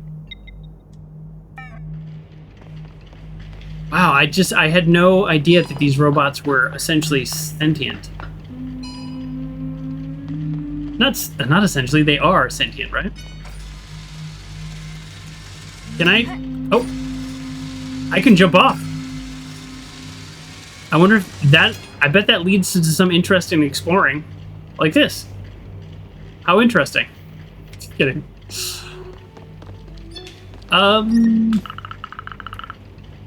Wow, I had no idea that these robots were essentially sentient. Not essentially, they are sentient, right? Can I? Oh, I can jump off. I wonder if that, I bet that leads to some interesting exploring. Like this. How interesting. Just kidding.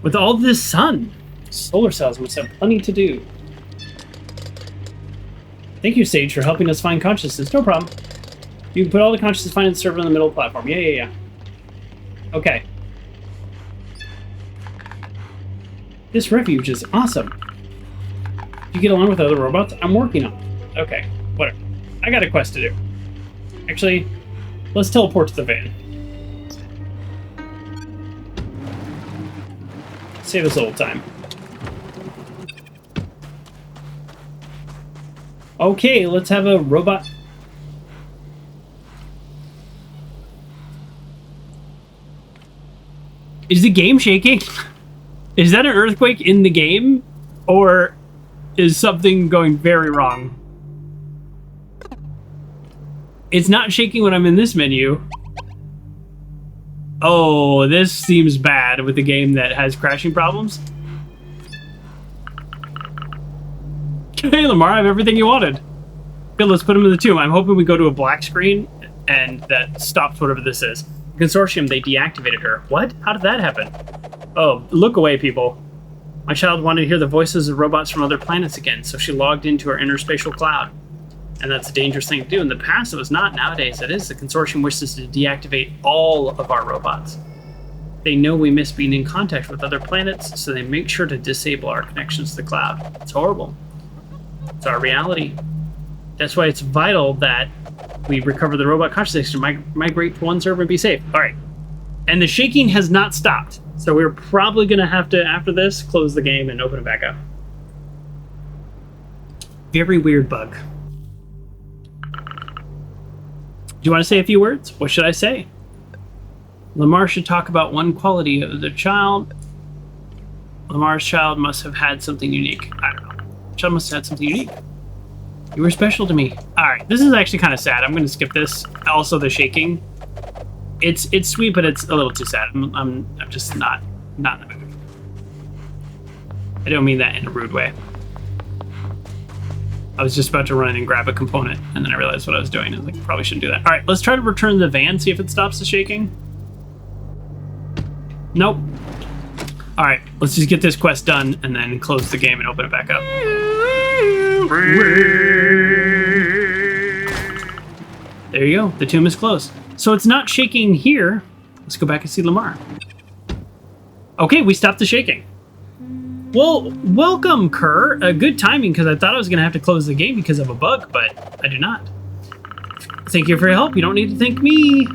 With all this sun, solar cells must have plenty to do. Thank you, Sage, for helping us find consciousness. No problem. You can put all the consciousness find in the server on the middle of the platform. Yeah. Okay. This refuge is awesome. You get along with other robots? I'm working on it. Okay, whatever. I got a quest to do. Actually, let's teleport to the van. Save us a little time. Okay, let's have a robot. Is the game shaking? Is that an earthquake in the game? Or is something going very wrong? It's not shaking when I'm in this menu. Oh, this seems bad with a game that has crashing problems. Hey, Lamar, I have everything you wanted. Good, let's put him in the tomb. I'm hoping we go to a black screen and that stops whatever this is. Consortium, they deactivated her. What? How did that happen? Oh, look away, people. My child wanted to hear the voices of robots from other planets again, so she logged into her interspatial cloud. And that's a dangerous thing to do. In the past, it was not. Nowadays, it is. The Consortium wishes to deactivate all of our robots. They know we miss being in contact with other planets, so they make sure to disable our connections to the cloud. It's horrible. It's our reality. That's why it's vital that we recover the robot consciousness to migrate to one server and be safe. All right. And the shaking has not stopped. So we're probably going to have to, after this, close the game and open it back up. Very weird bug. Do you want to say a few words? What should I say? Lamar should talk about one quality of the child. Lamar's child must have had something unique. I don't know. Child must have had something unique. You were special to me. All right, this is actually kind of sad. I'm going to skip this. Also, the shaking. It's sweet, but it's a little too sad. I'm just not in the mood. I don't mean that in a rude way. I was just about to run and grab a component, and then I realized what I was doing. I was like, probably shouldn't do that. All right, let's try to return the van, see if it stops the shaking. Nope. All right, let's just get this quest done, and then close the game and open it back up. There you go. The tomb is closed. So it's not shaking here. Let's go back and see Lamar. Okay, we stopped the shaking. Well, welcome, Kerr. Good timing, because I thought I was going to have to close the game because of a bug, but I do not. Thank you for your help. You don't need to thank me.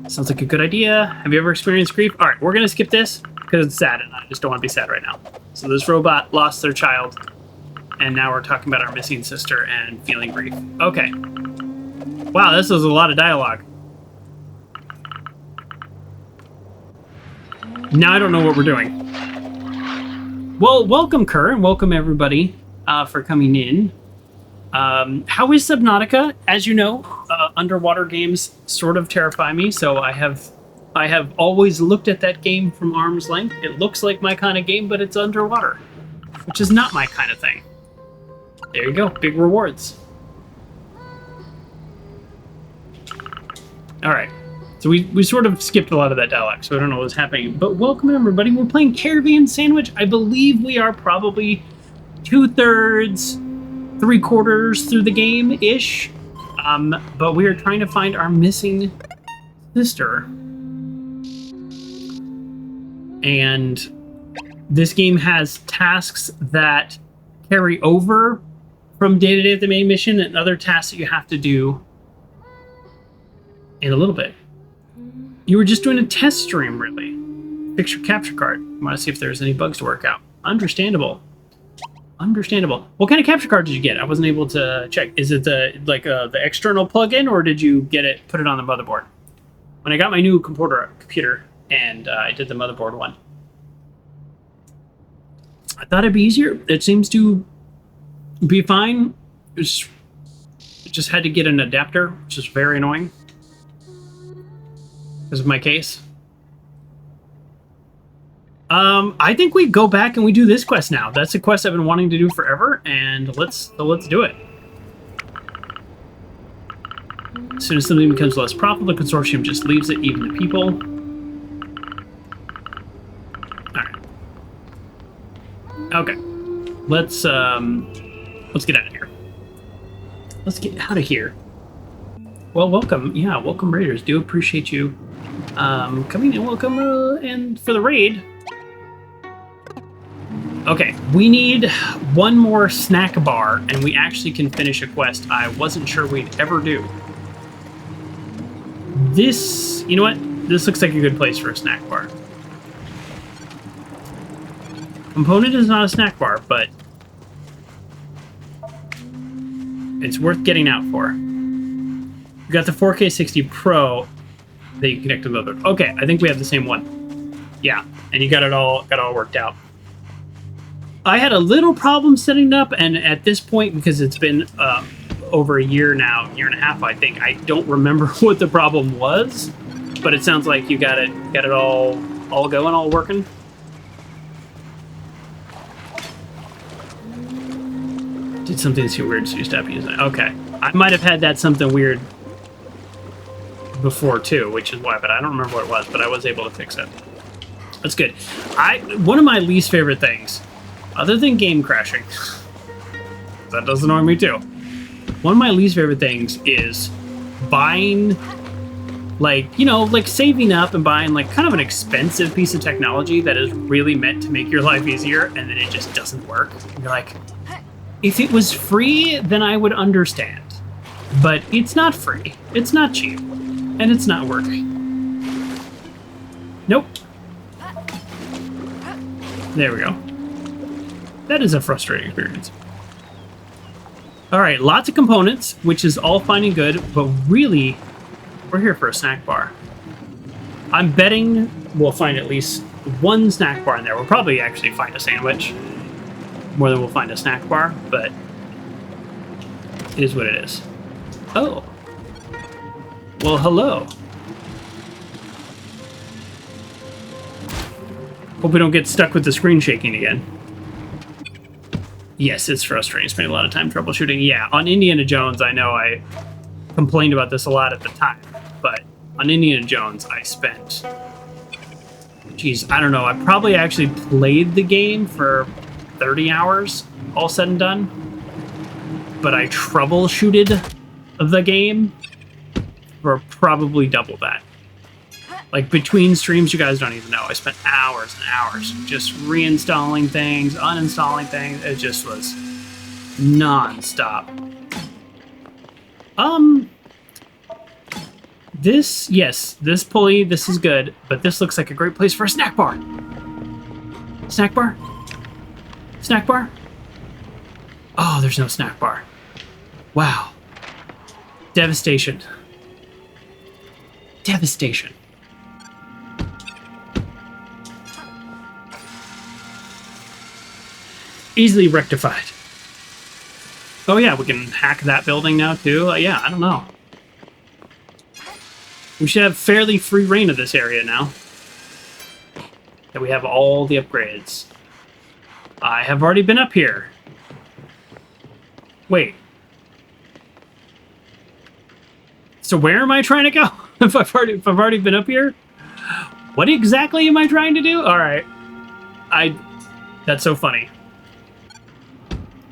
Sounds like a good idea. Have you ever experienced grief? All right, we're going to skip this because it's sad, and I just don't want to be sad right now. So this robot lost their child, and now we're talking about our missing sister and feeling grief. Okay. Wow, this was a lot of dialogue. Now I don't know what we're doing. Well, welcome, Kerr, and welcome everybody for coming in. How is Subnautica? As you know, underwater games sort of terrify me, so I have always looked at that game from arm's length. It looks like my kind of game, but it's underwater, which is not my kind of thing. There you go, big rewards. All right, so we sort of skipped a lot of that dialogue, so I don't know what's happening. But welcome, everybody. We're playing Caravan SandWitch. I believe we are probably 2/3, 3/4 through the game-ish. But we are trying to find our missing sister. And this game has tasks that carry over from day-to-day at the main mission and other tasks that you have to do in a little bit. You were just doing a test stream, really. Fix your capture card. You want to see if there's any bugs to work out. Understandable. Understandable. What kind of capture card did you get? I wasn't able to check. Is it the external plug-in, or did you put it on the motherboard? When I got my new computer and I did the motherboard one, I thought it'd be easier. It seems to be fine. Just had to get an adapter, which is very annoying. Because of my case. I think we go back and we do this quest now. That's a quest I've been wanting to do forever, and let's do it. As soon as something becomes less profitable, the Consortium just leaves it even to people. Alright. Okay. Let's get out of here. Let's get out of here. Well, welcome. Yeah, welcome, Raiders. Do appreciate you coming in. Welcome, and for the raid. Okay, we need one more snack bar, and we actually can finish a quest I wasn't sure we'd ever do. This, you know what? This looks like a good place for a snack bar. Component is not a snack bar, but it's worth getting out for. We got the 4K 60 Pro that you connect to the other. Okay, I think we have the same one. Yeah, and you got it all worked out. I had a little problem setting it up, and at this point, because it's been over a year now, year and a half, I think, I don't remember what the problem was, but it sounds like you got it all going, all working. Did something too weird, so you stopped using it. Okay, I might have had that something weird before too, which is why, but I don't remember what it was, but I was able to fix it. That's good. One of my least favorite things, other than game crashing, that does annoy me too. One of my least favorite things is buying, like, you know, like saving up and buying like kind of an expensive piece of technology that is really meant to make your life easier, and then it just doesn't work. You're like, if it was free, then I would understand. But it's not free. It's not cheap. And it's not working. Nope. There we go. That is a frustrating experience. Alright, lots of components, which is all fine and good, but really, we're here for a snack bar. I'm betting we'll find at least one snack bar in there. We'll probably actually find a sandwich more than we'll find a snack bar, but it is what it is. Oh. Well, hello. Hope we don't get stuck with the screen shaking again. Yes, it's frustrating. Spending a lot of time troubleshooting. Yeah, on Indiana Jones, I know I complained about this a lot at the time, but on Indiana Jones, I spent... Geez, I don't know. I probably actually played the game for 30 hours, all said and done. But I troubleshooted the game for probably double that. Like, between streams, you guys don't even know. I spent hours and hours just reinstalling things, uninstalling things. It just was non-stop. This pulley, this is good, but this looks like a great place for a snack bar. Snack bar? Snack bar? Oh, there's no snack bar. Wow. Devastation. Devastation. Easily rectified. Oh yeah, we can hack that building now too. Yeah, I don't know. We should have fairly free reign of this area now that we have all the upgrades. I have already been up here. Wait. So where am I trying to go? if I've already been up here? What exactly am I trying to do? All right. That's so funny.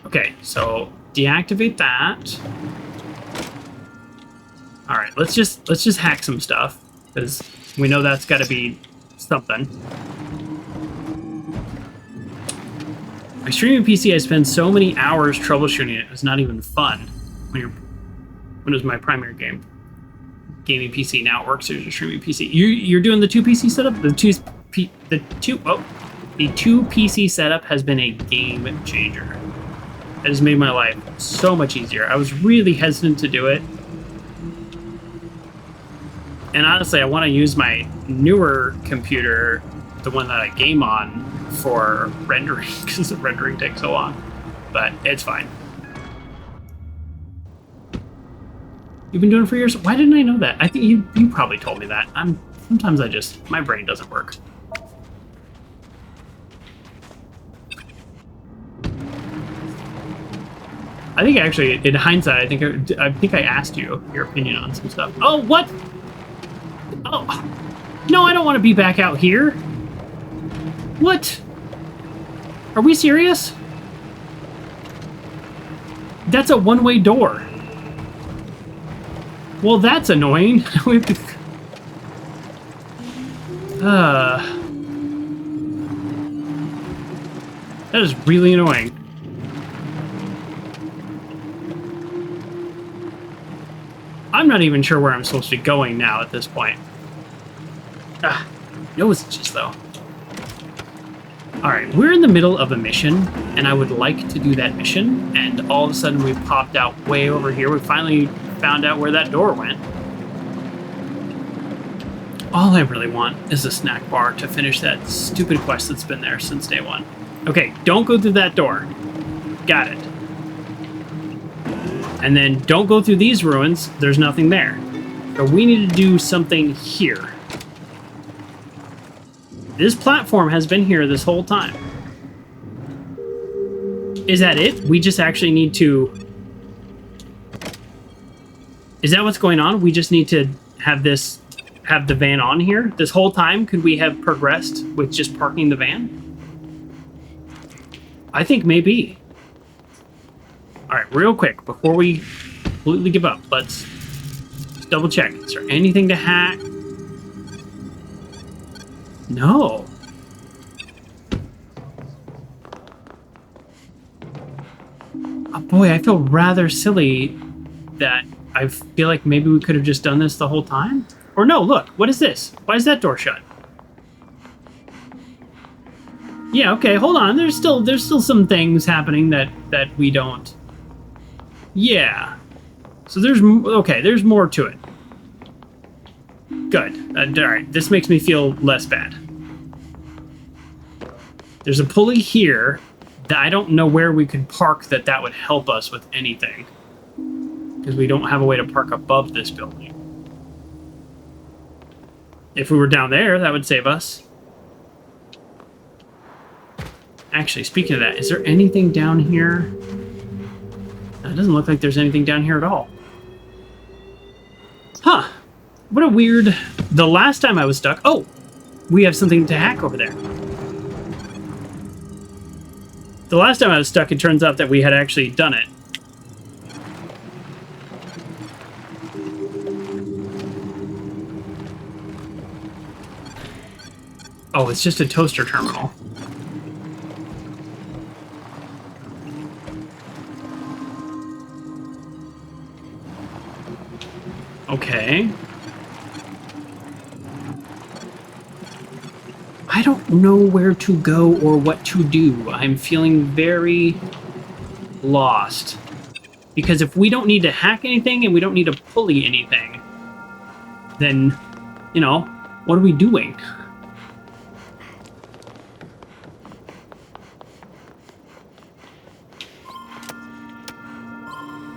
Okay, so deactivate that. All right, let's just hack some stuff because we know that's got to be something. My streaming PC, I spend so many hours troubleshooting it. It's not even fun when it was my primary gaming PC. Now it works as your streaming PC. You're doing the 2 PC setup. The two PC setup has been a game changer. It has made my life so much easier. I was really hesitant to do it. And honestly, I want to use my newer computer, the one that I game on, for rendering, because the rendering takes so long. But it's fine. You've been doing it for years? Why didn't I know that? I think you probably told me that. Sometimes my brain doesn't work. I think actually, in hindsight, I think I asked you your opinion on some stuff. Oh, what? Oh, no, I don't want to be back out here. What? Are we serious? That's a one-way door. Well, that's annoying. That is really annoying. I'm not even sure where I'm supposed to be going now at this point. No, it's just though. Alright, we're in the middle of a mission, and I would like to do that mission, and all of a sudden we popped out way over here. We finally found out where that door went. All I really want is a snack bar to finish that stupid quest that's been there since day one. Okay, don't go through that door. Got it. And then don't go through these ruins. There's nothing there. So we need to do something here. This platform has been here this whole time. Is that it? We just actually need to... Is that what's going on? We just need to have the van on here? This whole time, could we have progressed with just parking the van? I think maybe. Alright, real quick, before we completely give up, let's double check. Is there anything to hack? No. Oh boy, I feel rather silly that I feel like maybe we could have just done this the whole time. Or no, look, what is this? Why is that door shut? Yeah, okay, hold on. There's still some things happening that we don't. Yeah. So there's more to it. Good. All right, this makes me feel less bad. There's a pulley here that I don't know where we could park that would help us with anything. Because we don't have a way to park above this building. If we were down there, that would save us. Actually, speaking of that, is there anything down here? It doesn't look like there's anything down here at all. Huh. What a weird... The last time I was stuck... Oh! We have something to hack over there. The last time I was stuck, it turns out that we had actually done it. Oh, it's just a toaster terminal. Okay. I don't know where to go or what to do. I'm feeling very lost. Because if we don't need to hack anything and we don't need to pulley anything, then, you know, what are we doing?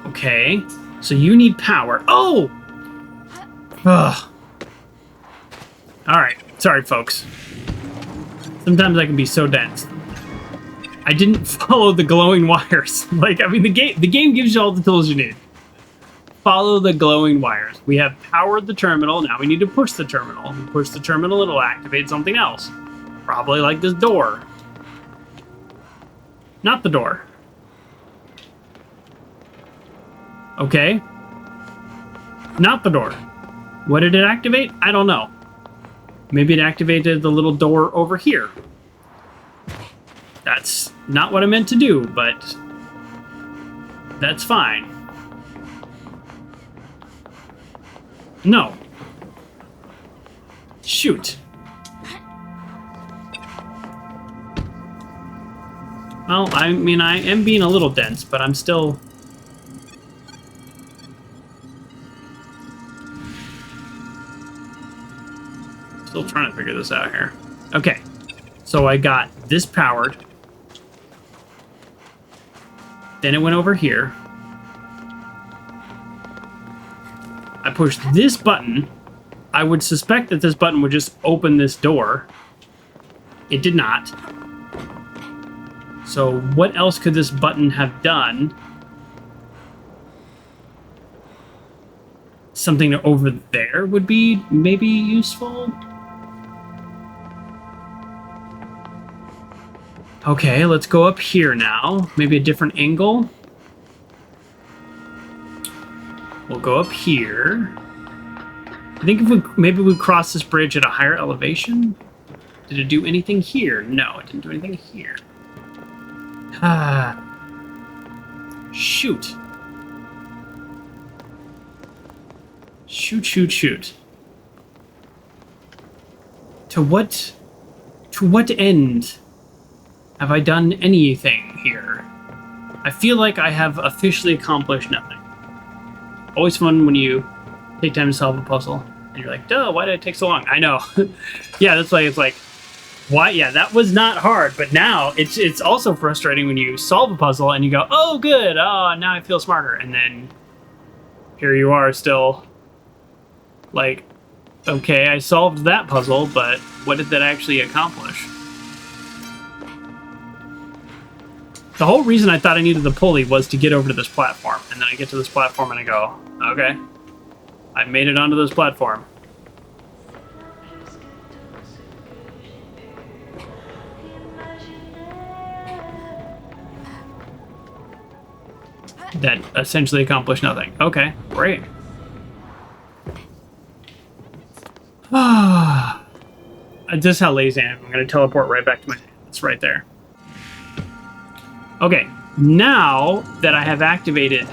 Okay, so you need power. Oh! Ugh. Alright, sorry folks. Sometimes I can be so dense. I didn't follow the glowing wires. Like, I mean, the game gives you all the tools you need. Follow the glowing wires. We have powered the terminal, now we need to push the terminal. We push the terminal, it'll activate something else. Probably like this door. Not the door. Okay. Not the door. What did it activate? I don't know. Maybe it activated the little door over here. That's not what I meant to do, but that's fine. No. Shoot. Well, I mean, I am being a little dense, but I'm still... Still trying to figure this out here. Okay, so I got this powered. Then it went over here. push this button, I would suspect that this button would just open this door. It did not. So what else could this button have done? Something over there would be maybe useful. Okay, let's go up here now. Maybe a different angle. We'll go up here. I think if maybe we cross this bridge at a higher elevation. Did it do anything here? No, it didn't do anything here. Ah. Shoot. Shoot. To what end have I done anything here? I feel like I have officially accomplished nothing. Always fun when you take time to solve a puzzle and you're like, duh, why did it take so long? I know. Yeah, that's why it's like, why? Yeah, that was not hard, but now it's also frustrating when you solve a puzzle and you go, oh, good, oh, now I feel smarter. And then here you are still like, okay, I solved that puzzle, but what did that actually accomplish? The whole reason I thought I needed the pulley was to get over to this platform. And then I get to this platform and I go, okay, I made it onto this platform. That essentially accomplished nothing. Okay, great. This is how lazy I am. I'm going to teleport right back to my... It's right there. Okay, now that I have activated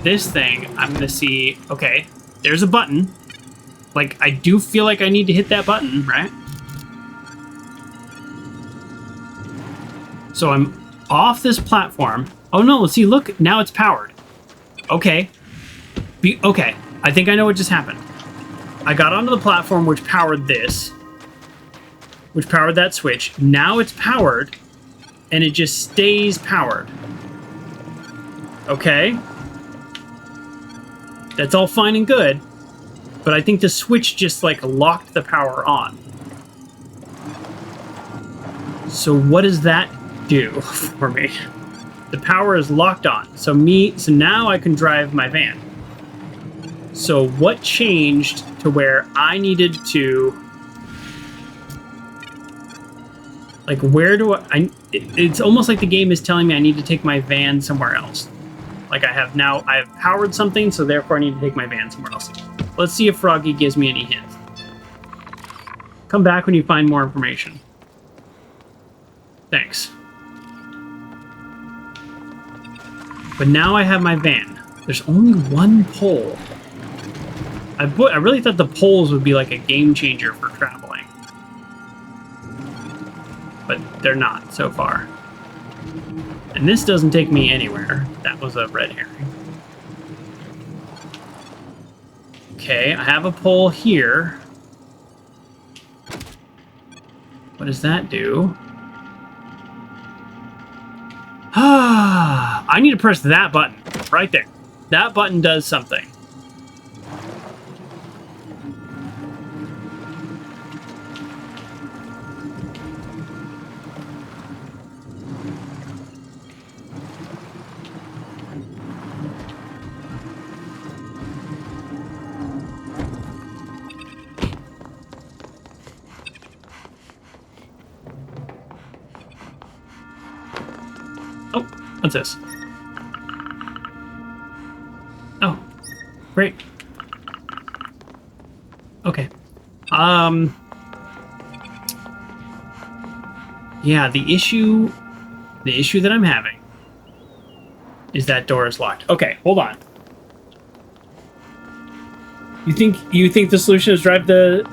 this thing, I'm going to see... Okay, there's a button. Like, I do feel like I need to hit that button, right? So I'm off this platform. Oh no, see, look, now it's powered. Okay. Okay, I think I know what just happened. I got onto the platform which powered this. Which powered that switch. Now it's powered, and it just stays powered. Okay. That's all fine and good, but I think the switch just, like, locked the power on. So what does that do for me? The power is locked on. So now I can drive my van. So what changed to where I needed to... Like, where do I... It's almost like the game is telling me I need to take my van somewhere else. Like, I have powered something, so therefore I need to take my van somewhere else. Let's see if Froggy gives me any hints. Come back when you find more information. Thanks. But now I have my van. There's only one pole. I really thought the poles would be like a game changer for traveling. But they're not so far. And this doesn't take me anywhere. That was a red herring. Okay, I have a pole here. What does that do? I need to press that button right there. That button does something. Oh, what's this? Oh, great. Okay. Yeah, the issue that I'm having is that door is locked. Okay, hold on. You think the solution is drive the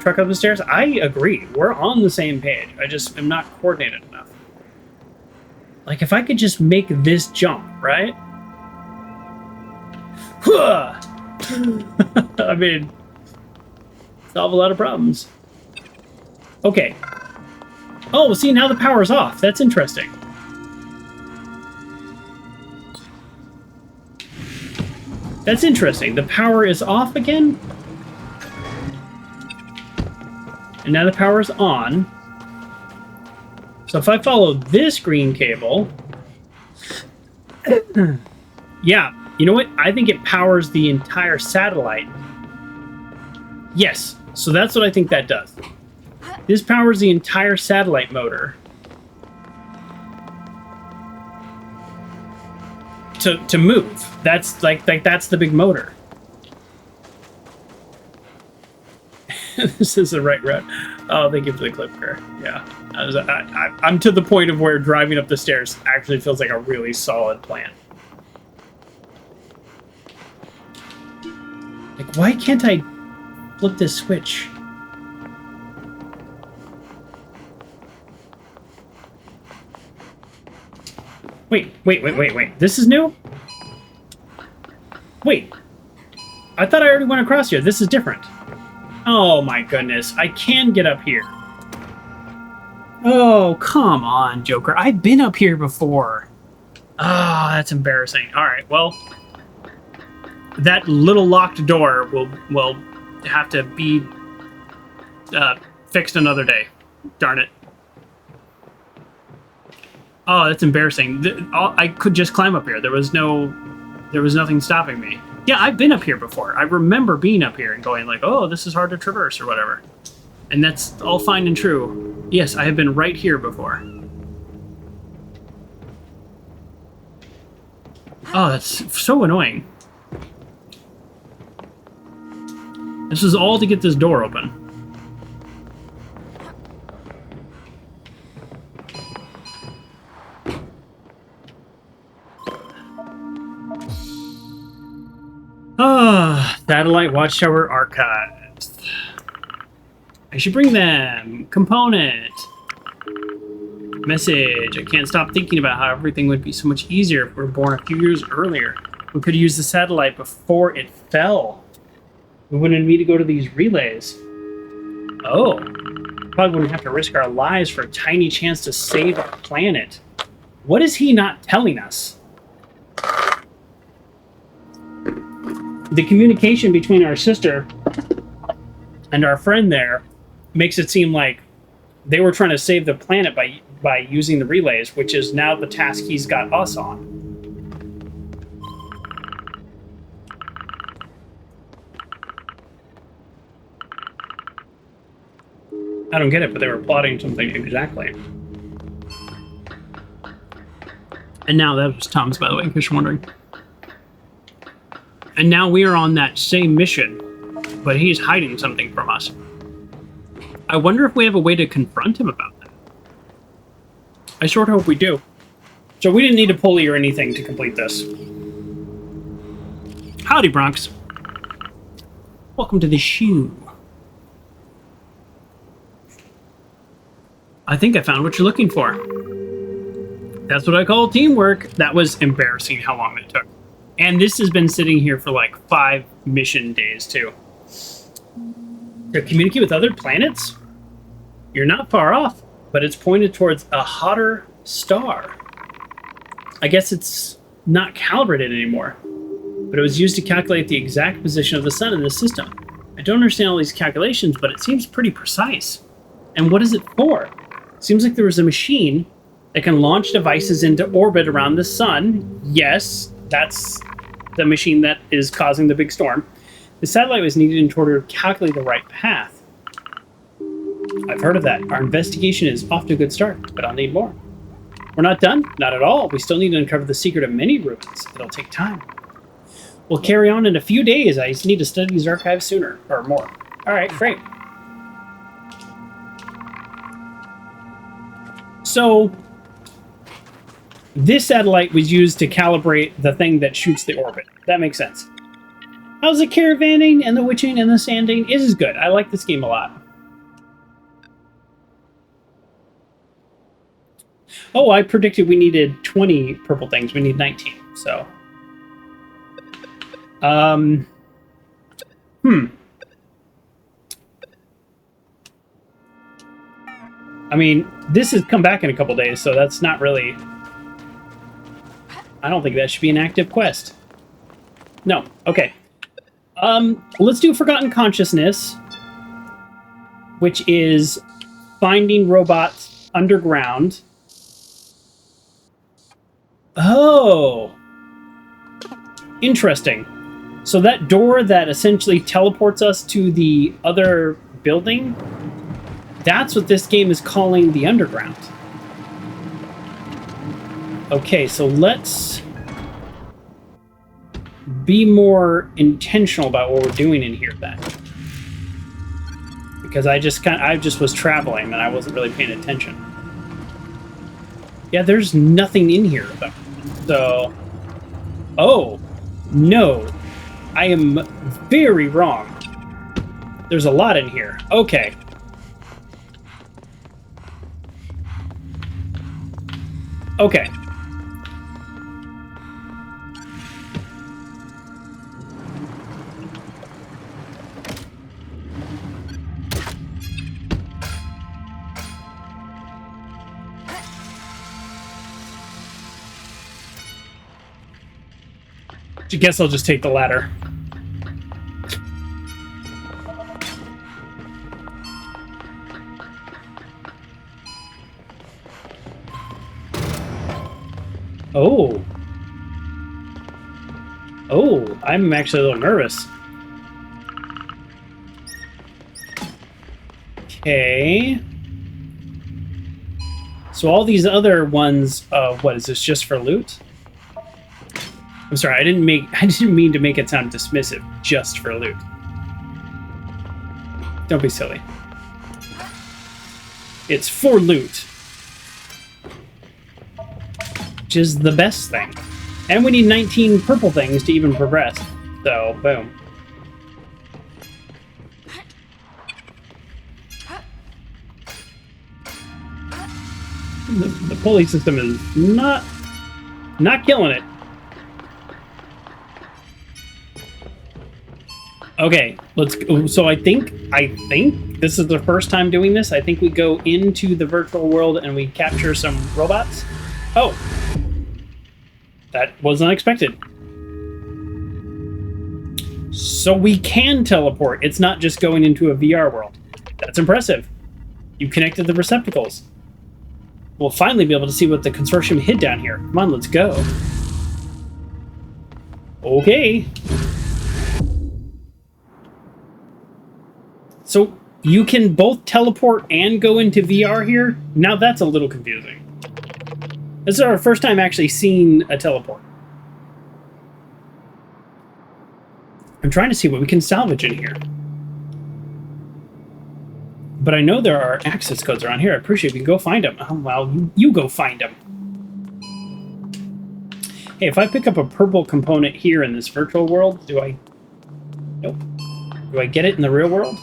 truck up the stairs? I agree. We're on the same page. I just am not coordinated enough. Like, if I could just make this jump, right? I mean, solve a lot of problems. Okay. Oh, see, now the power's off. That's interesting. That's interesting. The power is off again. And now the power is on. So if I follow this green cable... yeah, you know what? I think it powers the entire satellite. Yes, so that's what I think that does. This powers the entire satellite motor. To move. That's like that's the big motor. This is the right route. Oh, thank you for the clip, Kerr. Yeah. I'm to the point of where driving up the stairs actually feels like a really solid plan. Like, why can't I flip this switch? Wait. This is new? Wait. I thought I already went across here. This is different. Oh my goodness. I can get up here. Oh, come on, Joker. I've been up here before. Ah, that's embarrassing. All right, well, that little locked door will have to be fixed another day. Darn it. Oh, that's embarrassing. I could just climb up here. There was nothing stopping me. Yeah, I've been up here before. I remember being up here and going like, oh, this is hard to traverse or whatever. And that's all fine and true. Yes, I have been right here before. Oh, that's so annoying. This is all to get this door open. Ah, satellite watchtower archives. I should bring them. Component. Message. I can't stop thinking about how everything would be so much easier if we were born a few years earlier. We could use the satellite before it fell. We wouldn't need to go to these relays. Oh. Probably wouldn't have to risk our lives for a tiny chance to save our planet. What is he not telling us? The communication between our sister and our friend there makes it seem like they were trying to save the planet by using the relays, which is now the task he's got us on. I don't get it, but they were plotting something exactly. And now that was Tom's, by the way, in case you're wondering. And now we are on that same mission, but he's hiding something from us. I wonder if we have a way to confront him about that. I sort of hope we do. So we didn't need a pulley or anything to complete this. Howdy, Bronx. Welcome to the shoe. I think I found what you're looking for. That's what I call teamwork. That was embarrassing how long it took. And this has been sitting here for like 5 mission days, too. To communicate with other planets? You're not far off, but it's pointed towards a hotter star. I guess it's not calibrated anymore, but it was used to calculate the exact position of the sun in the system. I don't understand all these calculations, but it seems pretty precise. And what is it for? Seems like there was a machine that can launch devices into orbit around the sun. Yes, that's the machine that is causing the big storm. The satellite was needed in order to calculate the right path. I've heard of that. Our investigation is off to a good start, but I'll need more. We're not done? Not at all. We still need to uncover the secret of many ruins. It'll take time. We'll carry on in a few days. I just need to study these archives sooner, or more. All right, great. So, this satellite was used to calibrate the thing that shoots the orbit. That makes sense. How's the caravanning and the witching and the sanding? It is good. I like this game a lot. Oh, I predicted we needed 20 purple things. We need 19, so. I mean, this has come back in a couple days, so that's not really... I don't think that should be an active quest. No. Okay. Let's do Forgotten Consciousness, which is finding robots underground. Oh! Interesting. So that door that essentially teleports us to the other building, that's what this game is calling the underground. Okay, so let's be more intentional about what we're doing in here then. Because I just was traveling and I wasn't really paying attention. Yeah, there's nothing in here though. So, oh, no. I am very wrong. There's a lot in here. Okay. Okay. I guess I'll just take the ladder. Oh. Oh, I'm actually a little nervous. Okay. So all these other ones, what is this, just for loot? I'm sorry, I didn't mean to make it sound dismissive, just for loot. Don't be silly. It's for loot. Which is the best thing. And we need 19 purple things to even progress. So, boom. The pulley system is not killing it. Okay, let's go. So I think this is the first time doing this. I think we go into the virtual world and we capture some robots. Oh, that was unexpected. So we can teleport. It's not just going into a VR world. That's impressive. You connected the receptacles. We'll finally be able to see what the Consortium hid down here. Come on, let's go. Okay. So you can both teleport and go into VR here? Now that's a little confusing. This is our first time actually seeing a teleport. I'm trying to see what we can salvage in here. But I know there are access codes around here. I appreciate if you can go find them. Oh, well, you go find them. Hey, if I pick up a purple component here in this virtual world, do I... Nope. Do I get it in the real world?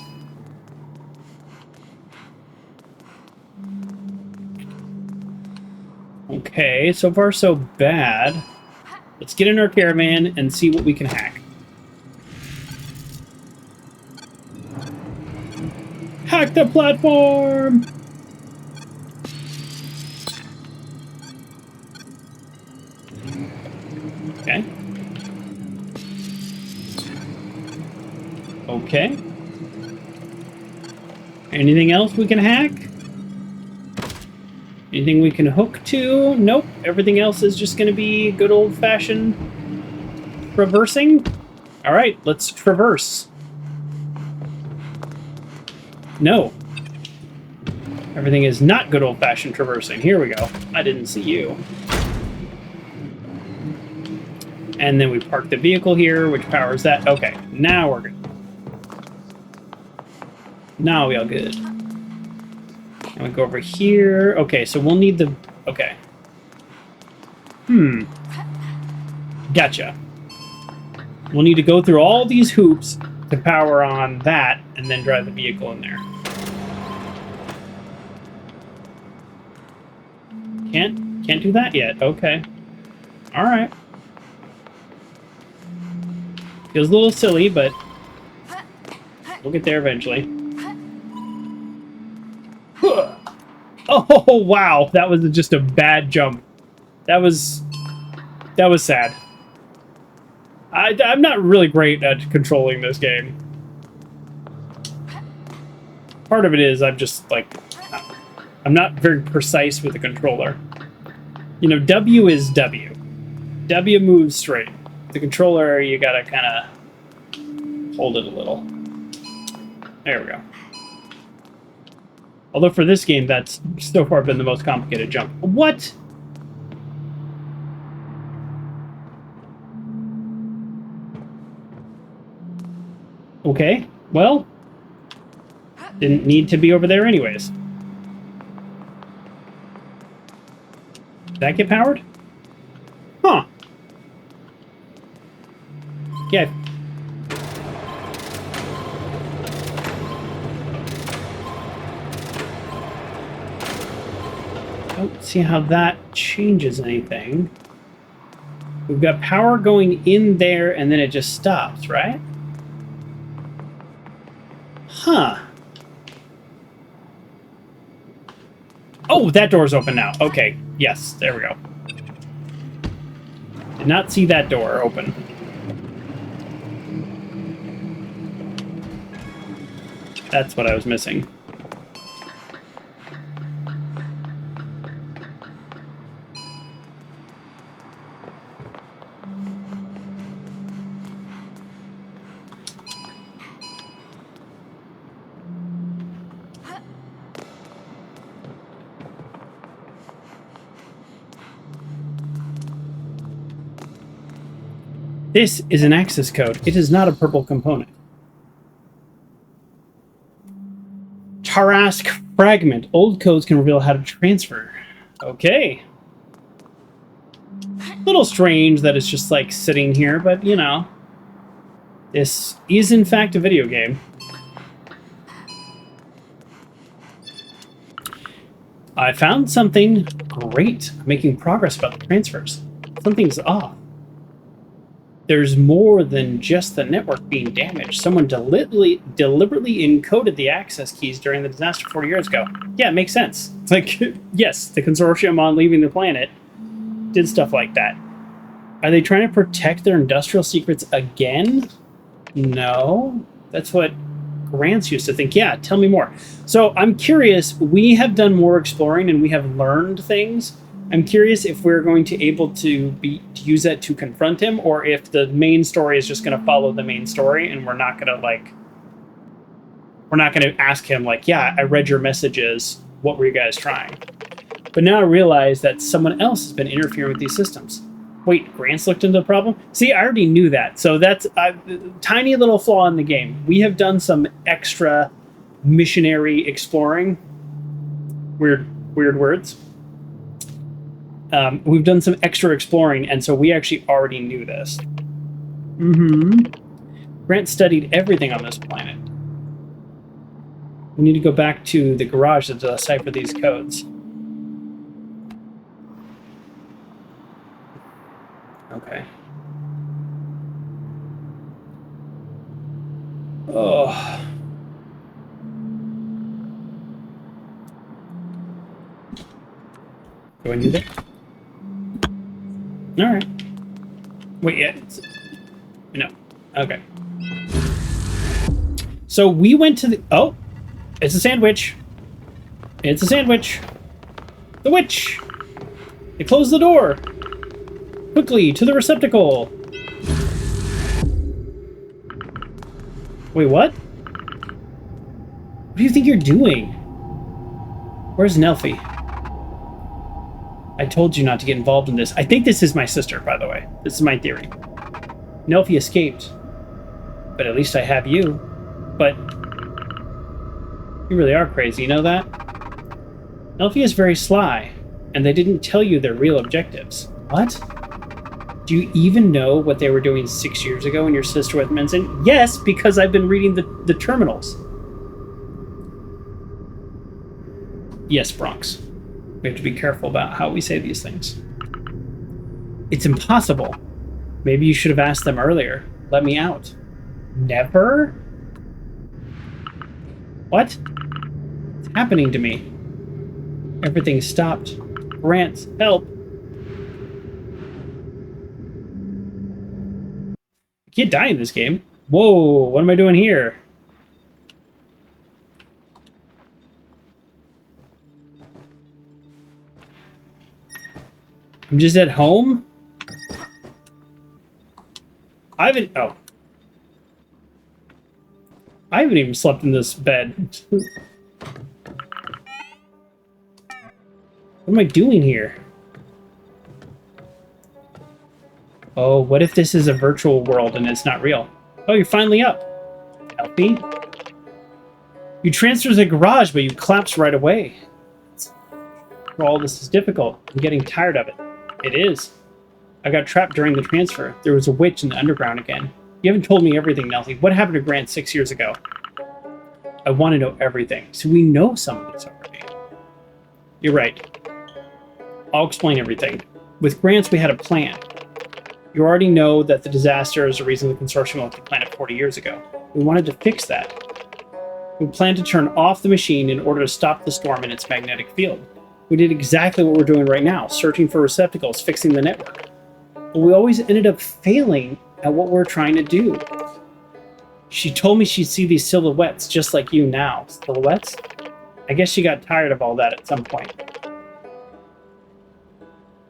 Okay, so far so bad. Let's get in our caravan and see what we can hack. Hack the platform! Okay. Okay. Anything else we can hack? Anything we can hook to? Nope. Everything else is just going to be good old-fashioned traversing. All right, let's traverse. No. Everything is not good old-fashioned traversing. Here we go. I didn't see you. And then we park the vehicle here, which powers that. Okay, now we're good. Now we all good. And we go over here. Okay, so we'll need the... Okay. Gotcha. We'll need to go through all these hoops to power on that, and then drive the vehicle in there. Can't do that yet. Okay. Alright. Feels a little silly, but we'll get there eventually. Oh, wow. That was just a bad jump. That was sad. I'm not really great at controlling this game. Part of it is I'm just like, I'm not very precise with the controller. You know, W is W. W moves straight. The controller, you gotta kind of hold it a little. There we go. Although for this game, that's so far been the most complicated jump. What? Okay, well, didn't need to be over there anyways. Did that get powered? Huh. Yeah. Don't see how that changes anything. We've got power going in there and then it just stops, right? Huh. Oh, that door's open now. Okay, yes, there we go. Did not see that door open. That's what I was missing. This is an access code. It is not a purple component. Tarask fragment. Old codes can reveal how to transfer. Okay. A little strange that it's just like sitting here, but you know. This is in fact a video game. I found something great. I'm making progress about the transfers. Something's off. There's more than just the network being damaged. Someone deliberately encoded the access keys during the disaster 40 years ago. Yeah, it makes sense. It's like, yes, the Consortium on leaving the planet did stuff like that. Are they trying to protect their industrial secrets again? No. That's what Grancy used to think. Yeah, tell me more. So I'm curious. We have done more exploring and we have learned things. I'm curious if we're going to able to use that to confront him, or if the main story is just going to follow the main story, and we're not going to ask him like, yeah, I read your messages. What were you guys trying? But now I realize that someone else has been interfering with these systems. Wait, Grant's looked into the problem? See, I already knew that. So that's a tiny little flaw in the game. We have done some extra missionary exploring. Weird words. We've done some extra exploring, and so we actually already knew this. Grant studied everything on this planet. We need to go back to the garage to decipher these codes. Okay. Oh. Go and do that. All right. Wait, yeah. No. Okay. So we went to the... Oh! It's a sandwich. It's a sandwich. The witch! They closed the door. Quickly, to the receptacle. Wait, what? What do you think you're doing? Where's Nelfie? I told you not to get involved in this. I think this is my sister, by the way. This is my theory. Nelfie escaped. But at least I have you. But you really are crazy, you know that? Nelfie is very sly, and they didn't tell you their real objectives. What? Do you even know what they were doing 6 years ago when your sister went missing? Yes, because I've been reading the terminals. Yes, Bronx. We have to be careful about how we say these things. It's impossible. Maybe you should have asked them earlier. Let me out. Never? What? What's happening to me? Everything stopped. Grant, help. can't die in this game. Whoa, what am I doing here? I'm just at home? I haven't even slept in this bed. What am I doing here? Oh, what if this is a virtual world and it's not real? Oh, you're finally up. Helpy. You transferred to the garage, but you collapsed right away. All this is difficult. I'm getting tired of it. It is. I got trapped during the transfer. There was a witch in the underground again. You haven't told me everything, Nelsie. What happened to Grant 6 years ago? I want to know everything. So we know some of this already. You're right. I'll explain everything. With Grants, we had a plan. You already know that the disaster is the reason the Consortium left the planet 40 years ago. We wanted to fix that. We planned to turn off the machine in order to stop the storm in its magnetic field. We did exactly what we're doing right now, searching for receptacles, fixing the network. But we always ended up failing at what we're trying to do. She told me she'd see these silhouettes just like you now. Silhouettes? I guess she got tired of all that at some point.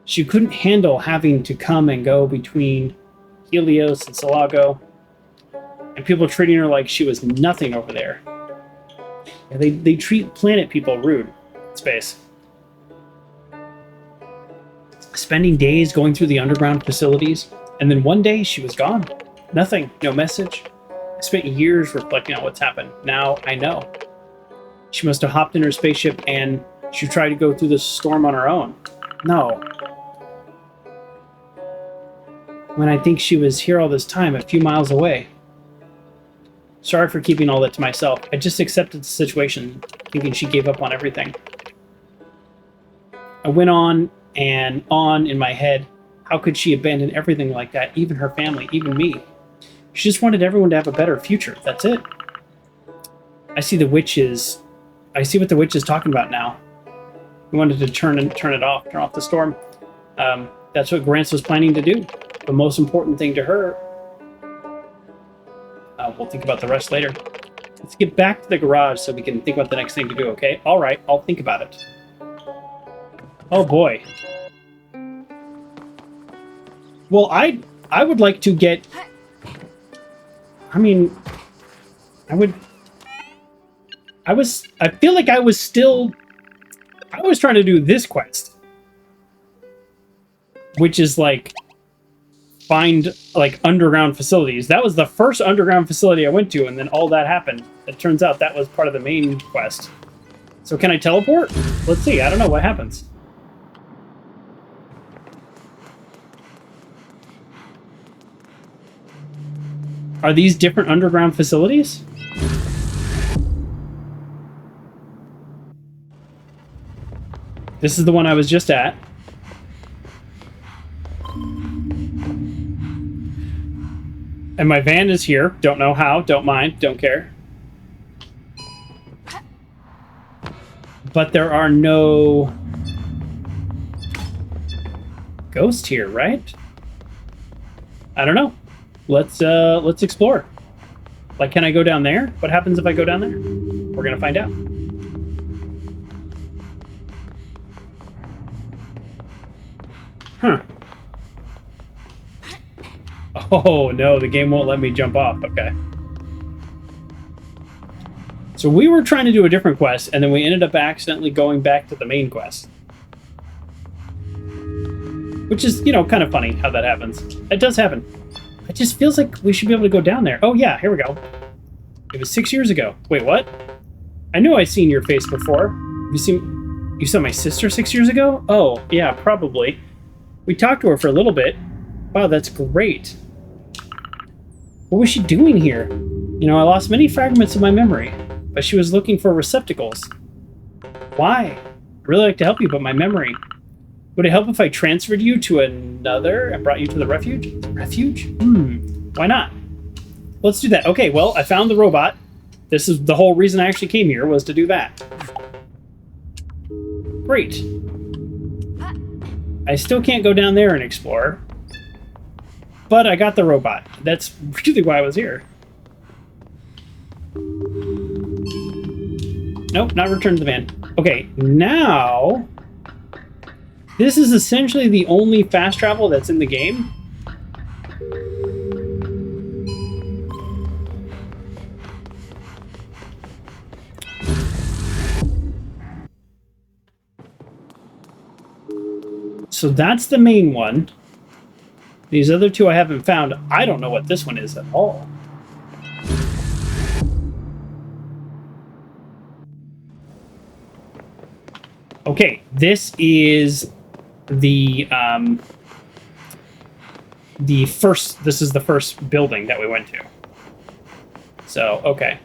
She couldn't handle having to come and go between Helios and Selago, and people treating her like she was nothing over there. Yeah, they treat planet people rude. Space. Spending days going through the underground facilities, and then one day she was gone. Nothing, no message. I spent years reflecting on what's happened. Now I know. She must have hopped in her spaceship and she tried to go through the storm on her own. No. When I think she was here all this time, a few miles away. Sorry for keeping all that to myself. I just accepted the situation, thinking she gave up on everything. I went on and on in my head. How could she abandon everything like that? Even her family, even me. She just wanted everyone to have a better future. That's it. I see what the witch is talking about now. We wanted to turn off the storm. That's what Grants was planning to do. The most important thing to her. We'll think about the rest later. Let's get back to the garage so we can think about the next thing to do, okay? All right, I'll think about it. Oh boy. Well, I would like to get... I mean, I feel like I was trying to do this quest. Which is like, find like underground facilities. That was the first underground facility I went to, and then all that happened. It turns out that was part of the main quest. So can I teleport? Let's see, I don't know what happens. Are these different underground facilities? This is the one I was just at. And my van is here. Don't know how. Don't mind. Don't care. But there are no ghosts here, right? I don't know. Let's explore. Like, can I go down there? What happens if I go down there? We're gonna find out. Huh. Oh no, the game won't let me jump off. Okay. So we were trying to do a different quest, and then we ended up accidentally going back to the main quest. Which is, you know, kind of funny how that happens. It does happen. It just feels like we should be able to go down there. Oh yeah, here we go. It was 6 years ago. Wait, what? I knew I'd seen your face before. You saw my sister 6 years ago? Oh, yeah, probably. We talked to her for a little bit. Wow, that's great. What was she doing here? You know, I lost many fragments of my memory, but she was looking for receptacles. Why? I'd really like to help you, but my memory... Would it help if I transferred you to another and brought you to the refuge? The refuge? Why not? Let's do that. Okay, well, I found the robot. This is the whole reason I actually came here, was to do that. Great. I still can't go down there and explore. but I got the robot. That's really why I was here. Nope, not return to the van. Okay, now... This is essentially the only fast travel that's in the game. So that's the main one. These other two I haven't found. I don't know what this one is at all. Okay, this is the first. This is the first building that we went to. So okay,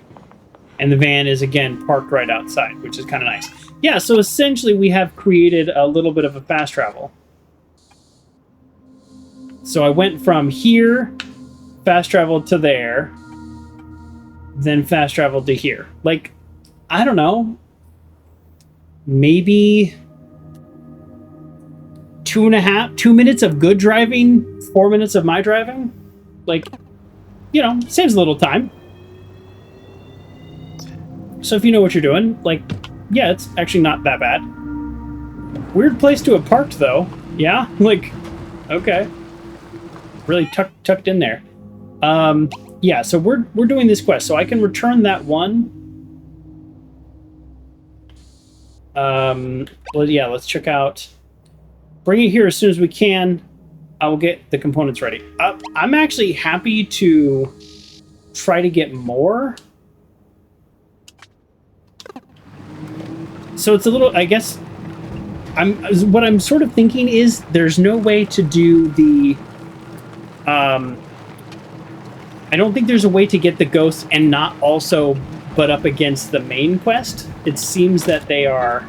and the van is again parked right outside, which is kind of nice. Yeah. So essentially, we have created a little bit of a fast travel. So I went from here, fast traveled to there, then fast traveled to here. Like, I don't know, maybe 2 minutes of good driving, 4 minutes of my driving. Like, you know, saves a little time. So if you know what you're doing, like, yeah, it's actually not that bad. Weird place to have parked, though. Yeah? Like, okay. Really tucked in there. Yeah, so we're doing this quest, so I can return that one. Well, yeah, let's check out. Bring it here as soon as we can. I will get the components ready. I'm actually happy to try to get more. So it's a little, I guess, what I'm sort of thinking is there's no way to do the, I don't think there's a way to get the ghosts and not also butt up against the main quest. It seems that they are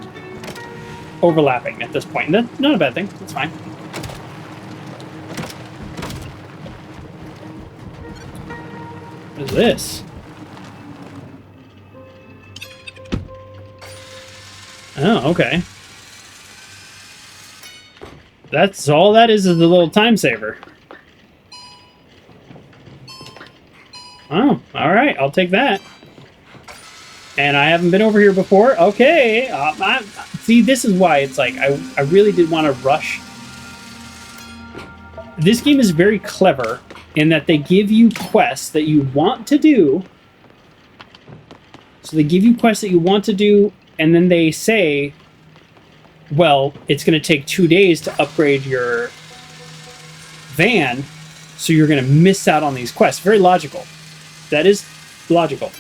overlapping at this point. That's not a bad thing. That's fine. What is this? Oh, okay. That's all that is a little time saver. Oh, all right. I'll take that. And I haven't been over here before. Okay. See, this is why it's like I really did want to rush. This game is very clever in that they give you quests that you want to do. So they give you quests that you want to do, and then they say, well, it's going to take 2 days to upgrade your van, so you're going to miss out on these quests. Very logical. That is logical.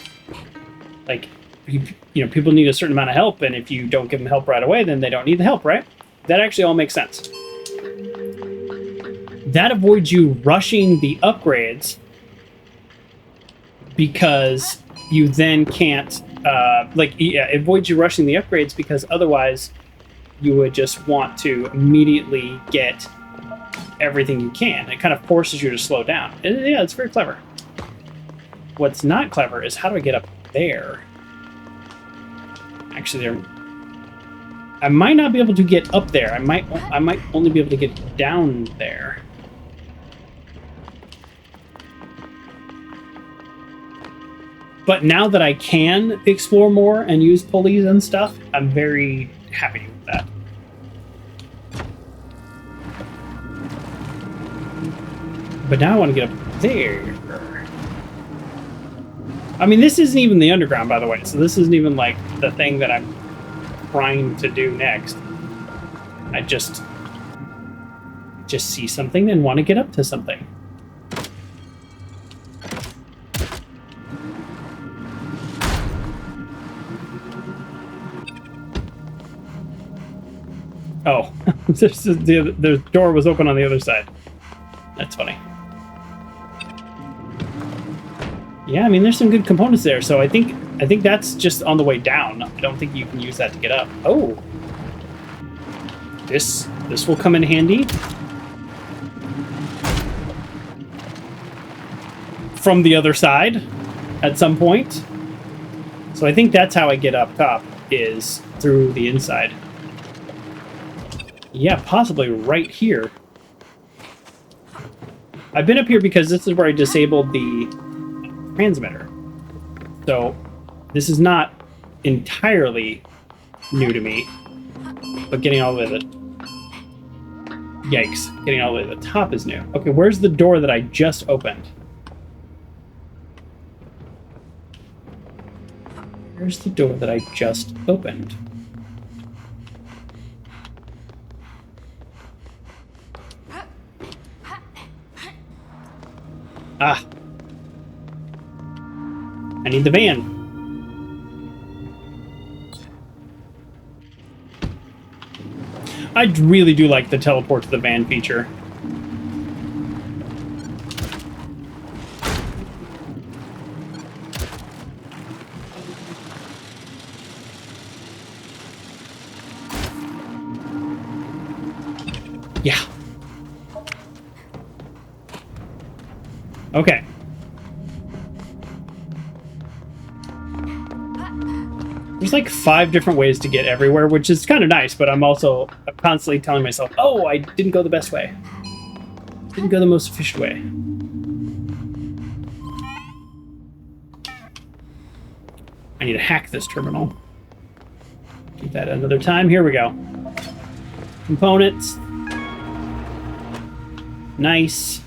Like, you know, people need a certain amount of help, and if you don't give them help right away, then they don't need the help, right? That actually all makes sense. That avoids you rushing the upgrades because you then can't, it avoids you rushing the upgrades because otherwise you would just want to immediately get everything you can. It kind of forces you to slow down. And yeah, it's very clever. What's not clever is how do I get up there? Actually, I might not be able to get up there. I might only be able to get down there. But now that I can explore more and use pulleys and stuff, I'm very happy with that. But now I want to get up there. I mean, this isn't even the underground, by the way, so this isn't even, like, the thing that I'm trying to do next. I just see something and want to get up to something. Oh, the door was open on the other side. That's funny. Yeah, I mean, there's some good components there, so I think that's just on the way down. I don't think you can use that to get up. Oh, this will come in handy from the other side at some point. So I think that's how I get up top, is through the inside. Yeah, possibly right here. I've been up here because this is where I disabled the transmitter. So this is not entirely new to me, but getting all the way to the... Yikes. Getting all the way to the top is new. Okay, where's the door that I just opened? Where's the door that I just opened? Ah. I need the van. I really do like the teleport to the van feature. Yeah. Okay. There's like 5 different ways to get everywhere, which is kind of nice, but I'm constantly telling myself, oh, I didn't go the best way. Didn't go the most efficient way. I need to hack this terminal. Do that another time. Here we go. Components. Nice.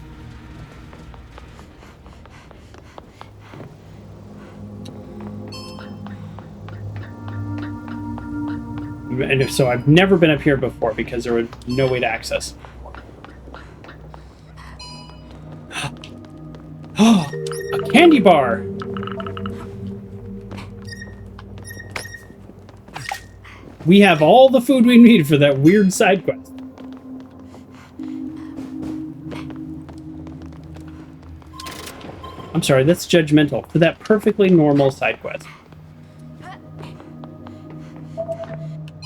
And so I've never been up here before because there was no way to access. Oh, a candy bar! We have all the food we need for that weird side quest. I'm sorry, that's judgmental. For that perfectly normal side quest.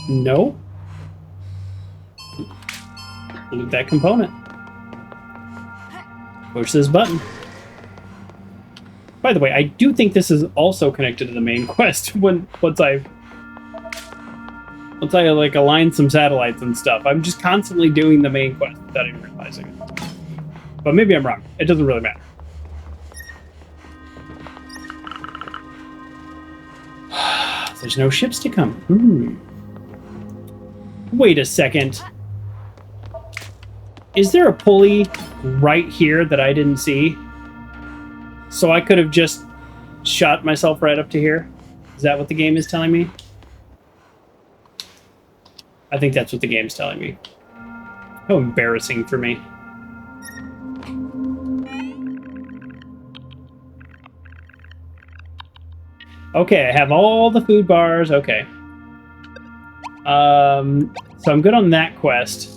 No. Loot that component. Push this button. By the way, I do think this is also connected to the main quest once I like align some satellites and stuff. I'm just constantly doing the main quest without even realizing it. But maybe I'm wrong. It doesn't really matter. There's no ships to come. Wait a second. Is there a pulley right here that I didn't see? So I could have just shot myself right up to here? Is that what the game is telling me? I think that's what the game's telling me. How embarrassing for me. Okay, I have all the food bars. Okay. So I'm good on that quest.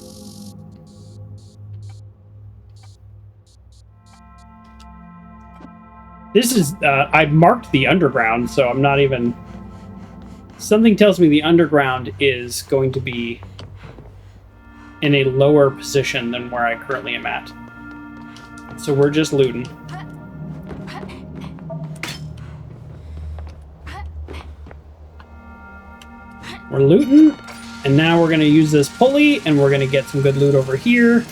This is, I marked the underground, so I'm not even... Something tells me the underground is going to be in a lower position than where I currently am at. So we're just looting. We're looting, and now we're going to use this pulley, and we're going to get some good loot over here.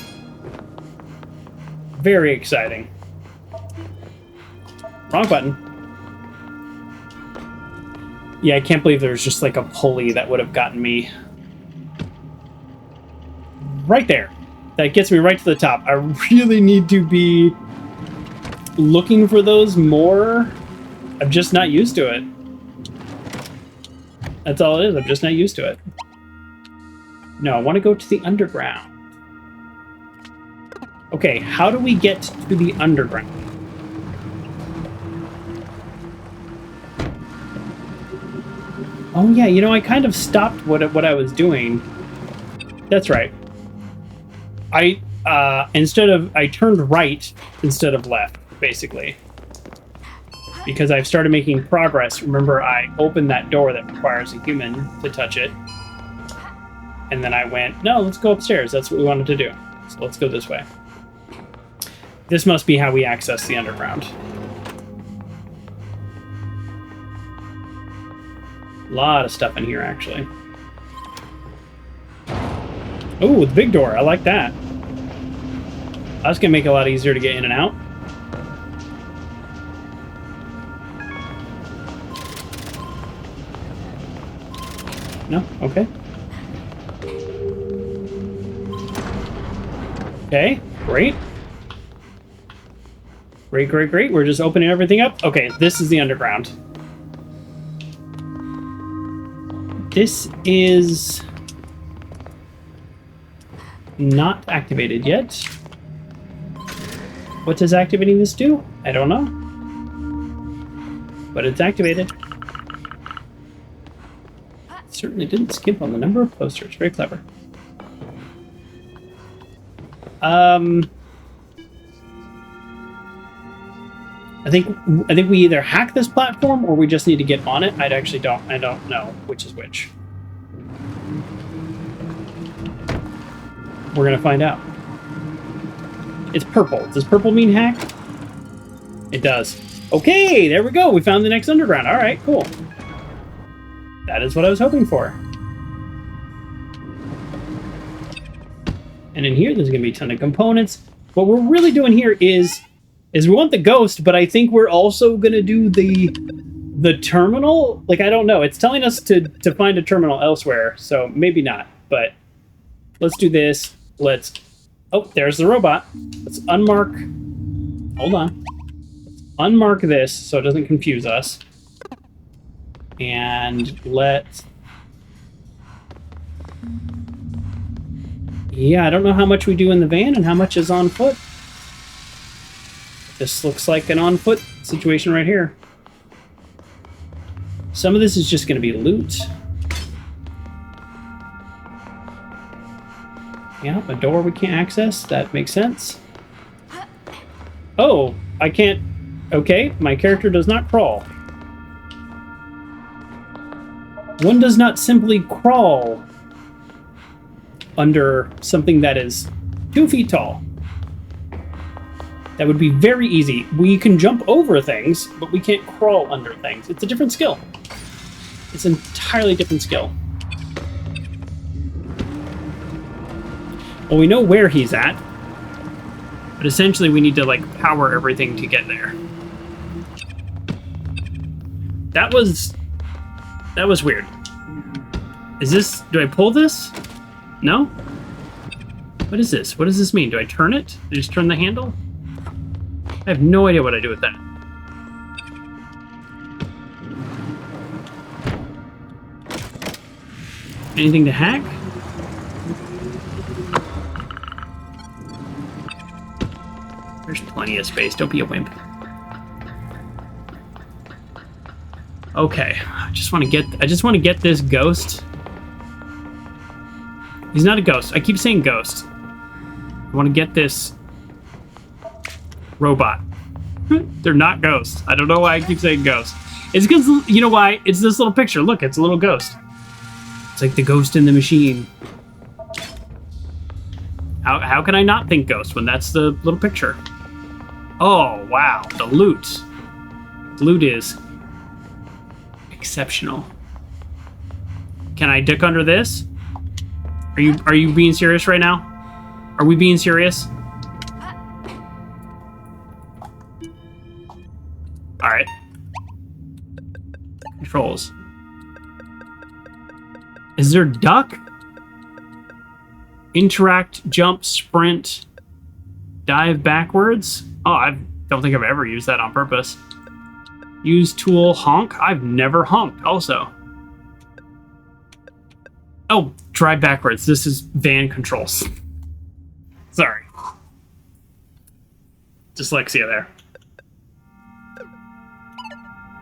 Very exciting. Wrong button. Yeah, I can't believe there's just like a pulley that would have gotten me right there. That gets me right to the top. I really need to be looking for those more. I'm just not used to it. That's all it is. I'm just not used to it. No, I want to go to the underground. Okay, how do we get to the underground? Oh yeah, you know, I kind of stopped what I was doing. That's right. I turned right instead of left, basically. Because I've started making progress. Remember, I opened that door that requires a human to touch it. And then I went, no, let's go upstairs. That's what we wanted to do. So let's go this way. This must be how we access the underground. A lot of stuff in here, actually. Oh, the big door. I like that. That's gonna make it a lot easier to get in and out. No? Okay. Okay, great. Great, great, great. We're just opening everything up. Okay, this is the underground. This is not activated yet. What does activating this do? I don't know. But it's activated. Certainly didn't skip on the number of posters. Very clever. I think we either hack this platform or we just need to get on it. I don't know which is which. We're gonna find out. It's purple. Does purple mean hack? It does. Okay, there we go. We found the next underground. All right, cool. That is what I was hoping for. And in here, there's gonna be a ton of components. What we're really doing here is we want the ghost, but I think we're also gonna do the terminal. Like, I don't know. It's telling us to find a terminal elsewhere, so maybe not. But let's do this. Let's. Oh, there's the robot. Let's unmark. Hold on. Let's unmark this so it doesn't confuse us. And let's. Yeah, I don't know how much we do in the van and how much is on foot. This looks like an on-foot situation right here. Some of this is just going to be loot. Yeah, a door we can't access. That makes sense. Oh, I can't... Okay, my character does not crawl. One does not simply crawl under something that is 2 feet tall. That would be very easy. We can jump over things, but we can't crawl under things. It's a different skill. It's an entirely different skill. Well, we know where he's at, but essentially we need to, like, power everything to get there. That was weird. Is this... Do I pull this? No? What is this? What does this mean? Do I turn it? Do I just turn the handle? I have no idea what I do with that. Anything to hack? There's plenty of space. Don't be a wimp. Okay, I just want to get this ghost. He's not a ghost. I keep saying ghost. I want to get this robot. They're not ghosts. I don't know why I keep saying ghost. It's because, you know why? It's this little picture. Look, it's a little ghost. It's like the ghost in the machine. How can I not think ghost when that's the little picture? Oh, wow. The loot. The loot is exceptional. Can I duck under this? Are you being serious right now? Are we being serious? All right. Controls. Is there duck? Interact, jump, sprint, dive backwards? Oh, I don't think I've ever used that on purpose. Use tool, honk? I've never honked also. Oh, drive backwards. This is van controls. Sorry. Dyslexia there.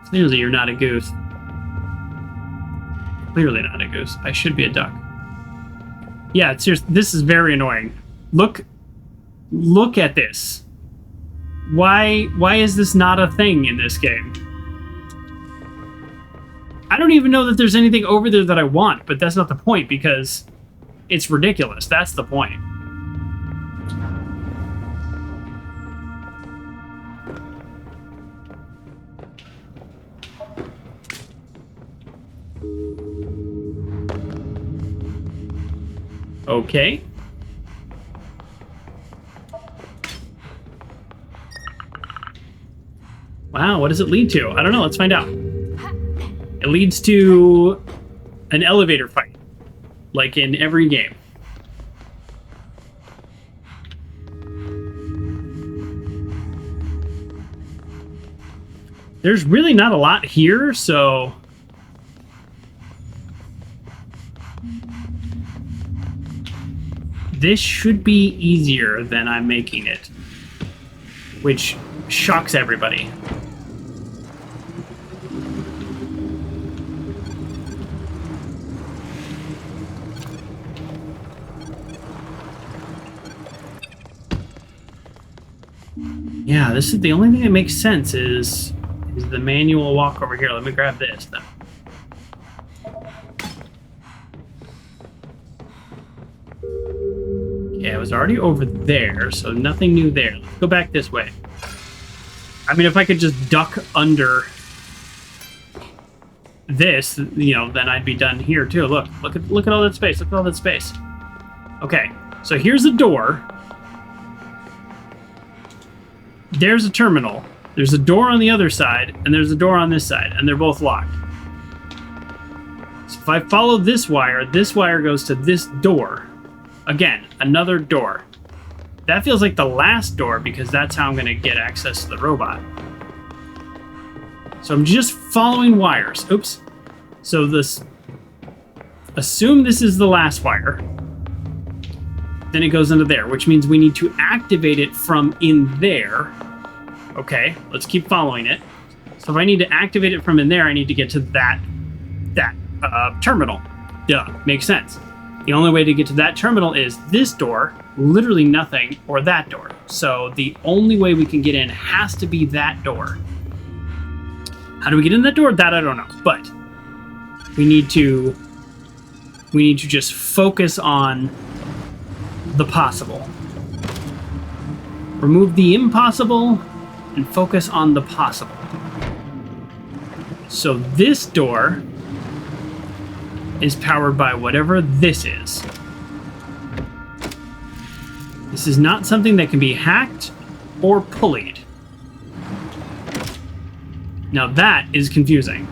Clearly you're not a goose. Clearly not a goose. I should be a duck. Yeah, it's serious. This is very annoying. Look at this. Why is this not a thing in this game? I don't even know that there's anything over there that I want, but that's not the point because it's ridiculous. That's the point. Okay. Wow, what does it lead to? I don't know. Let's find out. It leads to an elevator fight, like in every game. There's really not a lot here, so... this should be easier than I'm making it, which shocks everybody. Yeah, this is the only thing that makes sense is the manual walk over here. Let me grab this then. Yeah, it was already over there, so nothing new there. Let's go back this way. I mean, if I could just duck under this, you know, then I'd be done here too. Look at all that space. Look at all that space. Okay, so here's a door. There's a terminal. There's a door on the other side, and there's a door on this side, and they're both locked. So if I follow this wire goes to this door. Again, another door. That feels like the last door because that's how I'm going to get access to the robot. So I'm just following wires. Oops. So this... assume this is the last wire. Then it goes into there, which means we need to activate it from in there. Okay, let's keep following it. So if I need to activate it from in there, I need to get to that terminal. Duh, makes sense. The only way to get to that terminal is this door, literally nothing, or that door. So the only way we can get in has to be that door. How do we get in that door? That I don't know, but we need to just focus on the possible. Remove the impossible and focus on the possible. So this door is powered by whatever this is. This is not something that can be hacked or pulleyed. Now that is confusing.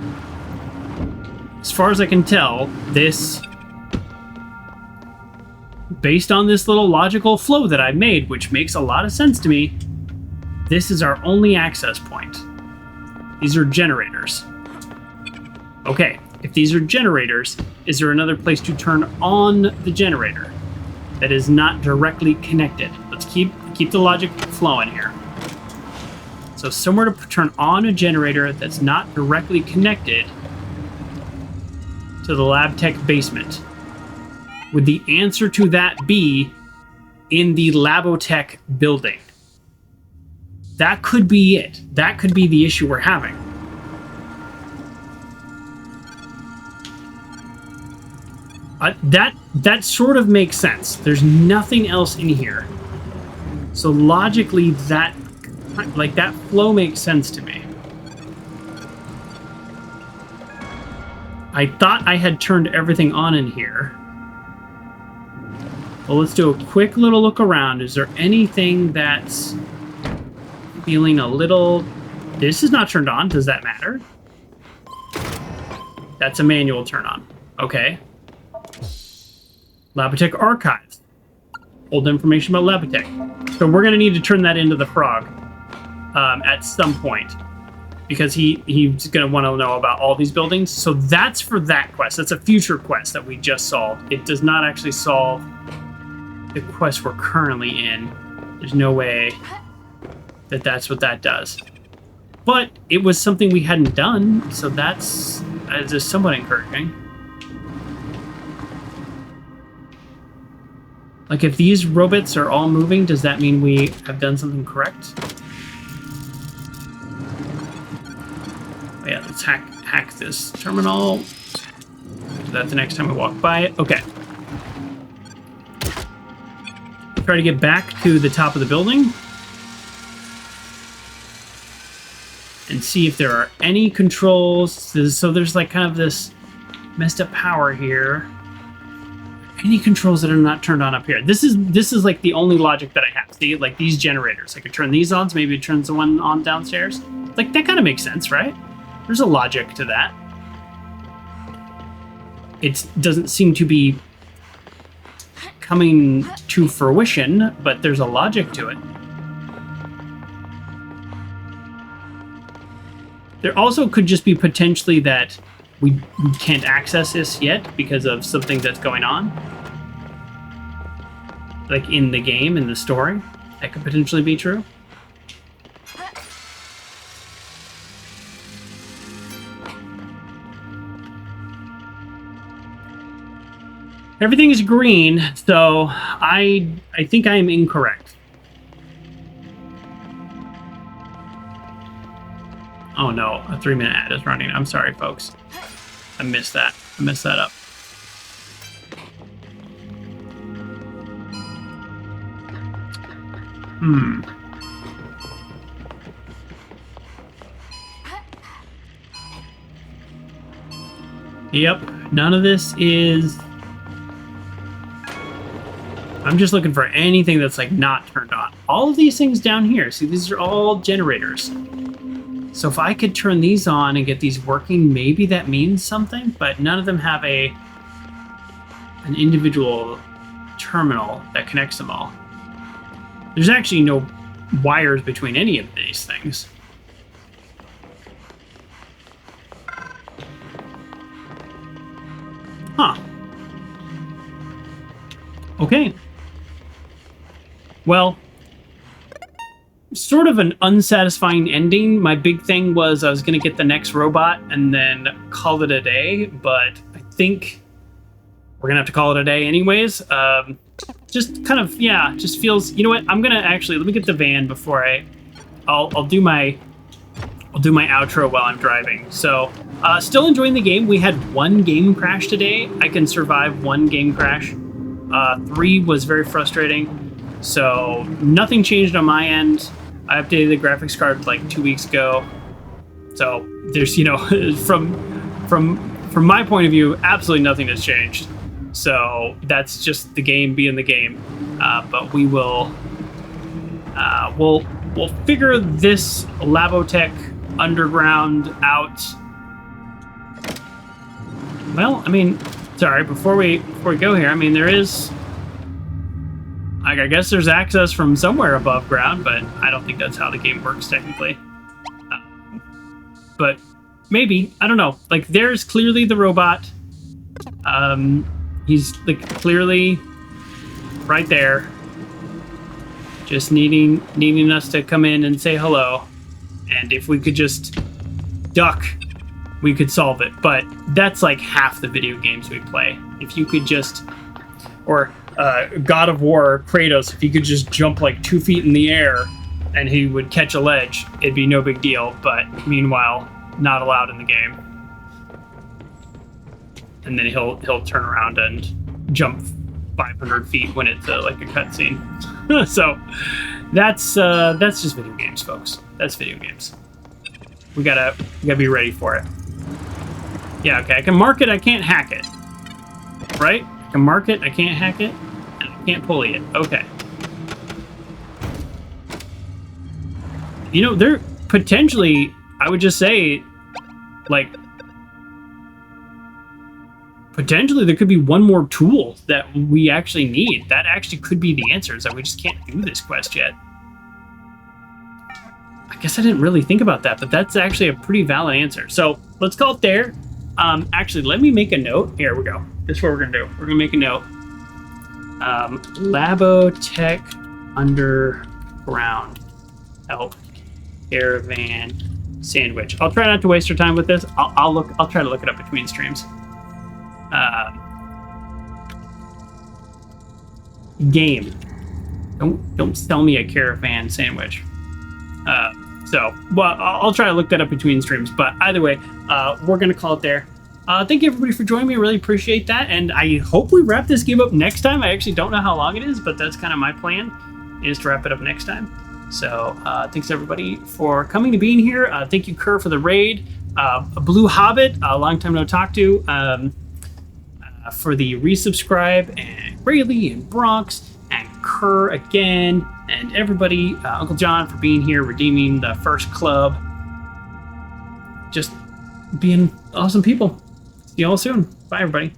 As far as I can tell, this, based on this little logical flow that I've made, which makes a lot of sense to me, this is our only access point. These are generators. Okay, if these are generators, is there another place to turn on the generator that is not directly connected? Let's keep the logic flowing here. So somewhere to turn on a generator that's not directly connected to the lab tech basement. Would the answer to that be in the Labotech building? That could be it. That could be the issue we're having. That sort of makes sense. There's nothing else in here. So logically, that flow makes sense to me. I thought I had turned everything on in here. Well, let's do a quick little look around. Is there anything that's feeling a little... This is not turned on. Does that matter? That's a manual turn on. Okay. Labotech archives. Old information about Labotech. So we're going to need to turn that into the frog at some point, because he's going to want to know about all these buildings. So that's for that quest. That's a future quest that we just solved. It does not actually solve the quest we're currently in. There's no way that that's what that does. But it was something we hadn't done, so that's just somewhat encouraging. Like, if these robots are all moving, does that mean we have done something correct? Oh, yeah, let's hack this terminal. Do that the next time we walk by it. Okay. Try to get back to the top of the building and see if there are any controls. So there's like kind of this messed up power here. Any controls that are not turned on up here? This is like the only logic that I have. See, like these generators. I could turn these on, so maybe it turns the one on downstairs. Like, that kind of makes sense, right? There's a logic to that. It doesn't seem to be coming to fruition, but there's a logic to it. There also could just be potentially that we can't access this yet because of something that's going on. Like in the game, in the story. That could potentially be true. Everything is green, so I think I am incorrect. Oh no, a 3-minute ad is running. I'm sorry, folks. I missed that. I messed that up. Yep, none of this is... I'm just looking for anything that's like not turned on. All of these things down here, see, these are all generators. So if I could turn these on and get these working, maybe that means something, but none of them have an individual terminal that connects them all. There's actually no wires between any of these things. Huh. Okay. Well, sort of an unsatisfying ending. My big thing was I was going to get the next robot and then call it a day, but I think we're going to have to call it a day anyways. Just kind of, yeah, just feels, you know what? I'm going to actually, let me get the van before I'll do my outro while I'm driving. So, still enjoying the game. We had one game crash today. I can survive one game crash. 3 was very frustrating. So nothing changed on my end. I updated the graphics card like 2 weeks ago. So there's, you know, from my point of view, absolutely nothing has changed. So that's just the game being the game. But we will, we'll figure this Labotech underground out. Well, I mean, sorry, before we go here, I mean, there is, like, I guess there's access from somewhere above ground, but I don't think that's how the game works technically. But maybe, I don't know. Like, there's clearly the robot. He's like clearly right there, just needing us to come in and say hello. And if we could just duck, we could solve it. But that's like half the video games we play. If you could just, or God of War, Kratos, if he could just jump like 2 feet in the air and he would catch a ledge, it'd be no big deal. But meanwhile, not allowed in the game. And then he'll turn around and jump 500 feet when it's like a cutscene. So that's just video games, folks. That's video games. We gotta be ready for it. Yeah, okay. I can mark it. I can't hack it. Right? I can mark it. I can't hack it. And I can't pulley it. Okay. You know, there potentially, I would just say, like, potentially there could be one more tool that we actually need. That actually could be the answer, is that we just can't do this quest yet. I guess I didn't really think about that, but that's actually a pretty valid answer. So let's call it there. Actually, let me make a note. Here we go. This is what we're gonna do. We're gonna make a note. Labotech underground help Caravan SandWitch. I'll try not to waste our time with this. I'll try to look it up between streams. Game. Don't sell me a Caravan sandwich. Well, I'll try to look that up between streams, but either way, we're going to call it there. Thank you everybody for joining me. I really appreciate that, and I hope we wrap this game up next time. I actually don't know how long it is, but that's kind of my plan, is to wrap it up next time. So thanks everybody for coming to being here. Thank you, Kerr, for the raid. Blue Hobbit, a long time no talk to, for the resubscribe, and Rayleigh and Bronx and Kerr again, and everybody, Uncle John for being here, redeeming the first club. just being awesome people. See you all soon. Bye, everybody.